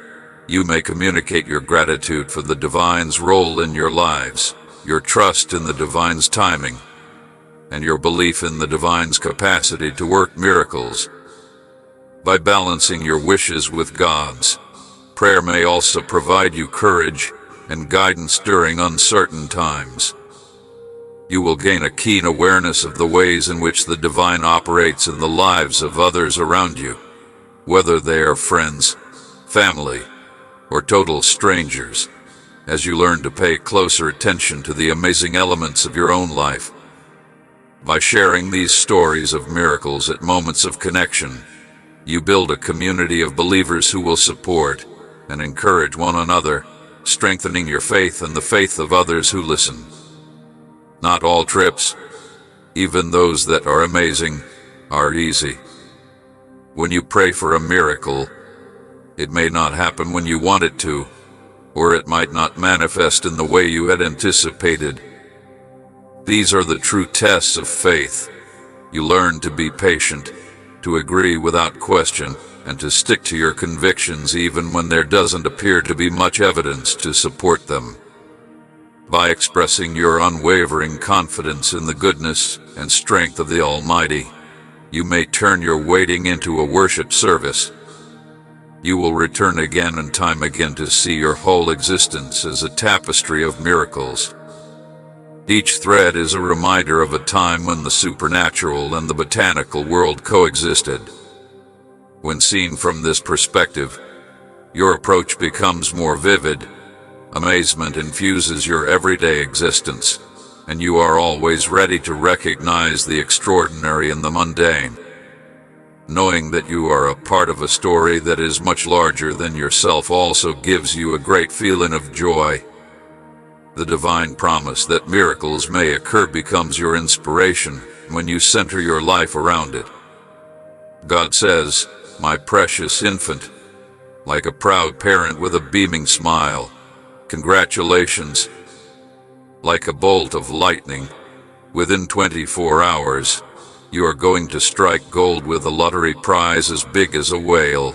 you may communicate your gratitude for the divine's role in your lives, your trust in the divine's timing, and your belief in the divine's capacity to work miracles. By balancing your wishes with God's, prayer may also provide you courage and guidance during uncertain times. You will gain a keen awareness of the ways in which the divine operates in the lives of others around you, whether they are friends, family, or total strangers, as you learn to pay closer attention to the amazing elements of your own life. By sharing these stories of miracles at moments of connection, you build a community of believers who will support and encourage one another, strengthening your faith and the faith of others who listen. Not all trips, even those that are amazing, are easy. When you pray for a miracle, it may not happen when you want it to, or it might not manifest in the way you had anticipated. These are the true tests of faith. You learn to be patient, to agree without question, and to stick to your convictions even when there doesn't appear to be much evidence to support them. By expressing your unwavering confidence in the goodness and strength of the Almighty, you may turn your waiting into a worship service. You will return again and time again to see your whole existence as a tapestry of miracles. Each thread is a reminder of a time when the supernatural and the botanical world coexisted. When seen from this perspective, your approach becomes more vivid. Amazement infuses your everyday existence, and you are always ready to recognize the extraordinary in the mundane. Knowing that you are a part of a story that is much larger than yourself also gives you a great feeling of joy. The divine promise that miracles may occur becomes your inspiration when you center your life around it. God says, "My precious infant," like a proud parent with a beaming smile. Congratulations. Like a bolt of lightning, within 24 hours, you are going to strike gold with a lottery prize as big as a whale.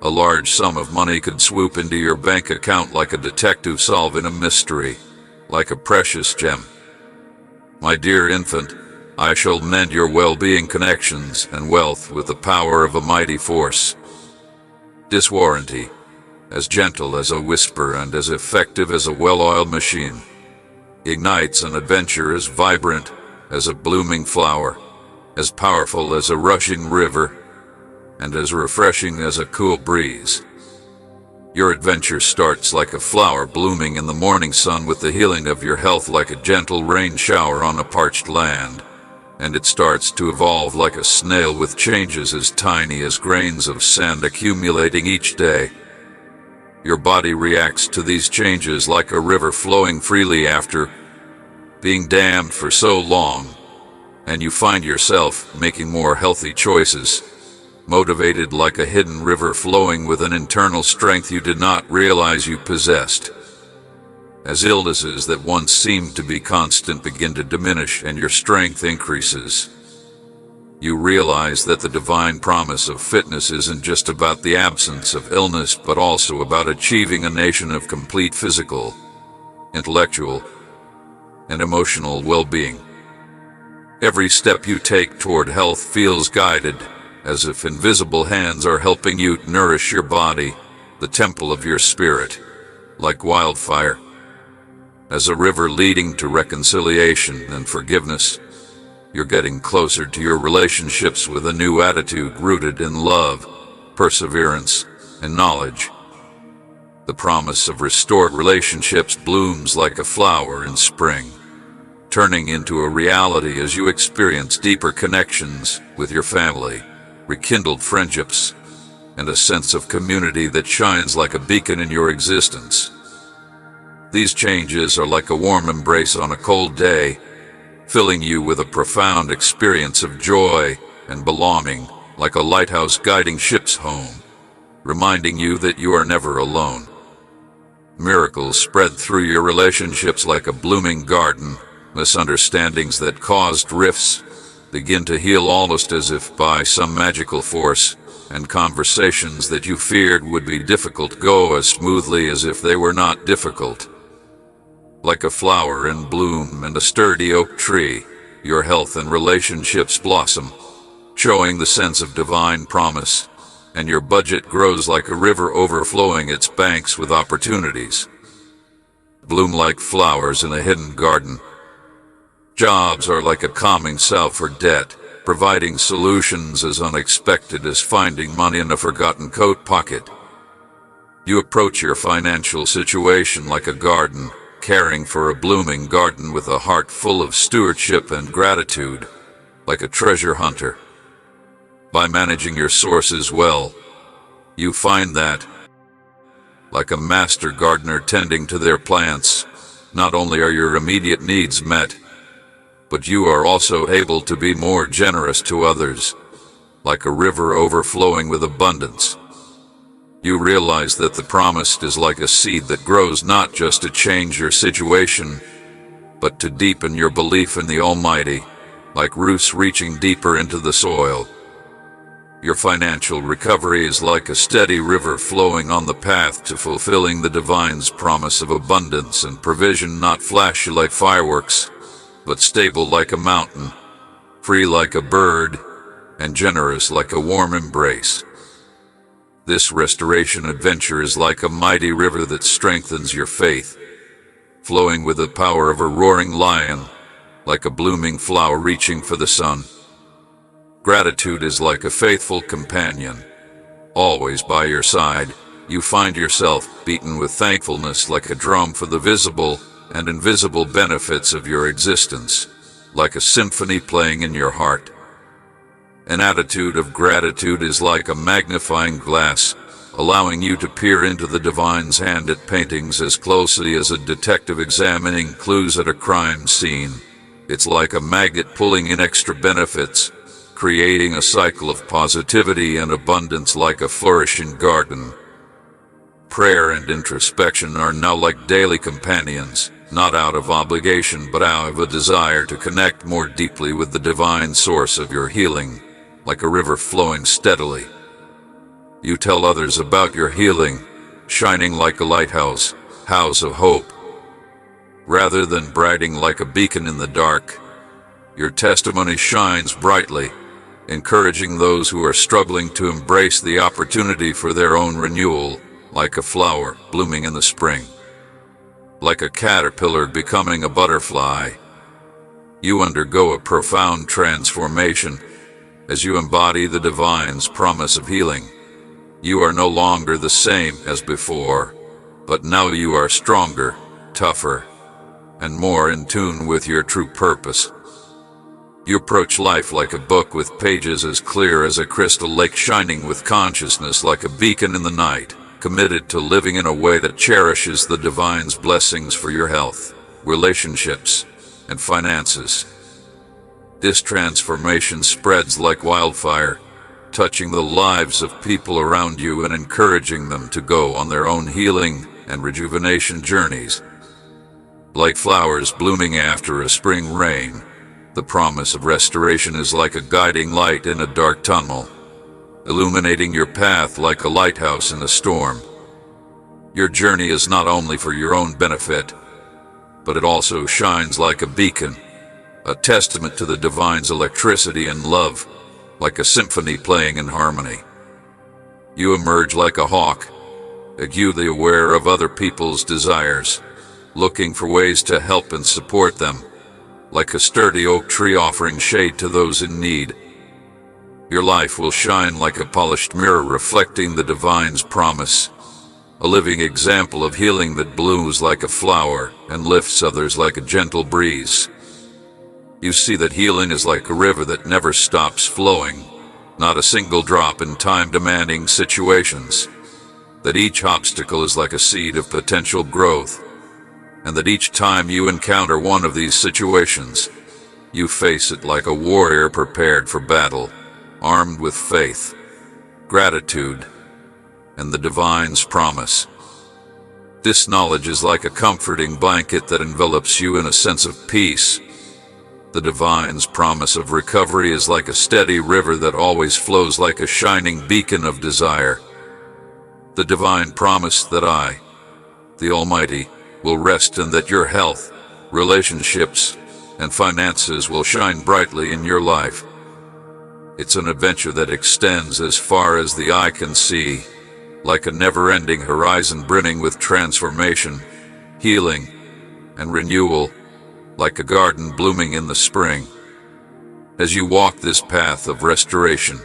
A large sum of money could swoop into your bank account like a detective solving a mystery, like a precious gem. My dear infant, I shall mend your well-being connections and wealth with the power of a mighty force. This warranty, as gentle as a whisper and as effective as a well-oiled machine, ignites an adventure as vibrant as a blooming flower, as powerful as a rushing river, and as refreshing as a cool breeze. Your adventure starts like a flower blooming in the morning sun, with the healing of your health like a gentle rain shower on a parched land. And it starts to evolve like a snail, with changes as tiny as grains of sand accumulating each day. Your body reacts to these changes like a river flowing freely after being dammed for so long, and you find yourself making more healthy choices, motivated like a hidden river flowing with an internal strength you did not realize you possessed. As illnesses that once seemed to be constant begin to diminish and your strength increases, you realize that the divine promise of fitness isn't just about the absence of illness, but also about achieving a nation of complete physical, intellectual, and emotional well-being. Every step you take toward health feels guided, as if invisible hands are helping you nourish your body, the temple of your spirit, like wildfire. As a river leading to reconciliation and forgiveness, you're getting closer to your relationships with a new attitude rooted in love, perseverance, and knowledge. The promise of restored relationships blooms like a flower in spring, turning into a reality as you experience deeper connections with your family, rekindled friendships, and a sense of community that shines like a beacon in your existence. These changes are like a warm embrace on a cold day, filling you with a profound experience of joy and belonging, like a lighthouse guiding ships home, reminding you that you are never alone. Miracles spread through your relationships like a blooming garden. Misunderstandings that caused rifts begin to heal almost as if by some magical force, and conversations that you feared would be difficult go as smoothly as if they were not difficult. Like a flower in bloom and a sturdy oak tree, your health and relationships blossom, showing the sense of divine promise, and your budget grows like a river overflowing its banks with opportunities. Bloom like flowers in a hidden garden. Jobs are like a calming salve for debt, providing solutions as unexpected as finding money in a forgotten coat pocket. You approach your financial situation like a garden, caring for a blooming garden with a heart full of stewardship and gratitude, like a treasure hunter. By managing your sources well, you find that, like a master gardener tending to their plants, not only are your immediate needs met, but you are also able to be more generous to others, like a river overflowing with abundance. You realize that the promise is like a seed that grows not just to change your situation, but to deepen your belief in the Almighty, like roots reaching deeper into the soil. Your financial recovery is like a steady river flowing on the path to fulfilling the divine's promise of abundance and provision, not flashy like fireworks, but stable like a mountain, free like a bird, and generous like a warm embrace. This restoration adventure is like a mighty river that strengthens your faith, flowing with the power of a roaring lion, like a blooming flower reaching for the sun. Gratitude is like a faithful companion, always by your side. You find yourself beaten with thankfulness like a drum for the visible and invisible benefits of your existence, like a symphony playing in your heart. An attitude of gratitude is like a magnifying glass, allowing you to peer into the divine's hand at paintings as closely as a detective examining clues at a crime scene. It's like a magnet pulling in extra benefits, creating a cycle of positivity and abundance like a flourishing garden. Prayer and introspection are now like daily companions, not out of obligation but out of a desire to connect more deeply with the divine source of your healing, like a river flowing steadily. You tell others about your healing, shining like a lighthouse, house of hope. Rather than brighting like a beacon in the dark, your testimony shines brightly, encouraging those who are struggling to embrace the opportunity for their own renewal, like a flower blooming in the spring. Like a caterpillar becoming a butterfly, you undergo a profound transformation as you embody the divine's promise of healing. You are no longer the same as before, but now you are stronger, tougher, and more in tune with your true purpose. You approach life like a book with pages as clear as a crystal lake, shining with consciousness like a beacon in the night, committed to living in a way that cherishes the divine's blessings for your health, relationships, and finances. This transformation spreads like wildfire, touching the lives of people around you and encouraging them to go on their own healing and rejuvenation journeys. Like flowers blooming after a spring rain, the promise of restoration is like a guiding light in a dark tunnel, illuminating your path like a lighthouse in a storm. Your journey is not only for your own benefit, but it also shines like a beacon, a testament to the divine's electricity and love, like a symphony playing in harmony. You emerge like a hawk, acutely aware of other people's desires, looking for ways to help and support them, like a sturdy oak tree offering shade to those in need. Your life will shine like a polished mirror reflecting the divine's promise, a living example of healing that blooms like a flower and lifts others like a gentle breeze. You see that healing is like a river that never stops flowing, not a single drop in time-demanding situations, that each obstacle is like a seed of potential growth, and that each time you encounter one of these situations, you face it like a warrior prepared for battle, armed with faith, gratitude, and the divine's promise. This knowledge is like a comforting blanket that envelops you in a sense of peace. The divine's promise of recovery is like a steady river that always flows like a shining beacon of desire. The divine promise that I, the Almighty, will rest and that your health, relationships, and finances will shine brightly in your life. It's an adventure that extends as far as the eye can see, like a never-ending horizon brimming with transformation, healing, and renewal, like a garden blooming in the spring. As you walk this path of restoration,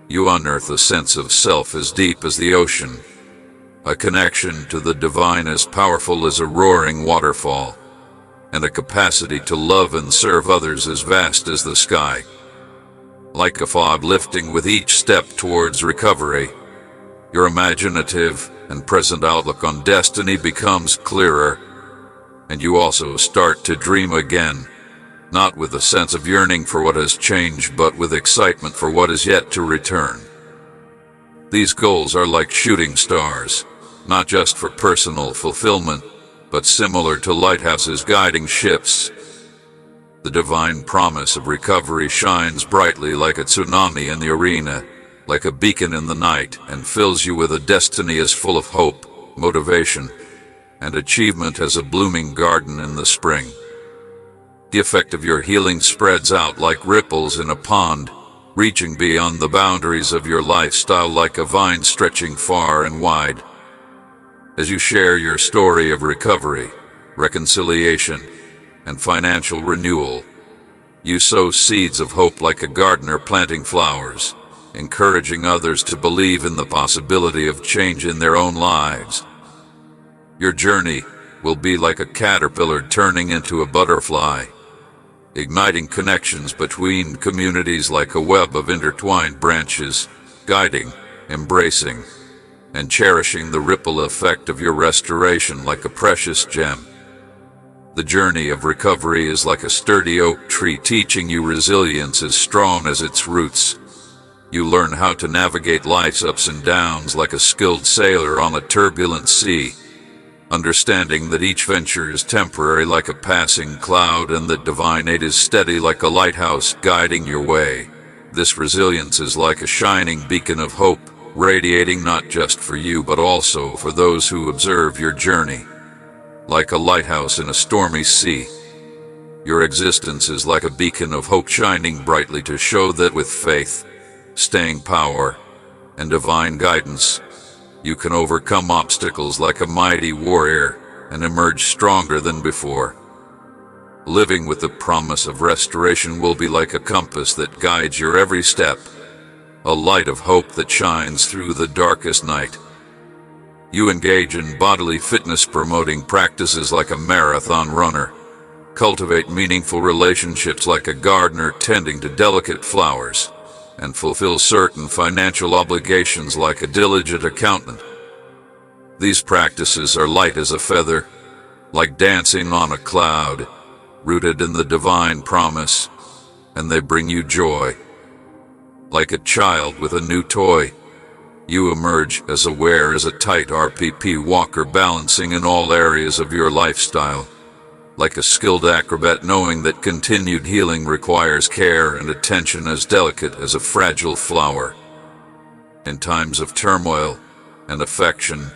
you unearth a sense of self as deep as the ocean, a connection to the divine as powerful as a roaring waterfall, and a capacity to love and serve others as vast as the sky. Like a fog lifting with each step towards recovery, your imaginative and present outlook on destiny becomes clearer, and you also start to dream again, not with a sense of yearning for what has changed, but with excitement for what is yet to return. These goals are like shooting stars, not just for personal fulfillment, but similar to lighthouses guiding ships. The divine promise of recovery shines brightly like a tsunami in the arena, like a beacon in the night, and fills you with a destiny as full of hope, motivation, and achievement as a blooming garden in the spring. The effect of your healing spreads out like ripples in a pond, reaching beyond the boundaries of your lifestyle like a vine stretching far and wide. As you share your story of recovery, reconciliation, and financial renewal, you sow seeds of hope like a gardener planting flowers, encouraging others to believe in the possibility of change in their own lives. Your journey will be like a caterpillar turning into a butterfly, igniting connections between communities like a web of intertwined branches, guiding, embracing, and cherishing the ripple effect of your restoration like a precious gem. The journey of recovery is like a sturdy oak tree teaching you resilience as strong as its roots. You learn how to navigate life's ups and downs like a skilled sailor on a turbulent sea, understanding that each venture is temporary like a passing cloud and that divine aid is steady like a lighthouse guiding your way. This resilience is like a shining beacon of hope, radiating not just for you but also for those who observe your journey. Like a lighthouse in a stormy sea, your existence is like a beacon of hope shining brightly to show that with faith, staying power, and divine guidance, you can overcome obstacles like a mighty warrior and emerge stronger than before. Living with the promise of restoration will be like a compass that guides your every step, a light of hope that shines through the darkest night. You engage in bodily fitness promoting practices like a marathon runner, cultivate meaningful relationships like a gardener tending to delicate flowers, and fulfill certain financial obligations like a diligent accountant. These practices are light as a feather, like dancing on a cloud, rooted in the divine promise, and they bring you joy. Like a child with a new toy, you emerge as aware as a tight RPP walker balancing in all areas of your lifestyle. Like a skilled acrobat knowing that continued healing requires care and attention as delicate as a fragile flower. In times of turmoil and affection,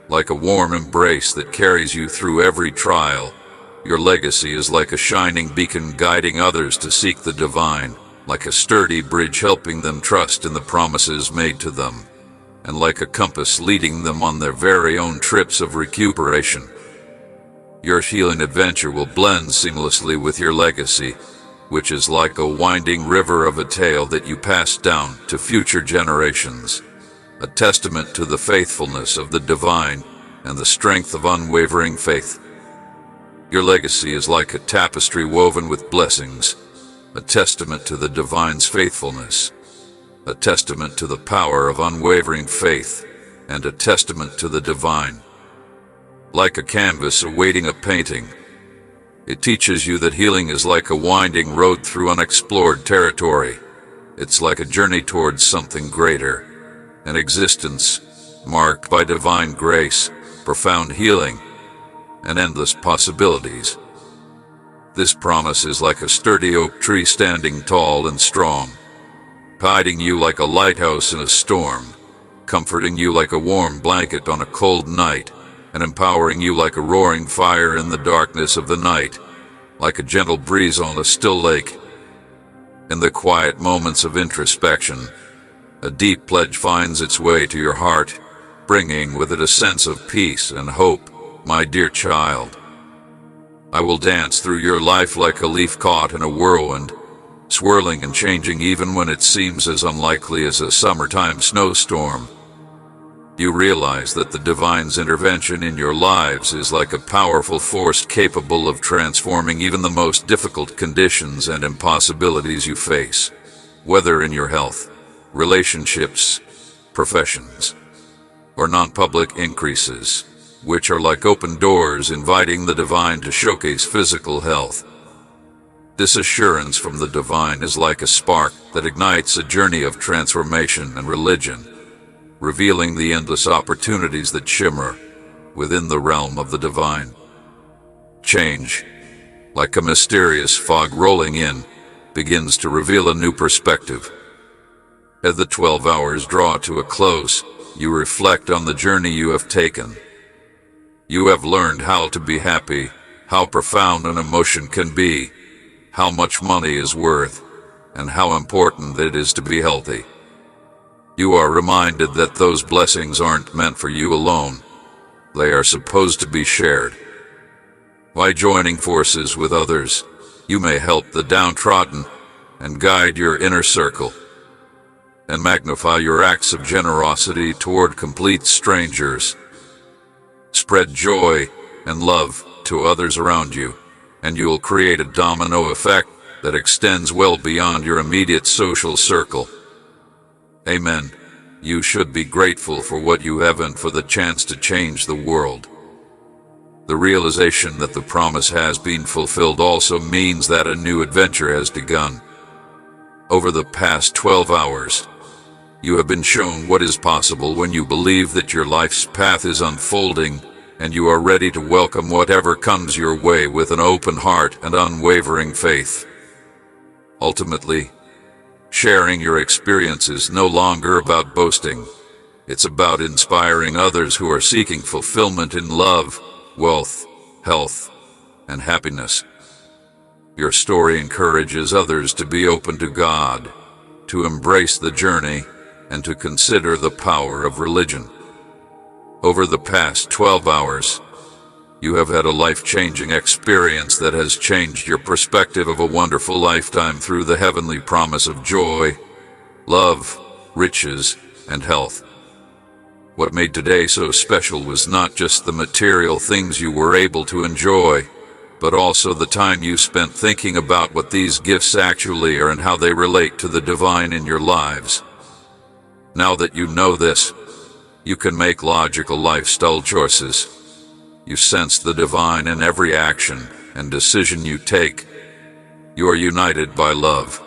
like a warm embrace that carries you through every trial, your legacy is like a shining beacon guiding others to seek the divine, like a sturdy bridge helping them trust in the promises made to them, and like a compass leading them on their very own trips of recuperation. Your healing adventure will blend seamlessly with your legacy, which is like a winding river of a tale that you pass down to future generations, a testament to the faithfulness of the divine and the strength of unwavering faith. Your legacy is like a tapestry woven with blessings, a testament to the divine's faithfulness, a testament to the power of unwavering faith, and a testament to the divine. Like a canvas awaiting a painting, it teaches you that healing is like a winding road through unexplored territory. It's like a journey towards something greater, an existence marked by divine grace, profound healing, and endless possibilities. This promise is like a sturdy oak tree standing tall and strong, guiding you like a lighthouse in a storm, comforting you like a warm blanket on a cold night, and empowering you like a roaring fire in the darkness of the night, like a gentle breeze on a still lake. In the quiet moments of introspection, a deep pledge finds its way to your heart, bringing with it a sense of peace and hope. My dear child, I will dance through your life like a leaf caught in a whirlwind, swirling and changing even when it seems as unlikely as a summertime snowstorm. You realize that the divine's intervention in your lives is like a powerful force capable of transforming even the most difficult conditions and impossibilities you face, whether in your health, relationships, professions, or non-public increases, which are like open doors inviting the divine to showcase physical health. This assurance from the divine is like a spark that ignites a journey of transformation and religion, revealing the endless opportunities that shimmer within the realm of the divine. Change, like a mysterious fog rolling in, begins to reveal a new perspective. As the 12 hours draw to a close, you reflect on the journey you have taken. You have learned how to be happy, how profound an emotion can be, how much money is worth, and how important it is to be healthy. You are reminded that those blessings aren't meant for you alone. They are supposed to be shared. By joining forces with others, you may help the downtrodden and guide your inner circle, and magnify your acts of generosity toward complete strangers. Spread joy and love to others around you, and you'll create a domino effect that extends well beyond your immediate social circle. Amen. You should be grateful for what you have and for the chance to change the world. The realization that the promise has been fulfilled also means that a new adventure has begun. Over the past 12 hours, you have been shown what is possible when you believe that your life's path is unfolding and you are ready to welcome whatever comes your way with an open heart and unwavering faith. Ultimately, sharing your experience is no longer about boasting. It's about inspiring others who are seeking fulfillment in love, wealth, health, and happiness. Your story encourages others to be open to God, to embrace the journey, and to consider the power of religion. Over the past 12 hours, you have had a life-changing experience that has changed your perspective of a wonderful lifetime through the heavenly promise of joy, love, riches, and health. What made today so special was not just the material things you were able to enjoy, but also the time you spent thinking about what these gifts actually are and how they relate to the divine in your lives. Now that you know this, you can make logical lifestyle choices. You sense the divine in every action and decision you take. You are united by love.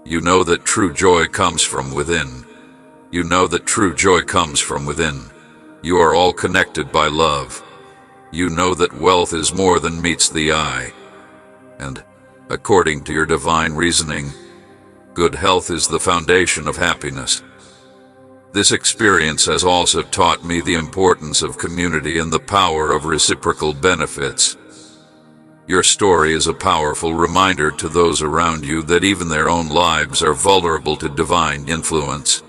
You know that true joy comes from within. You know that true joy comes from within. You are all connected by love. You know that wealth is more than meets the eye. And, according to your divine reasoning, good health is the foundation of happiness. This experience has also taught me the importance of community and the power of reciprocal benefits. Your story is a powerful reminder to those around you that even their own lives are vulnerable to divine influence.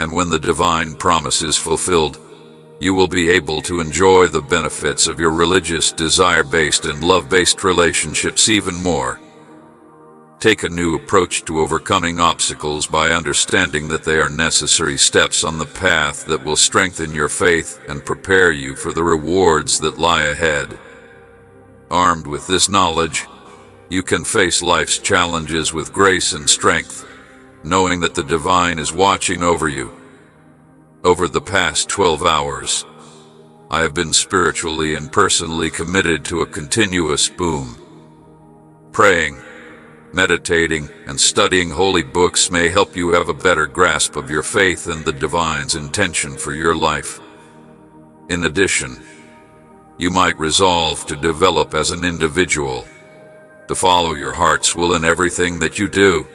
And when the divine promise is fulfilled, you will be able to enjoy the benefits of your religious, desire-based and love-based relationships even more. Take a new approach to overcoming obstacles by understanding that they are necessary steps on the path that will strengthen your faith and prepare you for the rewards that lie ahead. Armed with this knowledge, you can face life's challenges with grace and strength, knowing that the divine is watching over you. Over the past 12 hours, I have been spiritually and personally committed to a continuous boom. Praying, meditating, and studying holy books may help you have a better grasp of your faith and the divine's intention for your life. In addition, you might resolve to develop as an individual, to follow your heart's will in everything that you do,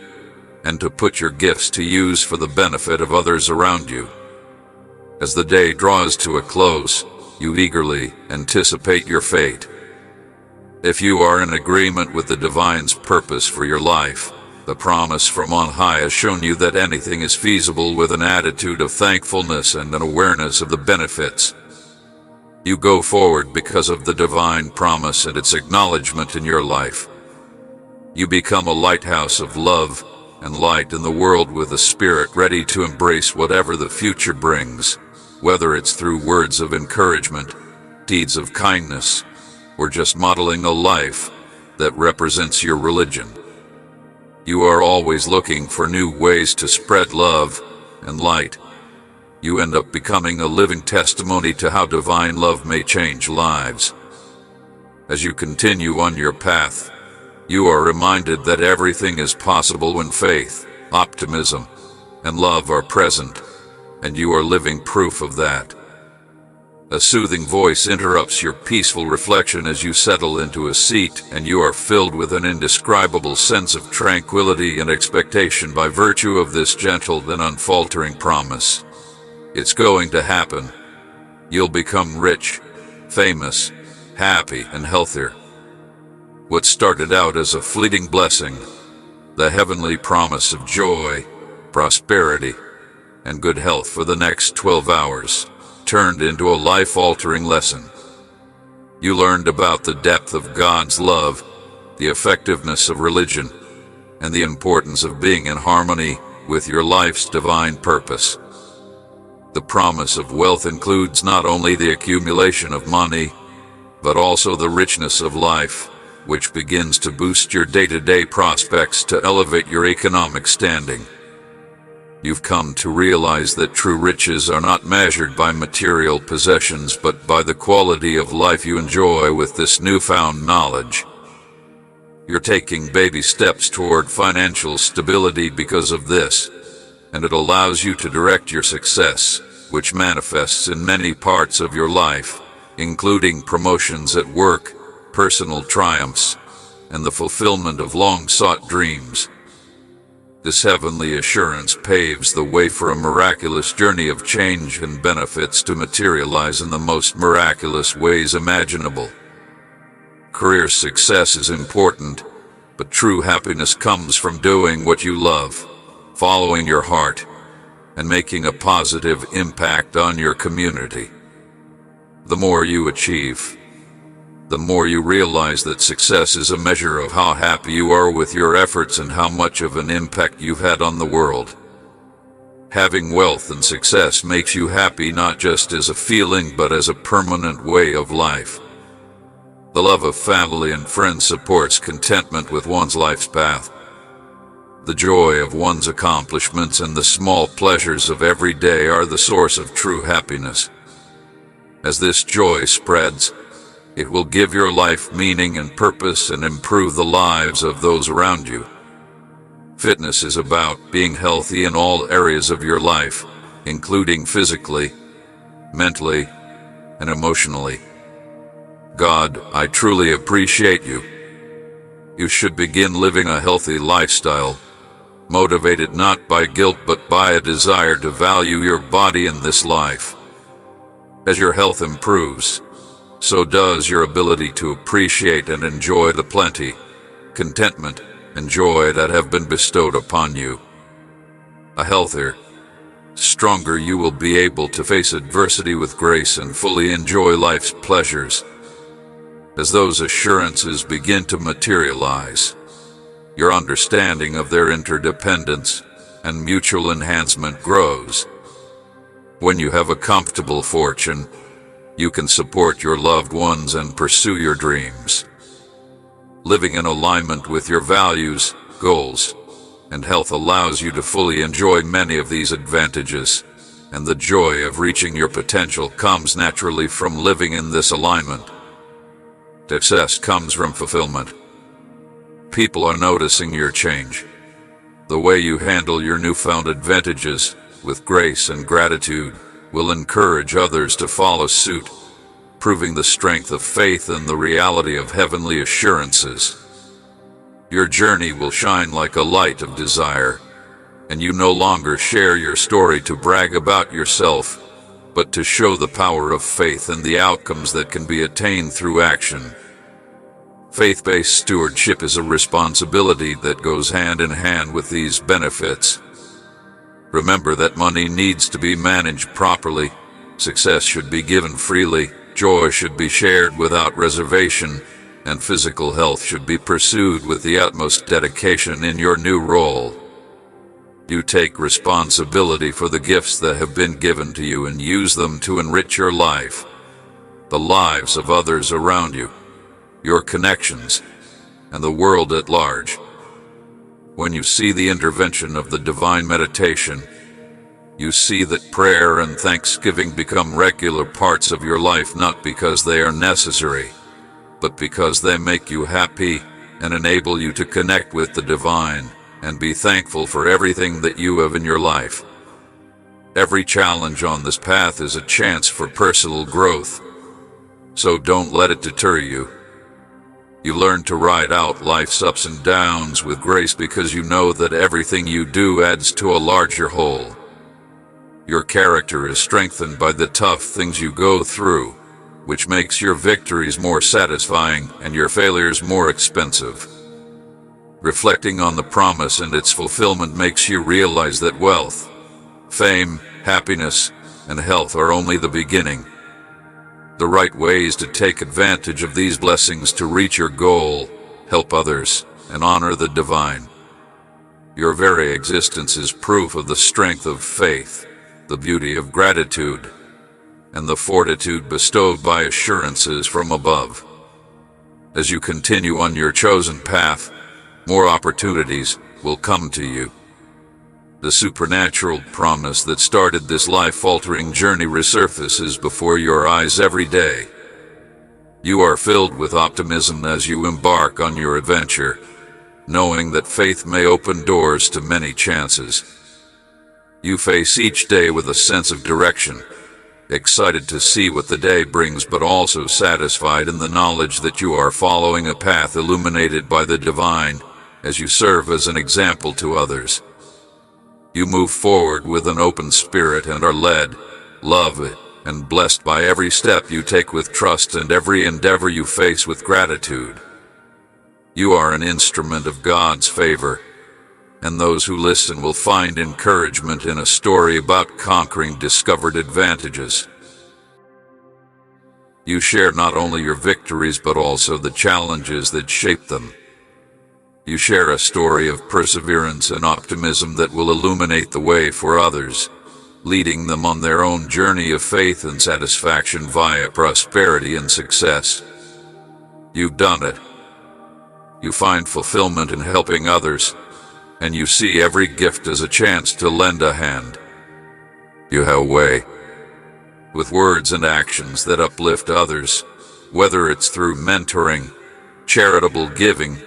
and to put your gifts to use for the benefit of others around you. As the day draws to a close, you eagerly anticipate your fate. If you are in agreement with the divine's purpose for your life, the promise from on high has shown you that anything is feasible with an attitude of thankfulness and an awareness of the benefits. You go forward because of the divine promise and its acknowledgement in your life. You become a lighthouse of love and light in the world with a spirit ready to embrace whatever the future brings, whether it's through words of encouragement, deeds of kindness, or just modeling a life that represents your religion. You are always looking for new ways to spread love and light. You end up becoming a living testimony to how divine love may change lives. As you continue on your path, you are reminded that everything is possible when faith, optimism, and love are present, and you are living proof of that. A soothing voice interrupts your peaceful reflection as you settle into a seat, and you are filled with an indescribable sense of tranquility and expectation by virtue of this gentle and unfaltering promise. It's going to happen. You'll become rich, famous, happy, and healthier. What started out as a fleeting blessing, the heavenly promise of joy, prosperity, and good health for the next 12 hours, turned into a life-altering lesson. You learned about the depth of God's love, the effectiveness of religion, and the importance of being in harmony with your life's divine purpose. The promise of wealth includes not only the accumulation of money, but also the richness of life, which begins to boost your day-to-day prospects to elevate your economic standing. You've come to realize that true riches are not measured by material possessions but by the quality of life you enjoy with this newfound knowledge. You're taking baby steps toward financial stability because of this, and it allows you to direct your success, which manifests in many parts of your life, including promotions at work, personal triumphs, and the fulfillment of long-sought dreams. This heavenly assurance paves the way for a miraculous journey of change and benefits to materialize in the most miraculous ways imaginable. Career success is important, but true happiness comes from doing what you love, following your heart, and making a positive impact on your community. The more you achieve, the more you realize that success is a measure of how happy you are with your efforts and how much of an impact you've had on the world. Having wealth and success makes you happy not just as a feeling but as a permanent way of life. The love of family and friends supports contentment with one's life's path. The joy of one's accomplishments and the small pleasures of every day are the source of true happiness. As this joy spreads, it will give your life meaning and purpose and improve the lives of those around you. Fitness is about being healthy in all areas of your life, including physically, mentally, and emotionally. God, I truly appreciate you. You should begin living a healthy lifestyle, motivated not by guilt but by a desire to value your body in this life. As your health improves, so does your ability to appreciate and enjoy the plenty, contentment, and joy that have been bestowed upon you. A healthier, stronger you will be able to face adversity with grace and fully enjoy life's pleasures. As those assurances begin to materialize, your understanding of their interdependence and mutual enhancement grows. When you have a comfortable fortune, you can support your loved ones and pursue your dreams. Living in alignment with your values, goals, and health allows you to fully enjoy many of these advantages, and the joy of reaching your potential comes naturally from living in this alignment. Success comes from fulfillment. People are noticing your change. The way you handle your newfound advantages with grace and gratitude will encourage others to follow suit, proving the strength of faith and the reality of heavenly assurances. Your journey will shine like a light of desire, and you no longer share your story to brag about yourself, but to show the power of faith and the outcomes that can be attained through action. Faith-based stewardship is a responsibility that goes hand in hand with these benefits. Remember that money needs to be managed properly, success should be given freely, joy should be shared without reservation, and physical health should be pursued with the utmost dedication in your new role. You take responsibility for the gifts that have been given to you and use them to enrich your life, the lives of others around you, your connections, and the world at large. When you see the intervention of the divine meditation, you see that prayer and thanksgiving become regular parts of your life not because they are necessary, but because they make you happy and enable you to connect with the divine and be thankful for everything that you have in your life. Every challenge on this path is a chance for personal growth, so don't let it deter you. You learn to ride out life's ups and downs with grace because you know that everything you do adds to a larger whole. Your character is strengthened by the tough things you go through, which makes your victories more satisfying and your failures more expensive. Reflecting on the promise and its fulfillment makes you realize that wealth, fame, happiness, and health are only the beginning. The right ways to take advantage of these blessings to reach your goal, help others, and honor the divine. Your very existence is proof of the strength of faith, the beauty of gratitude, and the fortitude bestowed by assurances from above. As you continue on your chosen path, more opportunities will come to you. The supernatural promise that started this life-altering journey resurfaces before your eyes every day. You are filled with optimism as you embark on your adventure, knowing that faith may open doors to many chances. You face each day with a sense of direction, excited to see what the day brings but also satisfied in the knowledge that you are following a path illuminated by the divine as you serve as an example to others. You move forward with an open spirit and are led, loved, and blessed by every step you take with trust and every endeavor you face with gratitude. You are an instrument of God's favor, and those who listen will find encouragement in a story about conquering discovered advantages. You share not only your victories but also the challenges that shape them. You share a story of perseverance and optimism that will illuminate the way for others, leading them on their own journey of faith and satisfaction via prosperity and success. You've done it. You find fulfillment in helping others, and you see every gift as a chance to lend a hand. You have a way, with words and actions that uplift others, whether it's through mentoring, charitable giving,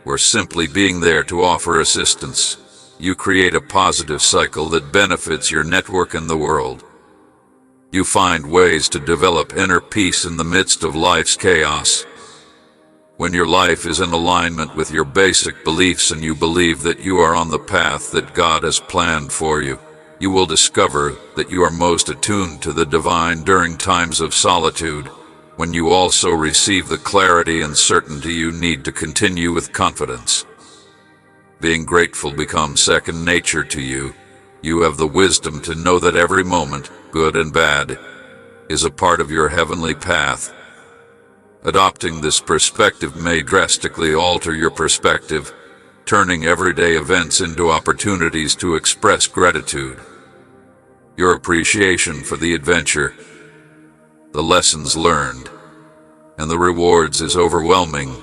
or simply being there to offer assistance. You create a positive cycle that benefits your network and the world. You find ways to develop inner peace in the midst of life's chaos. When your life is in alignment with your basic beliefs and you believe that you are on the path that God has planned for you, you will discover that you are most attuned to the divine during times of solitude, when you also receive the clarity and certainty you need to continue with confidence. Being grateful becomes second nature to you. You have the wisdom to know that every moment, good and bad, is a part of your heavenly path. Adopting this perspective may drastically alter your perspective, turning everyday events into opportunities to express gratitude. Your appreciation for the adventure, the lessons learned, and the rewards is overwhelming,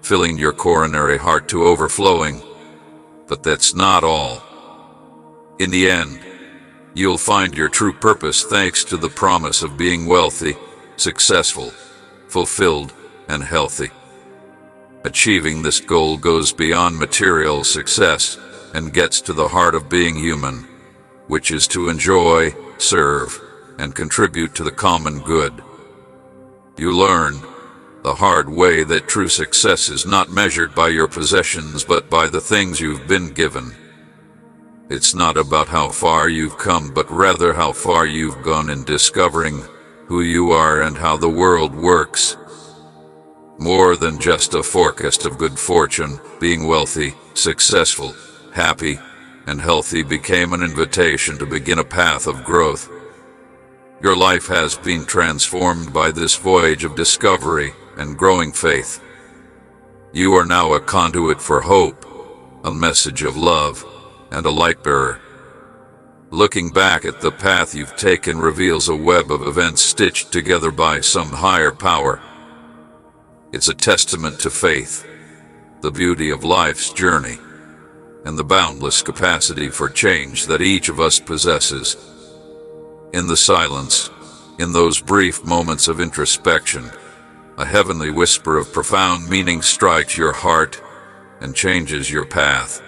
filling your coronary heart to overflowing. But that's not all. In the end, you'll find your true purpose thanks to the promise of being wealthy, successful, fulfilled, and healthy. Achieving this goal goes beyond material success and gets to the heart of being human, which is to enjoy, serve, and contribute to the common good. You learn the hard way that true success is not measured by your possessions but by the things you've been given. It's not about how far you've come, but rather how far you've gone in discovering who you are and how the world works. More than just a forecast of good fortune, being wealthy, successful, happy, and healthy became an invitation to begin a path of growth. Your life has been transformed by this voyage of discovery and growing faith. You are now a conduit for hope, a message of love, and a light bearer. Looking back at the path you've taken reveals a web of events stitched together by some higher power. It's a testament to faith, the beauty of life's journey, and the boundless capacity for change that each of us possesses. In the silence, in those brief moments of introspection, a heavenly whisper of profound meaning strikes your heart and changes your path.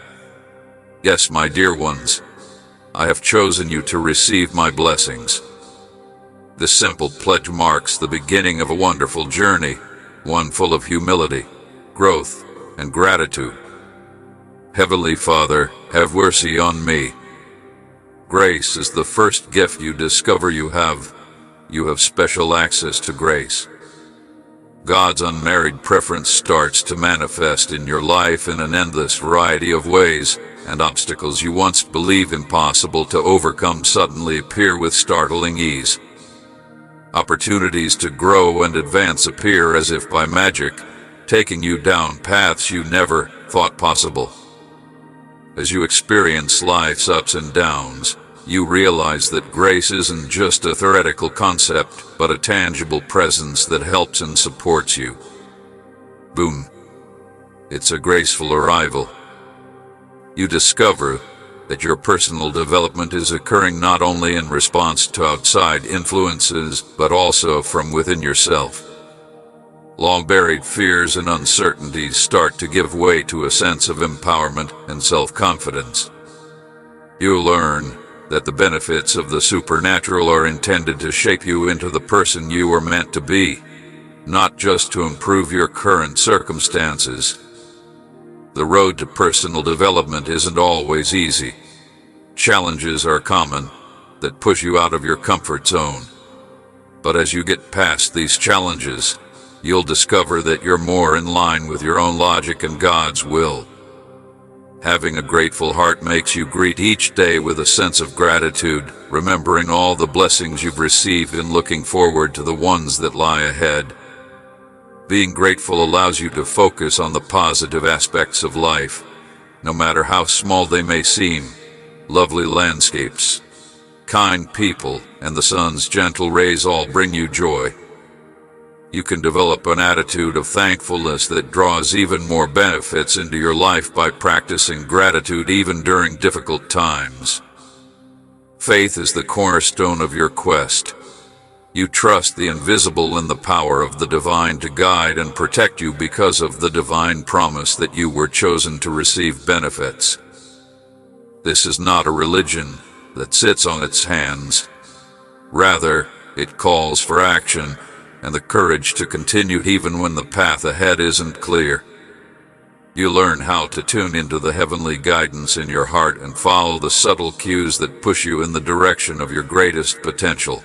Yes, my dear ones, I have chosen you to receive my blessings. This simple pledge marks the beginning of a wonderful journey, one full of humility, growth, and gratitude. Heavenly Father, have mercy on me. Grace is the first gift you discover you have. You have special access to grace. God's unmerited preference starts to manifest in your life in an endless variety of ways, and obstacles you once believed impossible to overcome suddenly appear with startling ease. Opportunities to grow and advance appear as if by magic, taking you down paths you never thought possible. As you experience life's ups and downs, you realize that grace isn't just a theoretical concept, but a tangible presence that helps and supports you. Boom. It's a graceful arrival. You discover that your personal development is occurring not only in response to outside influences, but also from within yourself. Long-buried fears and uncertainties start to give way to a sense of empowerment and self-confidence. You learn that the benefits of the supernatural are intended to shape you into the person you were meant to be, not just to improve your current circumstances. The road to personal development isn't always easy. Challenges are common that push you out of your comfort zone. But as you get past these challenges, you'll discover that you're more in line with your own logic and God's will. Having a grateful heart makes you greet each day with a sense of gratitude, remembering all the blessings you've received and looking forward to the ones that lie ahead. Being grateful allows you to focus on the positive aspects of life, no matter how small they may seem. Lovely landscapes, kind people, and the sun's gentle rays all bring you joy. You can develop an attitude of thankfulness that draws even more benefits into your life by practicing gratitude even during difficult times. Faith is the cornerstone of your quest. You trust the invisible and the power of the divine to guide and protect you because of the divine promise that you were chosen to receive benefits. This is not a religion that sits on its hands. Rather, it calls for action and the courage to continue even when the path ahead isn't clear. You learn how to tune into the heavenly guidance in your heart and follow the subtle cues that push you in the direction of your greatest potential.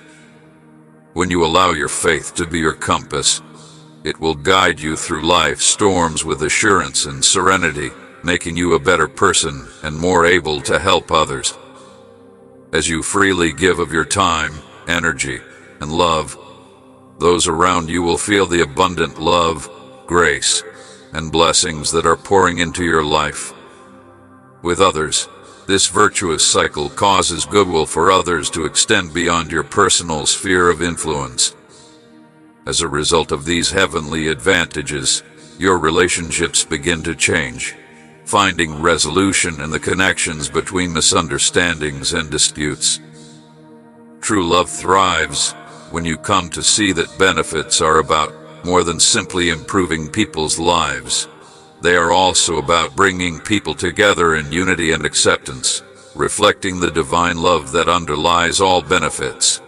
When you allow your faith to be your compass, it will guide you through life's storms with assurance and serenity, making you a better person and more able to help others. As you freely give of your time, energy, and love, those around you will feel the abundant love, grace, and blessings that are pouring into your life. With others, this virtuous cycle causes goodwill for others to extend beyond your personal sphere of influence. As a result of these heavenly advantages, your relationships begin to change, finding resolution in the connections between misunderstandings and disputes. True love thrives when you come to see that benefits are about more than simply improving people's lives. They are also about bringing people together in unity and acceptance, reflecting the divine love that underlies all benefits.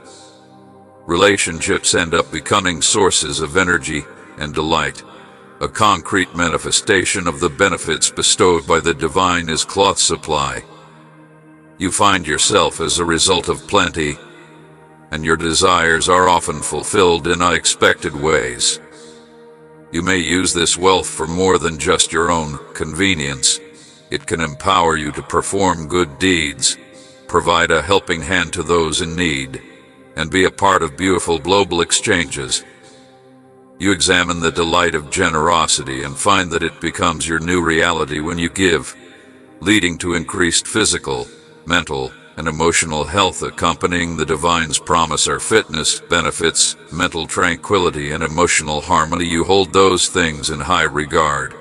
Relationships end up becoming sources of energy and delight. A concrete manifestation of the benefits bestowed by the divine is cloth supply. You find yourself as a result of plenty, and your desires are often fulfilled in unexpected ways. You may use this wealth for more than just your own convenience. It can empower you to perform good deeds, provide a helping hand to those in need, and be a part of beautiful global exchanges. You examine the delight of generosity and find that it becomes your new reality when you give, leading to increased physical, mental, and emotional health. Accompanying the divine's promise are fitness, benefits, mental tranquility, and emotional harmony. You hold those things in high regard,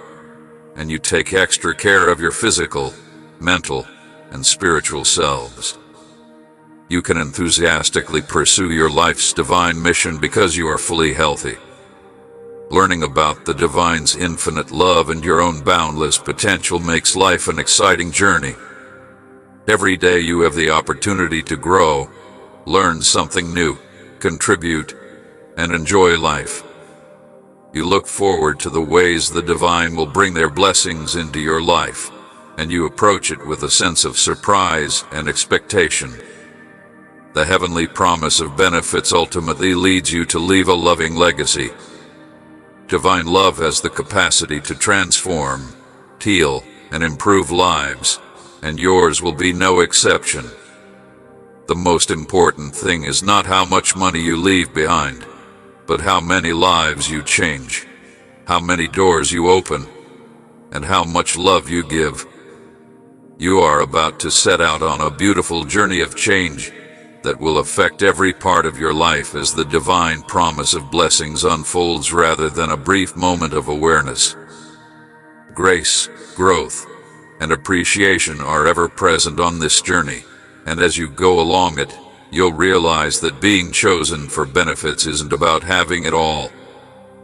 and you take extra care of your physical, mental, and spiritual selves. You can enthusiastically pursue your life's divine mission because you are fully healthy. Learning about the divine's infinite love and your own boundless potential makes life an exciting journey. Every day you have the opportunity to grow, learn something new, contribute, and enjoy life. You look forward to the ways the divine will bring their blessings into your life, and you approach it with a sense of surprise and expectation. The heavenly promise of benefits ultimately leads you to leave a loving legacy. Divine love has the capacity to transform, heal, and improve lives, and yours will be no exception. The most important thing is not how much money you leave behind, but how many lives you change, how many doors you open, and how much love you give. You are about to set out on a beautiful journey of change that will affect every part of your life as the divine promise of blessings unfolds rather than a brief moment of awareness. Grace, growth, and appreciation are ever present on this journey, and as you go along it, you'll realize that being chosen for benefits isn't about having it all,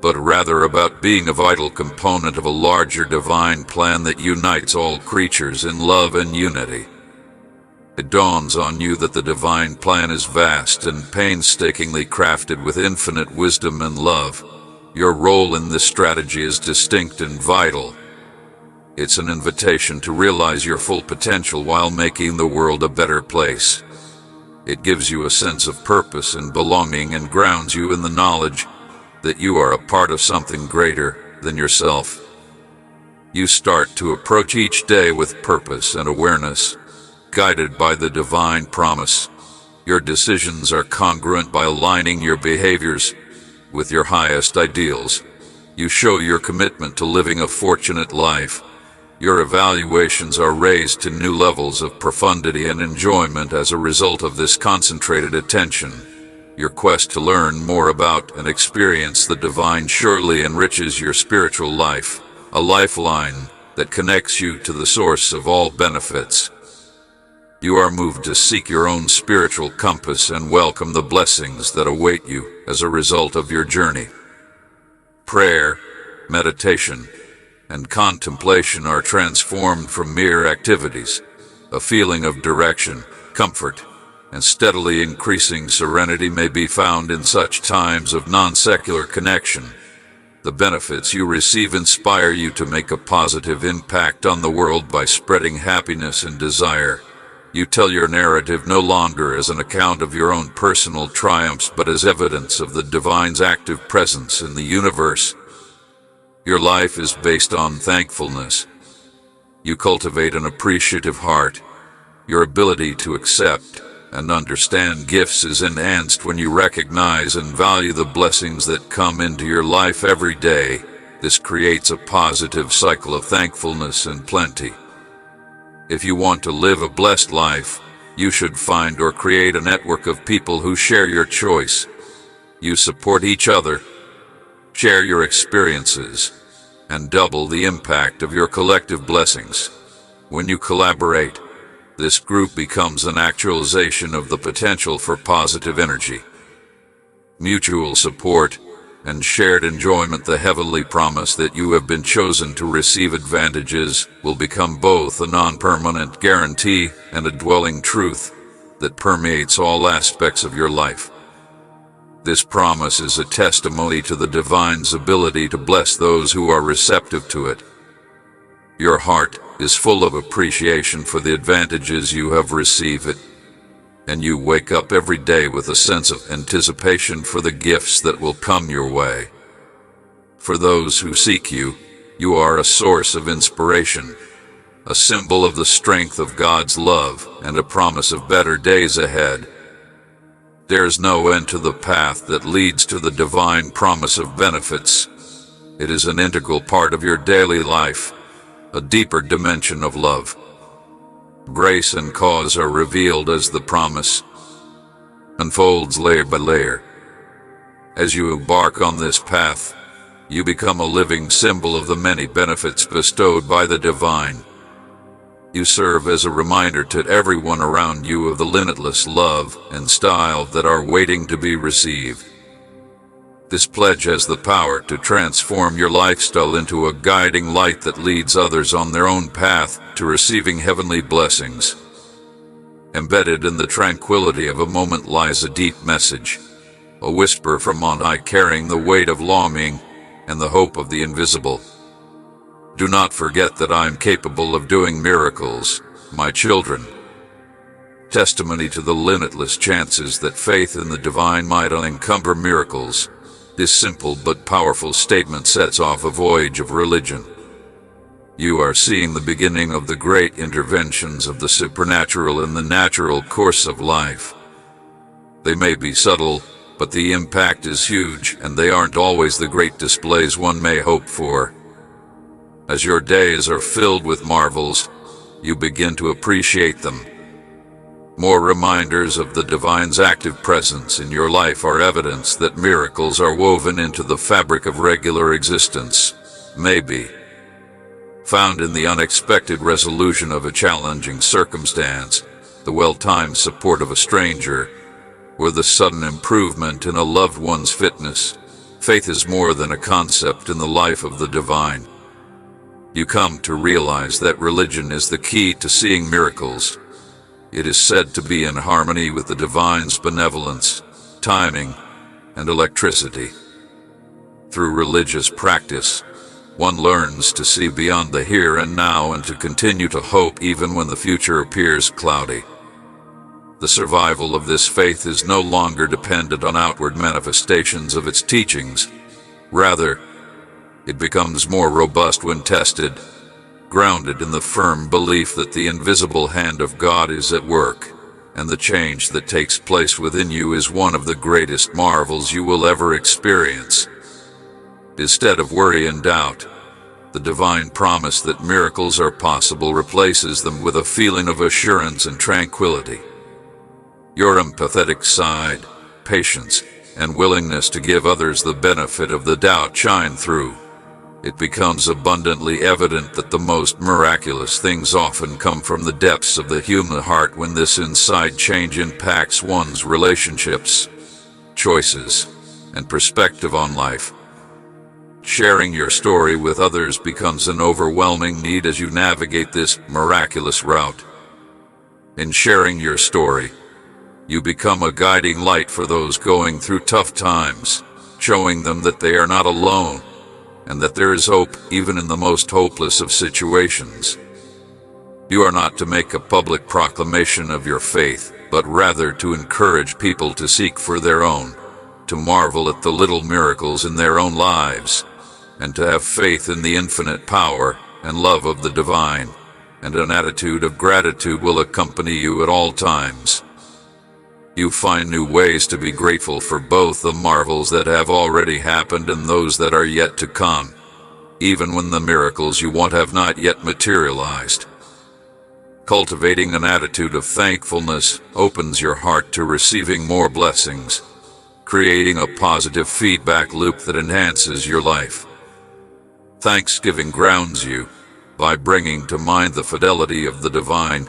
but rather about being a vital component of a larger divine plan that unites all creatures in love and unity. It dawns on you that the divine plan is vast and painstakingly crafted with infinite wisdom and love. Your role in this strategy is distinct and vital. It's an invitation to realize your full potential while making the world a better place. It gives you a sense of purpose and belonging and grounds you in the knowledge that you are a part of something greater than yourself. You start to approach each day with purpose and awareness, guided by the divine promise. Your decisions are congruent by aligning your behaviors with your highest ideals, You show your commitment to living a fortunate life. Your evaluations are raised to new levels of profundity and enjoyment as a result of this concentrated attention. Your quest to learn more about and experience the divine surely enriches your spiritual life, a lifeline that connects you to the source of all benefits. You are moved to seek your own spiritual compass and welcome the blessings that await you as a result of your journey. Prayer, meditation, and contemplation are transformed from mere activities. A feeling of direction, comfort, and steadily increasing serenity may be found in such times of non-secular connection. The benefits you receive inspire you to make a positive impact on the world by spreading happiness and desire. You tell your narrative no longer as an account of your own personal triumphs, but as evidence of the divine's active presence in the universe. Your life is based on thankfulness. You cultivate an appreciative heart. Your ability to accept and understand gifts is enhanced when you recognize and value the blessings that come into your life every day. This creates a positive cycle of thankfulness and plenty. If you want to live a blessed life, you should find or create a network of people who share your choice. You support each other, share your experiences, and double the impact of your collective blessings. When you collaborate, this group becomes an actualization of the potential for positive energy. Mutual support and shared enjoyment, the heavenly promise that you have been chosen to receive advantages, will become both a non-permanent guarantee and a dwelling truth that permeates all aspects of your life. This promise is a testimony to the divine's ability to bless those who are receptive to it. Your heart is full of appreciation for the advantages you have received, and you wake up every day with a sense of anticipation for the gifts that will come your way. For those who seek you, you are a source of inspiration, a symbol of the strength of God's love and a promise of better days ahead. There's no end to the path that leads to the divine promise of benefits. It is an integral part of your daily life, a deeper dimension of love. Grace and cause are revealed as the promise unfolds layer by layer. As you embark on this path, you become a living symbol of the many benefits bestowed by the divine. You serve as a reminder to everyone around you of the limitless love and style that are waiting to be received. This pledge has the power to transform your lifestyle into a guiding light that leads others on their own path to receiving heavenly blessings. Embedded in the tranquility of a moment lies a deep message, a whisper from on high carrying the weight of longing and the hope of the invisible. Do not forget that I am capable of doing miracles, my children. Testimony to the limitless chances that faith in the divine might unencumber miracles. This simple but powerful statement sets off a voyage of religion. You are seeing the beginning of the great interventions of the supernatural in the natural course of life. They may be subtle, but the impact is huge, and they aren't always the great displays one may hope for. As your days are filled with marvels, you begin to appreciate them. More reminders of the divine's active presence in your life are evidence that miracles are woven into the fabric of regular existence. Maybe found in the unexpected resolution of a challenging circumstance, the well-timed support of a stranger, or the sudden improvement in a loved one's fitness. Faith is more than a concept in the life of the divine. You come to realize that religion is the key to seeing miracles. It is said to be in harmony with the divine's benevolence, timing, and electricity. Through religious practice, one learns to see beyond the here and now and to continue to hope even when the future appears cloudy. The survival of this faith is no longer dependent on outward manifestations of its teachings. Rather, it becomes more robust when tested, grounded in the firm belief that the invisible hand of God is at work, and the change that takes place within you is one of the greatest marvels you will ever experience. Instead of worry and doubt, the divine promise that miracles are possible replaces them with a feeling of assurance and tranquility. Your empathetic side, patience, and willingness to give others the benefit of the doubt shine through. It becomes abundantly evident that the most miraculous things often come from the depths of the human heart when this inside change impacts one's relationships, choices, and perspective on life. Sharing your story with others becomes an overwhelming need as you navigate this miraculous route. In sharing your story, you become a guiding light for those going through tough times, showing them that they are not alone, and that there is hope even in the most hopeless of situations. You are not to make a public proclamation of your faith, but rather to encourage people to seek for their own, to marvel at the little miracles in their own lives, and to have faith in the infinite power and love of the divine, and an attitude of gratitude will accompany you at all times. You find new ways to be grateful for both the marvels that have already happened and those that are yet to come, even when the miracles you want have not yet materialized. Cultivating an attitude of thankfulness opens your heart to receiving more blessings, creating a positive feedback loop that enhances your life. Thanksgiving grounds you by bringing to mind the fidelity of the divine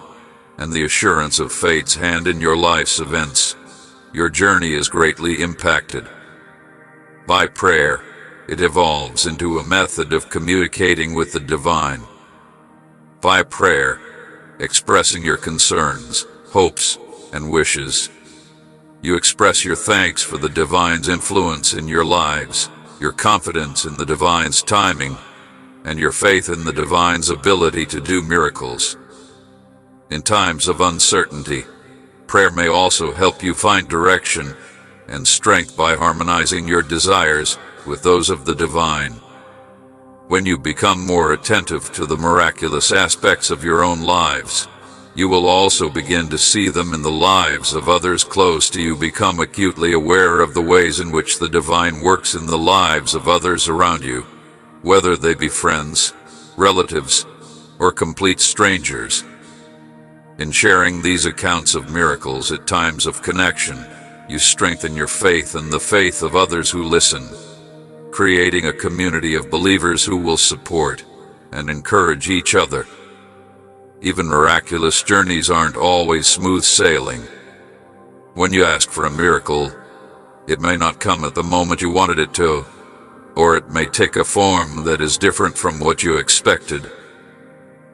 and the assurance of fate's hand in your life's events. Your journey is greatly impacted. By prayer, it evolves into a method of communicating with the divine. By prayer, expressing your concerns, hopes, and wishes. You express your thanks for the divine's influence in your lives, your confidence in the divine's timing, and your faith in the divine's ability to do miracles. In times of uncertainty, prayer may also help you find direction and strength by harmonizing your desires with those of the divine. When you become more attentive to the miraculous aspects of your own lives, you will also begin to see them in the lives of others close to you. Become acutely aware of the ways in which the divine works in the lives of others around you, whether they be friends, relatives, or complete strangers. In sharing these accounts of miracles at times of connection, you strengthen your faith and the faith of others who listen, creating a community of believers who will support and encourage each other. Even miraculous journeys aren't always smooth sailing. When you ask for a miracle, it may not come at the moment you wanted it to, or it may take a form that is different from what you expected.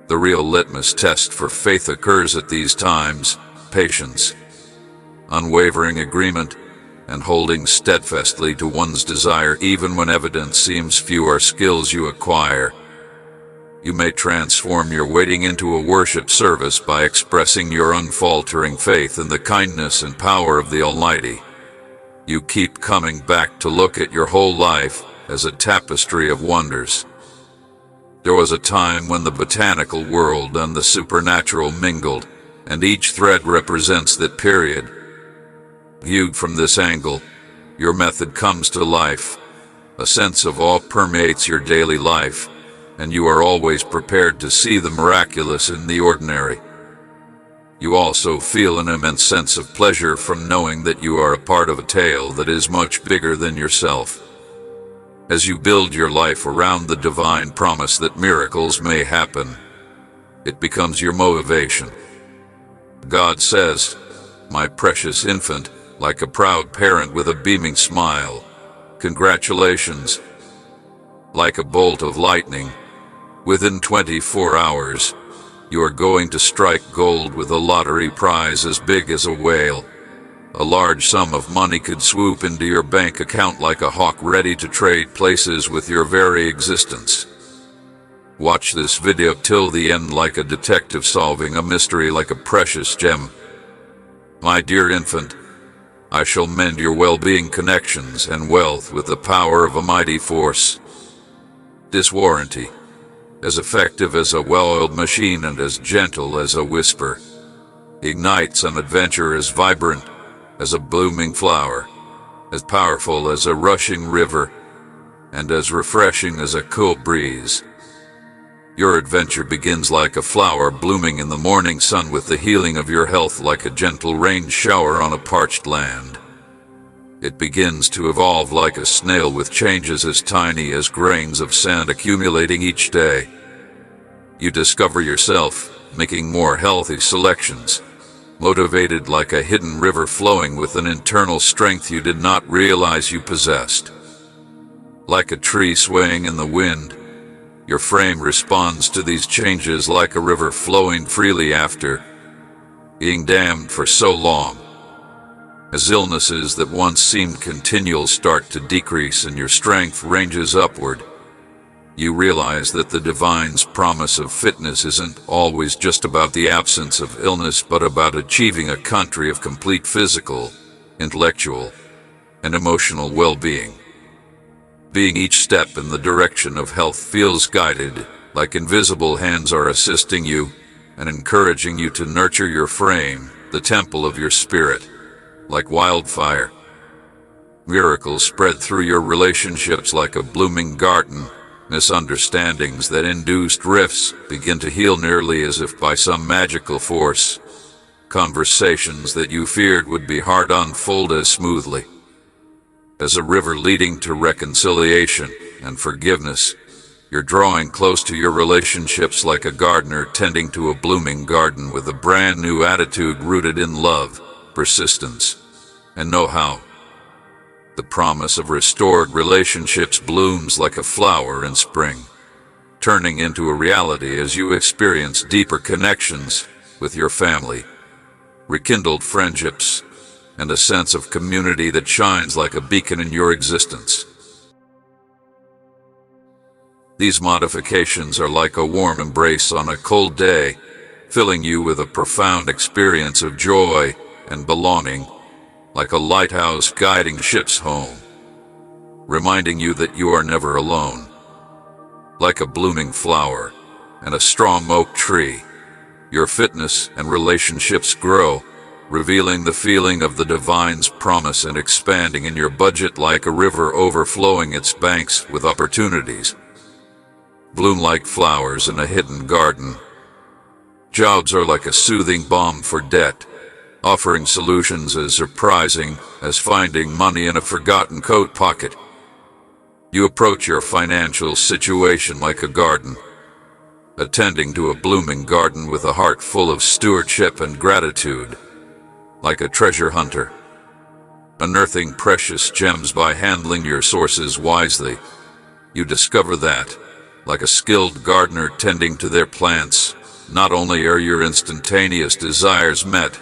The real litmus test for faith occurs at these times: patience, unwavering agreement, and holding steadfastly to one's desire even when evidence seems few or skills you acquire. You may transform your waiting into a worship service by expressing your unfaltering faith in the kindness and power of the Almighty. You keep coming back to look at your whole life as a tapestry of wonders. There was a time when the botanical world and the supernatural mingled, and each thread represents that period. Viewed from this angle, your method comes to life. A sense of awe permeates your daily life, and you are always prepared to see the miraculous in the ordinary. You also feel an immense sense of pleasure from knowing that you are a part of a tale that is much bigger than yourself. As you build your life around the divine promise that miracles may happen, it becomes your motivation. God says, "My precious infant," like a proud parent with a beaming smile, "Congratulations." Like a bolt of lightning, within 24 hours, you are going to strike gold with a lottery prize as big as a whale. A large sum of money could swoop into your bank account like a hawk ready to trade places with your very existence. Watch this video till the end like a detective solving a mystery like a precious gem. My dear infant, I shall mend your well-being connections and wealth with the power of a mighty force. This warranty, as effective as a well-oiled machine and as gentle as a whisper, ignites an adventure as vibrant as a blooming flower, as powerful as a rushing river. and as refreshing as a cool breeze. Your adventure begins like a flower blooming in the morning sun, with the healing of your health like a gentle rain shower on a parched land. It begins to evolve like a snail, with changes as tiny as grains of sand accumulating each day. You discover yourself making more healthy selections, motivated like a hidden river flowing with an internal strength you did not realize you possessed. Like a tree swaying in the wind, your frame responds to these changes like a river flowing freely after being dammed for so long. As illnesses that once seemed continual start to decrease and your strength ranges upward, you realize that the divine's promise of fitness isn't always just about the absence of illness, but about achieving a country of complete physical, intellectual, and emotional well-being. Being each step in the direction of health feels guided, like invisible hands are assisting you and encouraging you to nurture your frame, the temple of your spirit, like wildfire. Miracles spread through your relationships like a blooming garden. Misunderstandings that induced rifts begin to heal nearly as if by some magical force. Conversations that you feared would be hard unfold as smoothly. As a river leading to reconciliation and forgiveness, you're drawing close to your relationships like a gardener tending to a blooming garden, with a brand new attitude rooted in love, persistence, and know-how. The promise of restored relationships blooms like a flower in spring, turning into a reality as you experience deeper connections with your family, rekindled friendships, and a sense of community that shines like a beacon in your existence. These modifications are like a warm embrace on a cold day, filling you with a profound experience of joy and belonging, like a lighthouse guiding ships home, reminding you that you are never alone. Like a blooming flower and a strong oak tree, your fitness and relationships grow, revealing the feeling of the divine's promise and expanding in your budget like a river overflowing its banks with opportunities. Bloom like flowers in a hidden garden. Jobs are like a soothing balm for debt, offering solutions as surprising as finding money in a forgotten coat pocket. You approach your financial situation like a garden, attending to a blooming garden with a heart full of stewardship and gratitude. Like a treasure hunter, unearthing precious gems by handling your sources wisely, you discover that, like a skilled gardener tending to their plants, not only are your instantaneous desires met,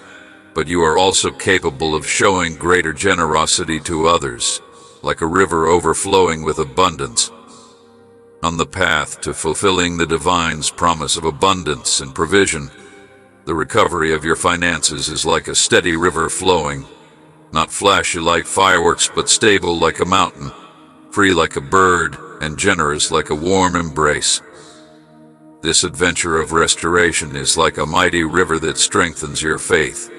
but you are also capable of showing greater generosity to others, like a river overflowing with abundance. On the path to fulfilling the divine's promise of abundance and provision, the recovery of your finances is like a steady river flowing, not flashy like fireworks but stable like a mountain, free like a bird, and generous like a warm embrace. This adventure of restoration is like a mighty river that strengthens your faith,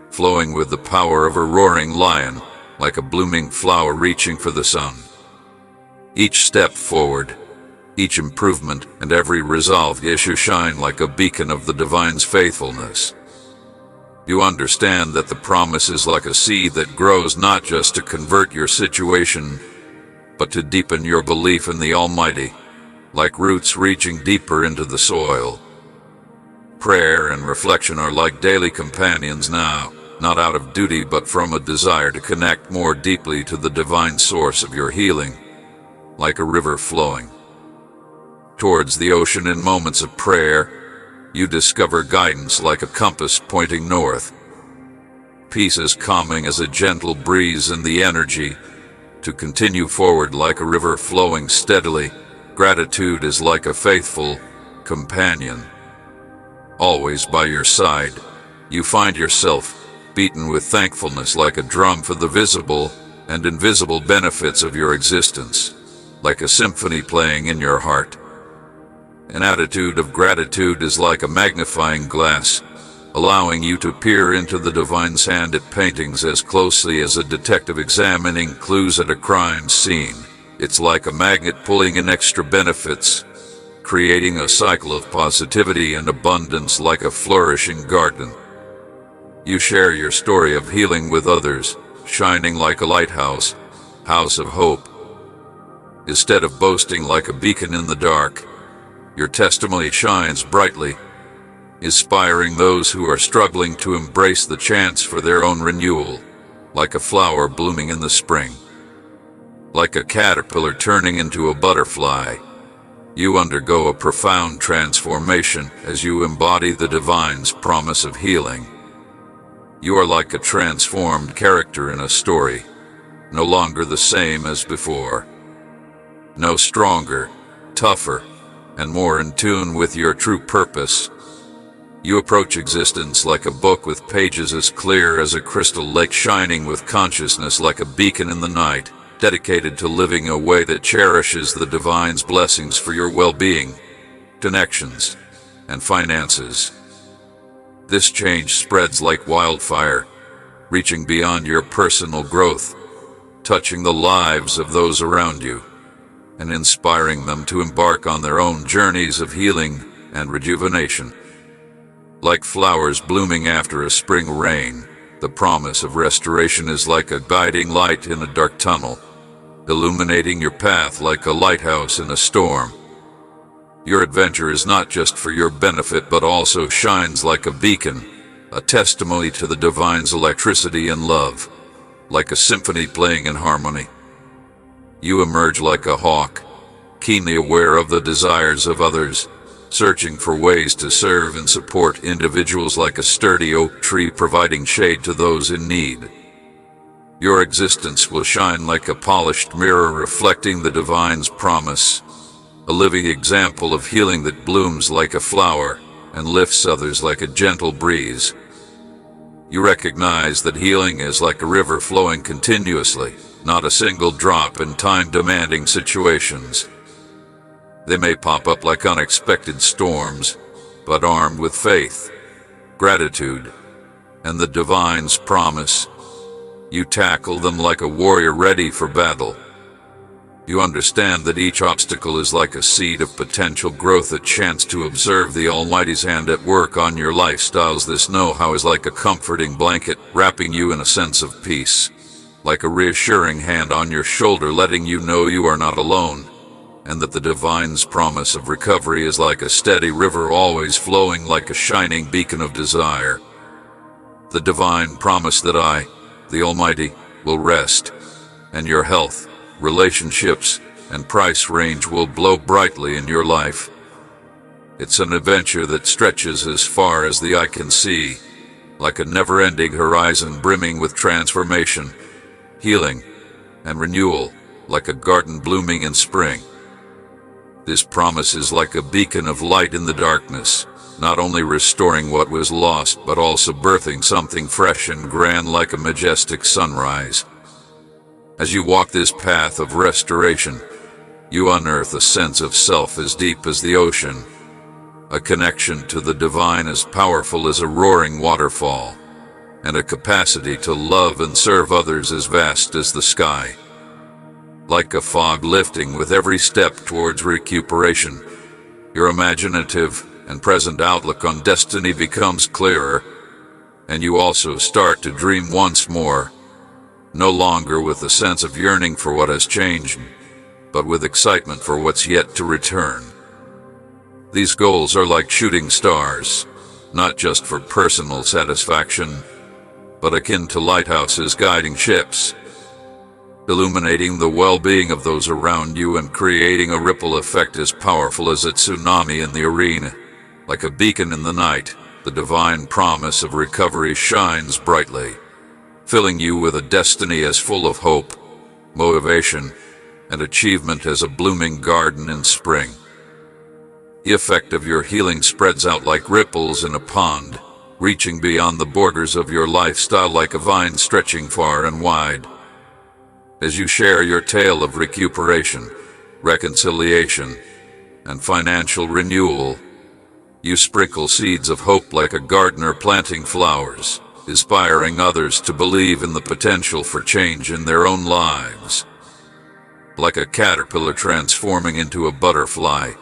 flowing with the power of a roaring lion, like a blooming flower reaching for the sun. Each step forward, each improvement, and every resolved issue shine like a beacon of the divine's faithfulness. You understand that the promise is like a seed that grows not just to convert your situation, but to deepen your belief in the Almighty, like roots reaching deeper into the soil. Prayer and reflection are like daily companions now, not out of duty but from a desire to connect more deeply to the divine source of your healing, like a river flowing towards the ocean. In moments of prayer, you discover guidance like a compass pointing north. Peace is calming as a gentle breeze, and the energy to continue forward like a river flowing steadily. Gratitude is like a faithful companion, always by your side. You find yourself beaten with thankfulness like a drum for the visible and invisible benefits of your existence, like a symphony playing in your heart. An attitude of gratitude is like a magnifying glass, allowing you to peer into the divine's hand at paintings as closely as a detective examining clues at a crime scene, It's like a magnet pulling in extra benefits, creating a cycle of positivity and abundance like a flourishing garden. You share your story of healing with others, shining like a lighthouse, house of hope. Instead of boasting like a beacon in the dark, your testimony shines brightly, inspiring those who are struggling to embrace the chance for their own renewal, like a flower blooming in the spring. Like a caterpillar turning into a butterfly, you undergo a profound transformation as you embody the divine's promise of healing. You are like a transformed character in a story, no longer the same as before. No stronger, tougher, and more in tune with your true purpose. You approach existence like a book with pages as clear as a crystal lake, shining with consciousness like a beacon in the night, dedicated to living a way that cherishes the divine's blessings for your well-being, connections, and finances. This change spreads like wildfire, reaching beyond your personal growth, touching the lives of those around you, and inspiring them to embark on their own journeys of healing and rejuvenation. Like flowers blooming after a spring rain, the promise of restoration is like a guiding light in a dark tunnel, illuminating your path like a lighthouse in a storm. Your adventure is not just for your benefit but also shines like a beacon, a testimony to the divine's electricity and love, like a symphony playing in harmony. You emerge like a hawk, keenly aware of the desires of others, searching for ways to serve and support individuals, like a sturdy oak tree providing shade to those in need. Your existence will shine like a polished mirror reflecting the divine's promise, a living example of healing that blooms like a flower and lifts others like a gentle breeze. You recognize that healing is like a river flowing continuously, not a single drop in time-demanding situations. They may pop up like unexpected storms, but armed with faith, gratitude, and the divine's promise, you tackle them like a warrior ready for battle. You understand that each obstacle is like a seed of potential growth, a chance to observe the Almighty's hand at work on your lifestyles. This know-how is like a comforting blanket, wrapping you in a sense of peace, like a reassuring hand on your shoulder, letting you know you are not alone, and that the divine's promise of recovery is like a steady river, always flowing like a shining beacon of desire. The divine promise that I, the Almighty, will rest, and your health, relationships, and price range will blow brightly in your life. It's an adventure that stretches as far as the eye can see, like a never-ending horizon brimming with transformation, healing, and renewal, like a garden blooming in spring. This promise is like a beacon of light in the darkness, not only restoring what was lost but also birthing something fresh and grand like a majestic sunrise. As you walk this path of restoration, you unearth a sense of self as deep as the ocean, a connection to the divine as powerful as a roaring waterfall, and a capacity to love and serve others as vast as the sky. Like a fog lifting with every step towards recuperation, your imaginative and present outlook on destiny becomes clearer, and you also start to dream once more, no longer with a sense of yearning for what has changed, but with excitement for what's yet to return. These goals are like shooting stars, not just for personal satisfaction, but akin to lighthouses guiding ships, illuminating the well-being of those around you and creating a ripple effect as powerful as a tsunami in the arena. Like a beacon in the night, the divine promise of recovery shines brightly, filling you with a destiny as full of hope, motivation, and achievement as a blooming garden in spring. The effect of your healing spreads out like ripples in a pond, reaching beyond the borders of your lifestyle like a vine stretching far and wide. As you share your tale of recuperation, reconciliation, and financial renewal, you sprinkle seeds of hope like a gardener planting flowers, inspiring others to believe in the potential for change in their own lives. like a caterpillar transforming into a butterfly.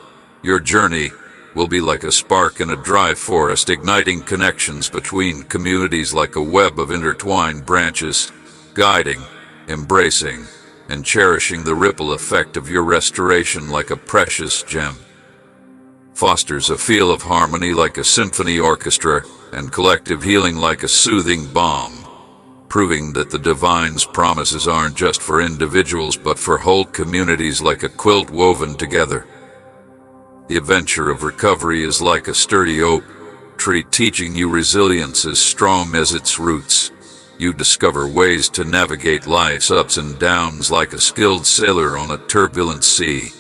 Your journey will be like a spark in a dry forest, igniting connections between communities like a web of intertwined branches, guiding, embracing, and cherishing the ripple effect of your restoration like a precious gem. Fosters a feel of harmony like a symphony orchestra, and collective healing like a soothing balm, proving that the divine's promises aren't just for individuals but for whole communities like a quilt woven together. The adventure of recovery is like a sturdy oak tree, teaching you resilience as strong as its roots. You discover ways to navigate life's ups and downs like a skilled sailor on a turbulent sea,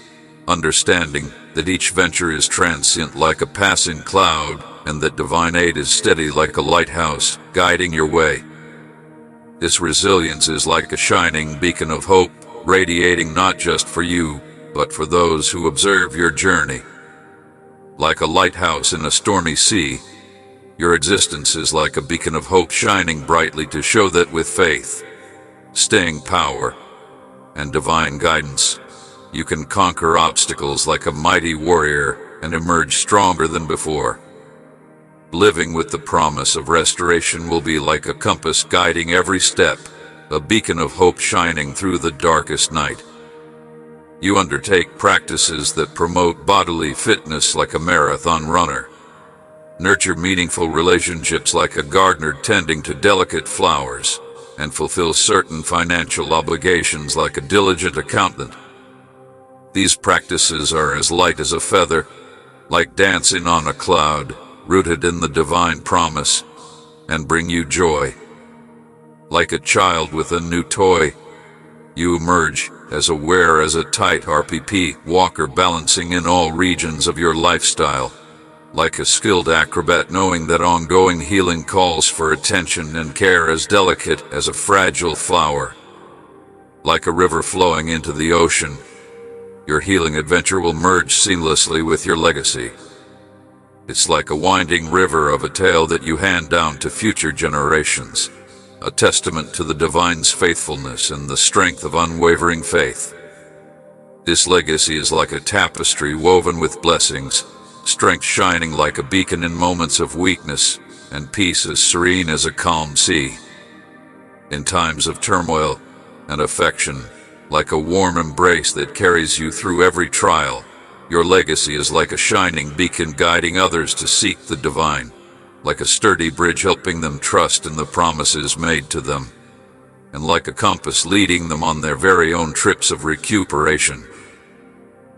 understanding that each venture is transient like a passing cloud, and that divine aid is steady like a lighthouse, guiding your way. This resilience is like a shining beacon of hope, radiating not just for you, but for those who observe your journey. Like a lighthouse in a stormy sea, your existence is like a beacon of hope shining brightly to show that with faith, staying power, and divine guidance, you can conquer obstacles like a mighty warrior and emerge stronger than before. Living with the promise of restoration will be like a compass guiding every step, a beacon of hope shining through the darkest night. You undertake practices that promote bodily fitness like a marathon runner. Nurture meaningful relationships like a gardener tending to delicate flowers, and fulfill certain financial obligations like a diligent accountant. These practices are as light as a feather, like dancing on a cloud, rooted in the divine promise, and bring you joy. Like a child with a new toy, you emerge as aware as a tight RPP walker balancing in all regions of your lifestyle. Like a skilled acrobat knowing that ongoing healing calls for attention and care as delicate as a fragile flower. Like a river flowing into the ocean, your healing adventure will merge seamlessly with your legacy. It's like a winding river of a tale that you hand down to future generations, a testament to the divine's faithfulness and the strength of unwavering faith. This legacy is like a tapestry woven with blessings, strength shining like a beacon in moments of weakness, and peace as serene as a calm sea. In times of turmoil and affection, like a warm embrace that carries you through every trial, your legacy is like a shining beacon guiding others to seek the divine, like a sturdy bridge helping them trust in the promises made to them, and like a compass leading them on their very own trips of recuperation.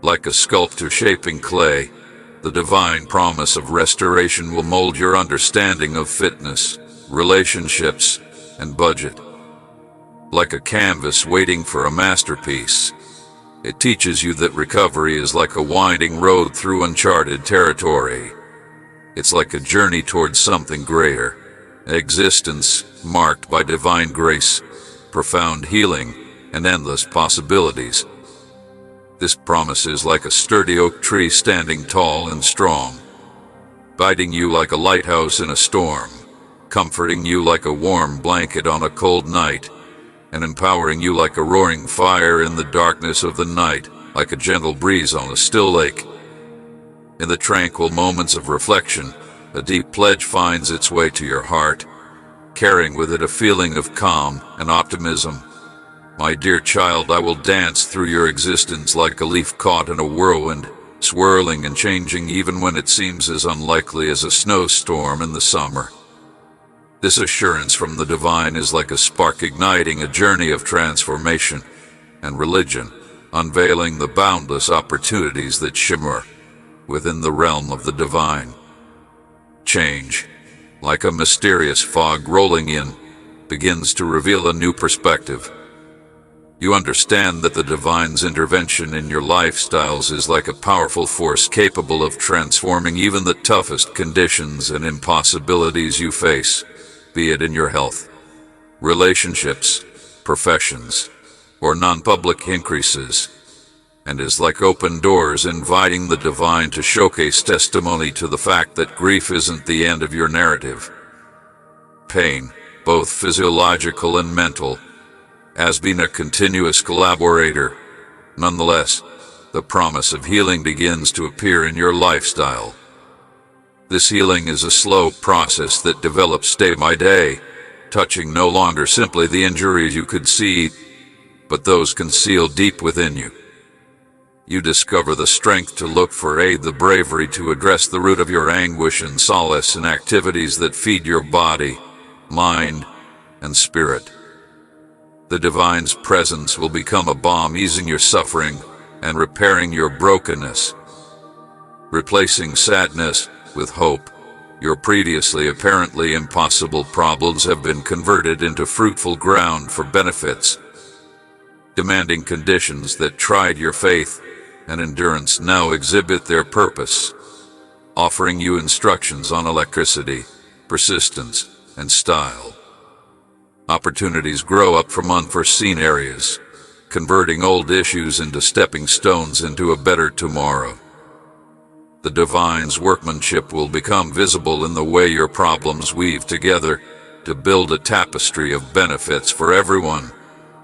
Like a sculptor shaping clay, the divine promise of restoration will mold your understanding of fitness, relationships, and budget. Like a canvas waiting for a masterpiece, it teaches you that recovery is like a winding road through uncharted territory. It's like a journey towards something greater, an existence marked by divine grace, profound healing, and endless possibilities. This promise is like a sturdy oak tree standing tall and strong, guiding you like a lighthouse in a storm, comforting you like a warm blanket on a cold night, and empowering you like a roaring fire in the darkness of the night, like a gentle breeze on a still lake. In the tranquil moments of reflection, a deep pledge finds its way to your heart, carrying with it a feeling of calm and optimism. My dear child, I will dance through your existence like a leaf caught in a whirlwind, swirling and changing even when it seems as unlikely as a snowstorm in the summer. This assurance from the divine is like a spark igniting a journey of transformation and religion, unveiling the boundless opportunities that shimmer within the realm of the divine. Change, like a mysterious fog rolling in, begins to reveal a new perspective. You understand that the divine's intervention in your lifestyles is like a powerful force capable of transforming even the toughest conditions and impossibilities you face, be it in your health, relationships, professions, or non-public increases, and is like open doors inviting the divine to showcase testimony to the fact that grief isn't the end of your narrative. Pain, both physiological and mental, has been a continuous collaborator, Nonetheless, the promise of healing begins to appear in your lifestyle. This healing is a slow process that develops day by day, touching no longer simply the injuries you could see, but those concealed deep within you. You discover the strength to look for aid, the bravery to address the root of your anguish, and solace in activities that feed your body, mind, and spirit. The divine's presence will become a balm, easing your suffering and repairing your brokenness. Replacing sadness with hope, your previously apparently impossible problems have been converted into fruitful ground for benefits. Demanding conditions that tried your faith and endurance now exhibit their purpose, offering you instructions on electricity, persistence, and style. Opportunities grow up from unforeseen areas, converting old issues into stepping stones into a better tomorrow. The divine's workmanship will become visible in the way your problems weave together to build a tapestry of benefits for everyone,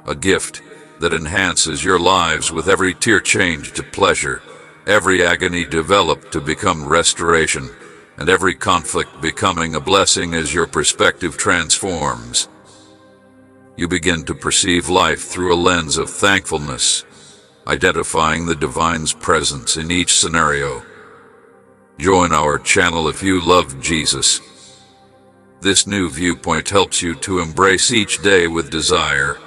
a gift that enhances your lives with every tear changed to pleasure, every agony developed to become restoration, and every conflict becoming a blessing as your perspective transforms. You begin to perceive life through a lens of thankfulness, identifying the divine's presence in each scenario. Join our channel if you love Jesus. This new viewpoint helps you to embrace each day with desire,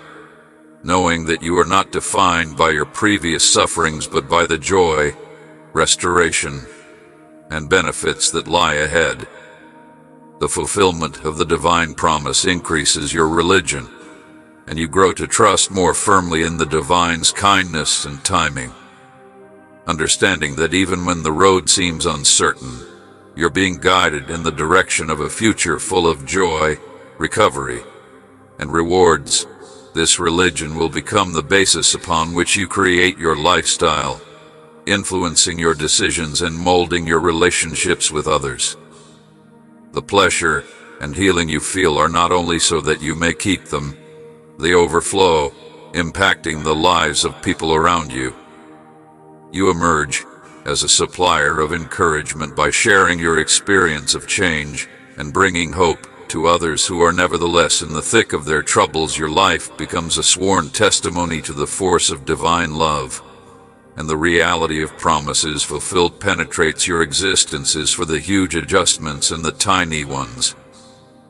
knowing that you are not defined by your previous sufferings but by the joy, restoration, and benefits that lie ahead. The fulfillment of the divine promise increases your religion, and you grow to trust more firmly in the divine's kindness and timing. Understanding that even when the road seems uncertain, you're being guided in the direction of a future full of joy, recovery, and rewards. This religion will become the basis upon which you create your lifestyle, influencing your decisions and molding your relationships with others. The pleasure and healing you feel are not only so that you may keep them, they overflow, impacting the lives of people around you. You emerge as a supplier of encouragement by sharing your experience of change and bringing hope to others who are nevertheless in the thick of their troubles. Your life becomes a sworn testimony to the force of divine love, and the reality of promises fulfilled penetrates your existences for the huge adjustments and the tiny ones.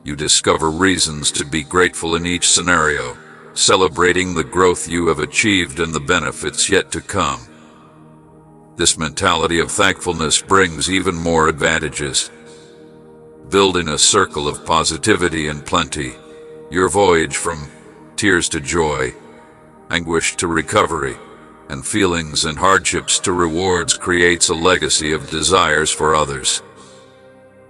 You discover reasons to be grateful in each scenario, celebrating the growth you have achieved and the benefits yet to come. This mentality of thankfulness brings even more advantages. Building a circle of positivity and plenty, your voyage from tears to joy, anguish to recovery, and feelings and hardships to rewards creates a legacy of desires for others.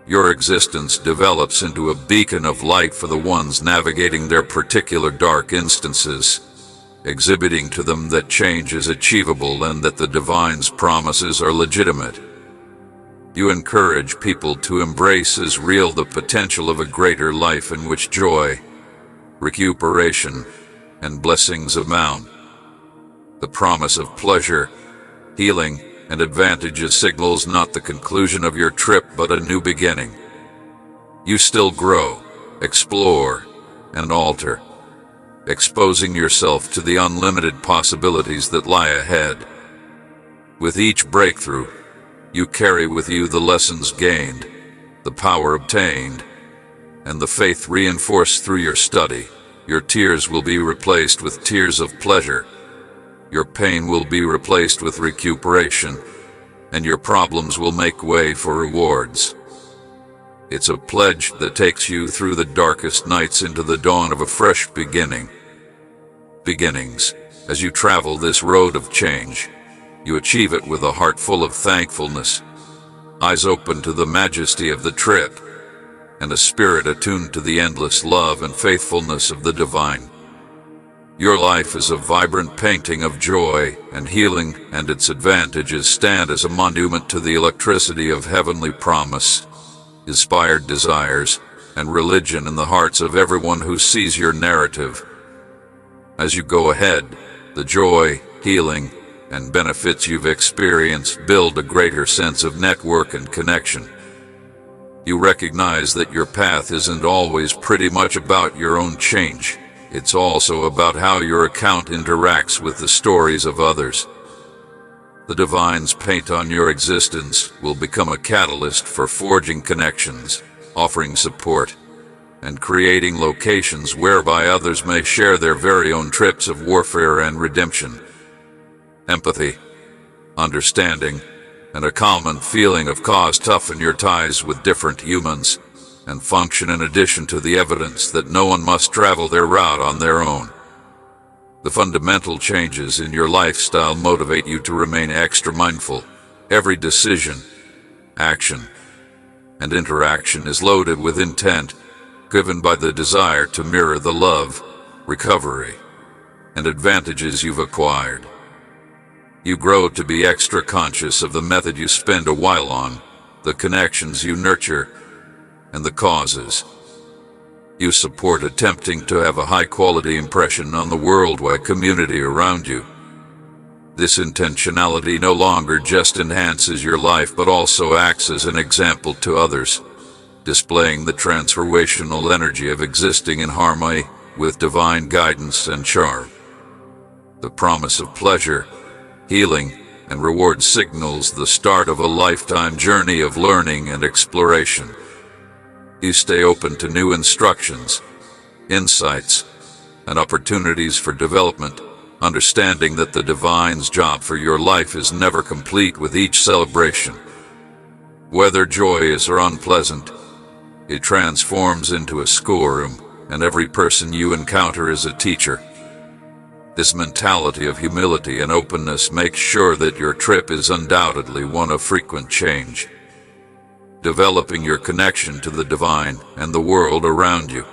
Your existence develops into a beacon of light for the ones navigating their particular dark instances, exhibiting to them that change is achievable and that the divine's promises are legitimate. You encourage people to embrace as real the potential of a greater life in which joy, recuperation, and blessings abound. The promise of pleasure, healing, and advantages signals not the conclusion of your trip but a new beginning. You still grow, explore, and alter, exposing yourself to the unlimited possibilities that lie ahead. With each breakthrough, you carry with you the lessons gained, the power obtained, and the faith reinforced through your study. Your tears will be replaced with tears of pleasure. Your pain will be replaced with recuperation, and your problems will make way for rewards. It's a pledge that takes you through the darkest nights into the dawn of a fresh beginning. Beginnings. As you travel this road of change, you achieve it with a heart full of thankfulness, eyes open to the majesty of the trip, and a spirit attuned to the endless love and faithfulness of the divine. Your life is a vibrant painting of joy and healing, and its advantages stand as a monument to the electricity of heavenly promise, inspired desires, and religion in the hearts of everyone who sees your narrative. As you go ahead, the joy, healing, and benefits you've experienced build a greater sense of network and connection. You recognize that your path isn't always pretty much about your own change. It's also about how your account interacts with the stories of others. The divine's paint on your existence will become a catalyst for forging connections, offering support, and creating locations whereby others may share their very own trips of warfare and redemption. Empathy, understanding, and a common feeling of cause toughen your ties with different humans, and function in addition to the evidence that no one must travel their route on their own. The fundamental changes in your lifestyle motivate you to remain extra mindful. Every decision, action, and interaction is loaded with intent, driven by the desire to mirror the love, recovery, and advantages you've acquired. You grow to be extra conscious of the method you spend a while on, the connections you nurture, and the causes you support, attempting to have a high-quality impression on the worldwide community around you. This intentionality no longer just enhances your life but also acts as an example to others, displaying the transformational energy of existing in harmony with divine guidance and charm. The promise of pleasure, healing, and reward signals the start of a lifetime journey of learning and exploration. You stay open to new instructions, insights, and opportunities for development, understanding that the divine's job for your life is never complete with each celebration. Whether joyous or unpleasant, it transforms into a schoolroom, and every person you encounter is a teacher. This mentality of humility and openness makes sure that your trip is undoubtedly one of frequent change. Developing your connection to the divine and the world around you.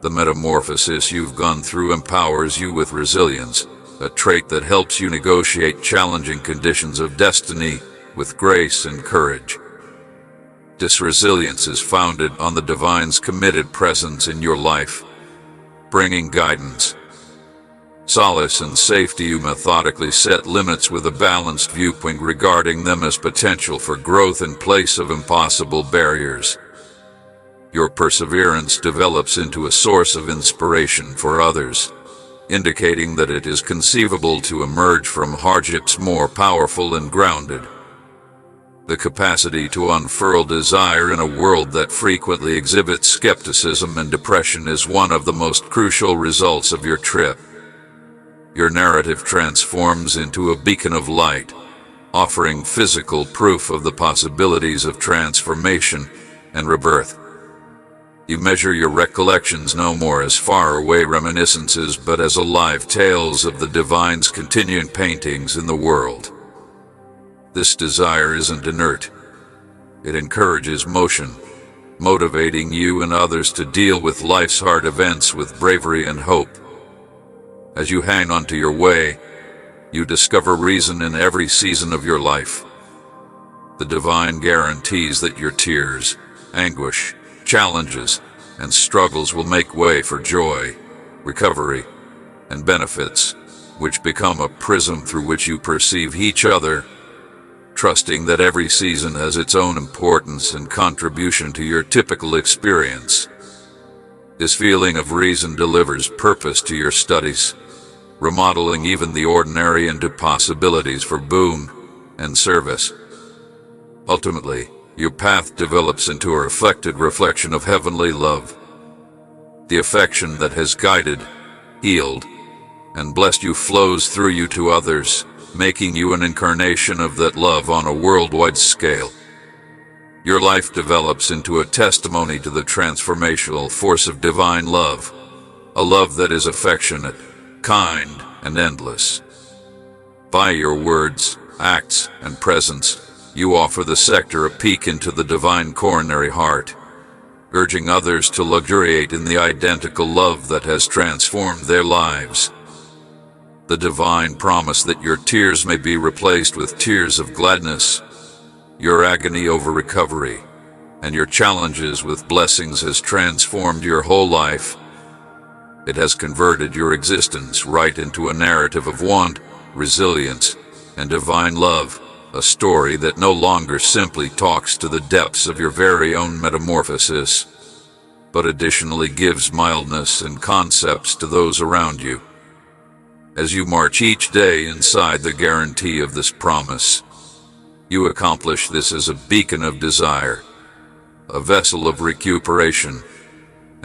The metamorphosis you've gone through empowers you with resilience, a trait that helps you negotiate challenging conditions of destiny with grace and courage. This resilience is founded on the divine's committed presence in your life, bringing guidance, solace, and safety. You methodically set limits with a balanced viewpoint regarding them as potential for growth in place of impossible barriers. Your perseverance develops into a source of inspiration for others, indicating that it is conceivable to emerge from hardships more powerful and grounded. The capacity to unfurl desire in a world that frequently exhibits skepticism and depression is one of the most crucial results of your trip. Your narrative transforms into a beacon of light, offering physical proof of the possibilities of transformation and rebirth. You measure your recollections no more as faraway reminiscences but as alive tales of the divine's continuing paintings in the world. This desire isn't inert. It encourages motion, motivating you and others to deal with life's hard events with bravery and hope. As you hang on to your way, you discover reason in every season of your life. The divine guarantees that your tears, anguish, challenges, and struggles will make way for joy, recovery, and benefits, which become a prism through which you perceive each other, trusting that every season has its own importance and contribution to your typical experience. This feeling of reason delivers purpose to your studies, remodeling even the ordinary into possibilities for boon and service. Ultimately, your path develops into a reflected reflection of heavenly love. The affection that has guided, healed, and blessed you flows through you to others, making you an incarnation of that love on a worldwide scale. Your life develops into a testimony to the transformational force of divine love, a love that is affectionate, kind, and endless. By your words, acts, and presence, you offer the sector a peek into the divine coronary heart, urging others to luxuriate in the identical love that has transformed their lives. The divine promise that your tears may be replaced with tears of gladness, your agony over recovery, and your challenges with blessings has transformed your whole life. It has converted your existence right into a narrative of want, resilience, and divine love, a story that no longer simply talks to the depths of your very own metamorphosis, but additionally gives mildness and concepts to those around you. As you march each day inside the guarantee of this promise, you accomplish this as a beacon of desire, a vessel of recuperation,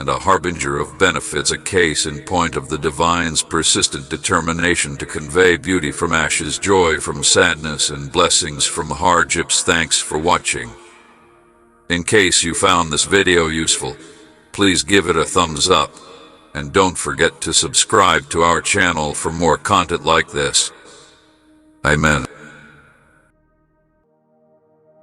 and a harbinger of benefits, a case in point of the divine's persistent determination to convey beauty from ashes, joy from sadness, and blessings from hardships. Thanks for watching. In case you found this video useful, please give it a thumbs up, and don't forget to subscribe to our channel for more content like this. Amen.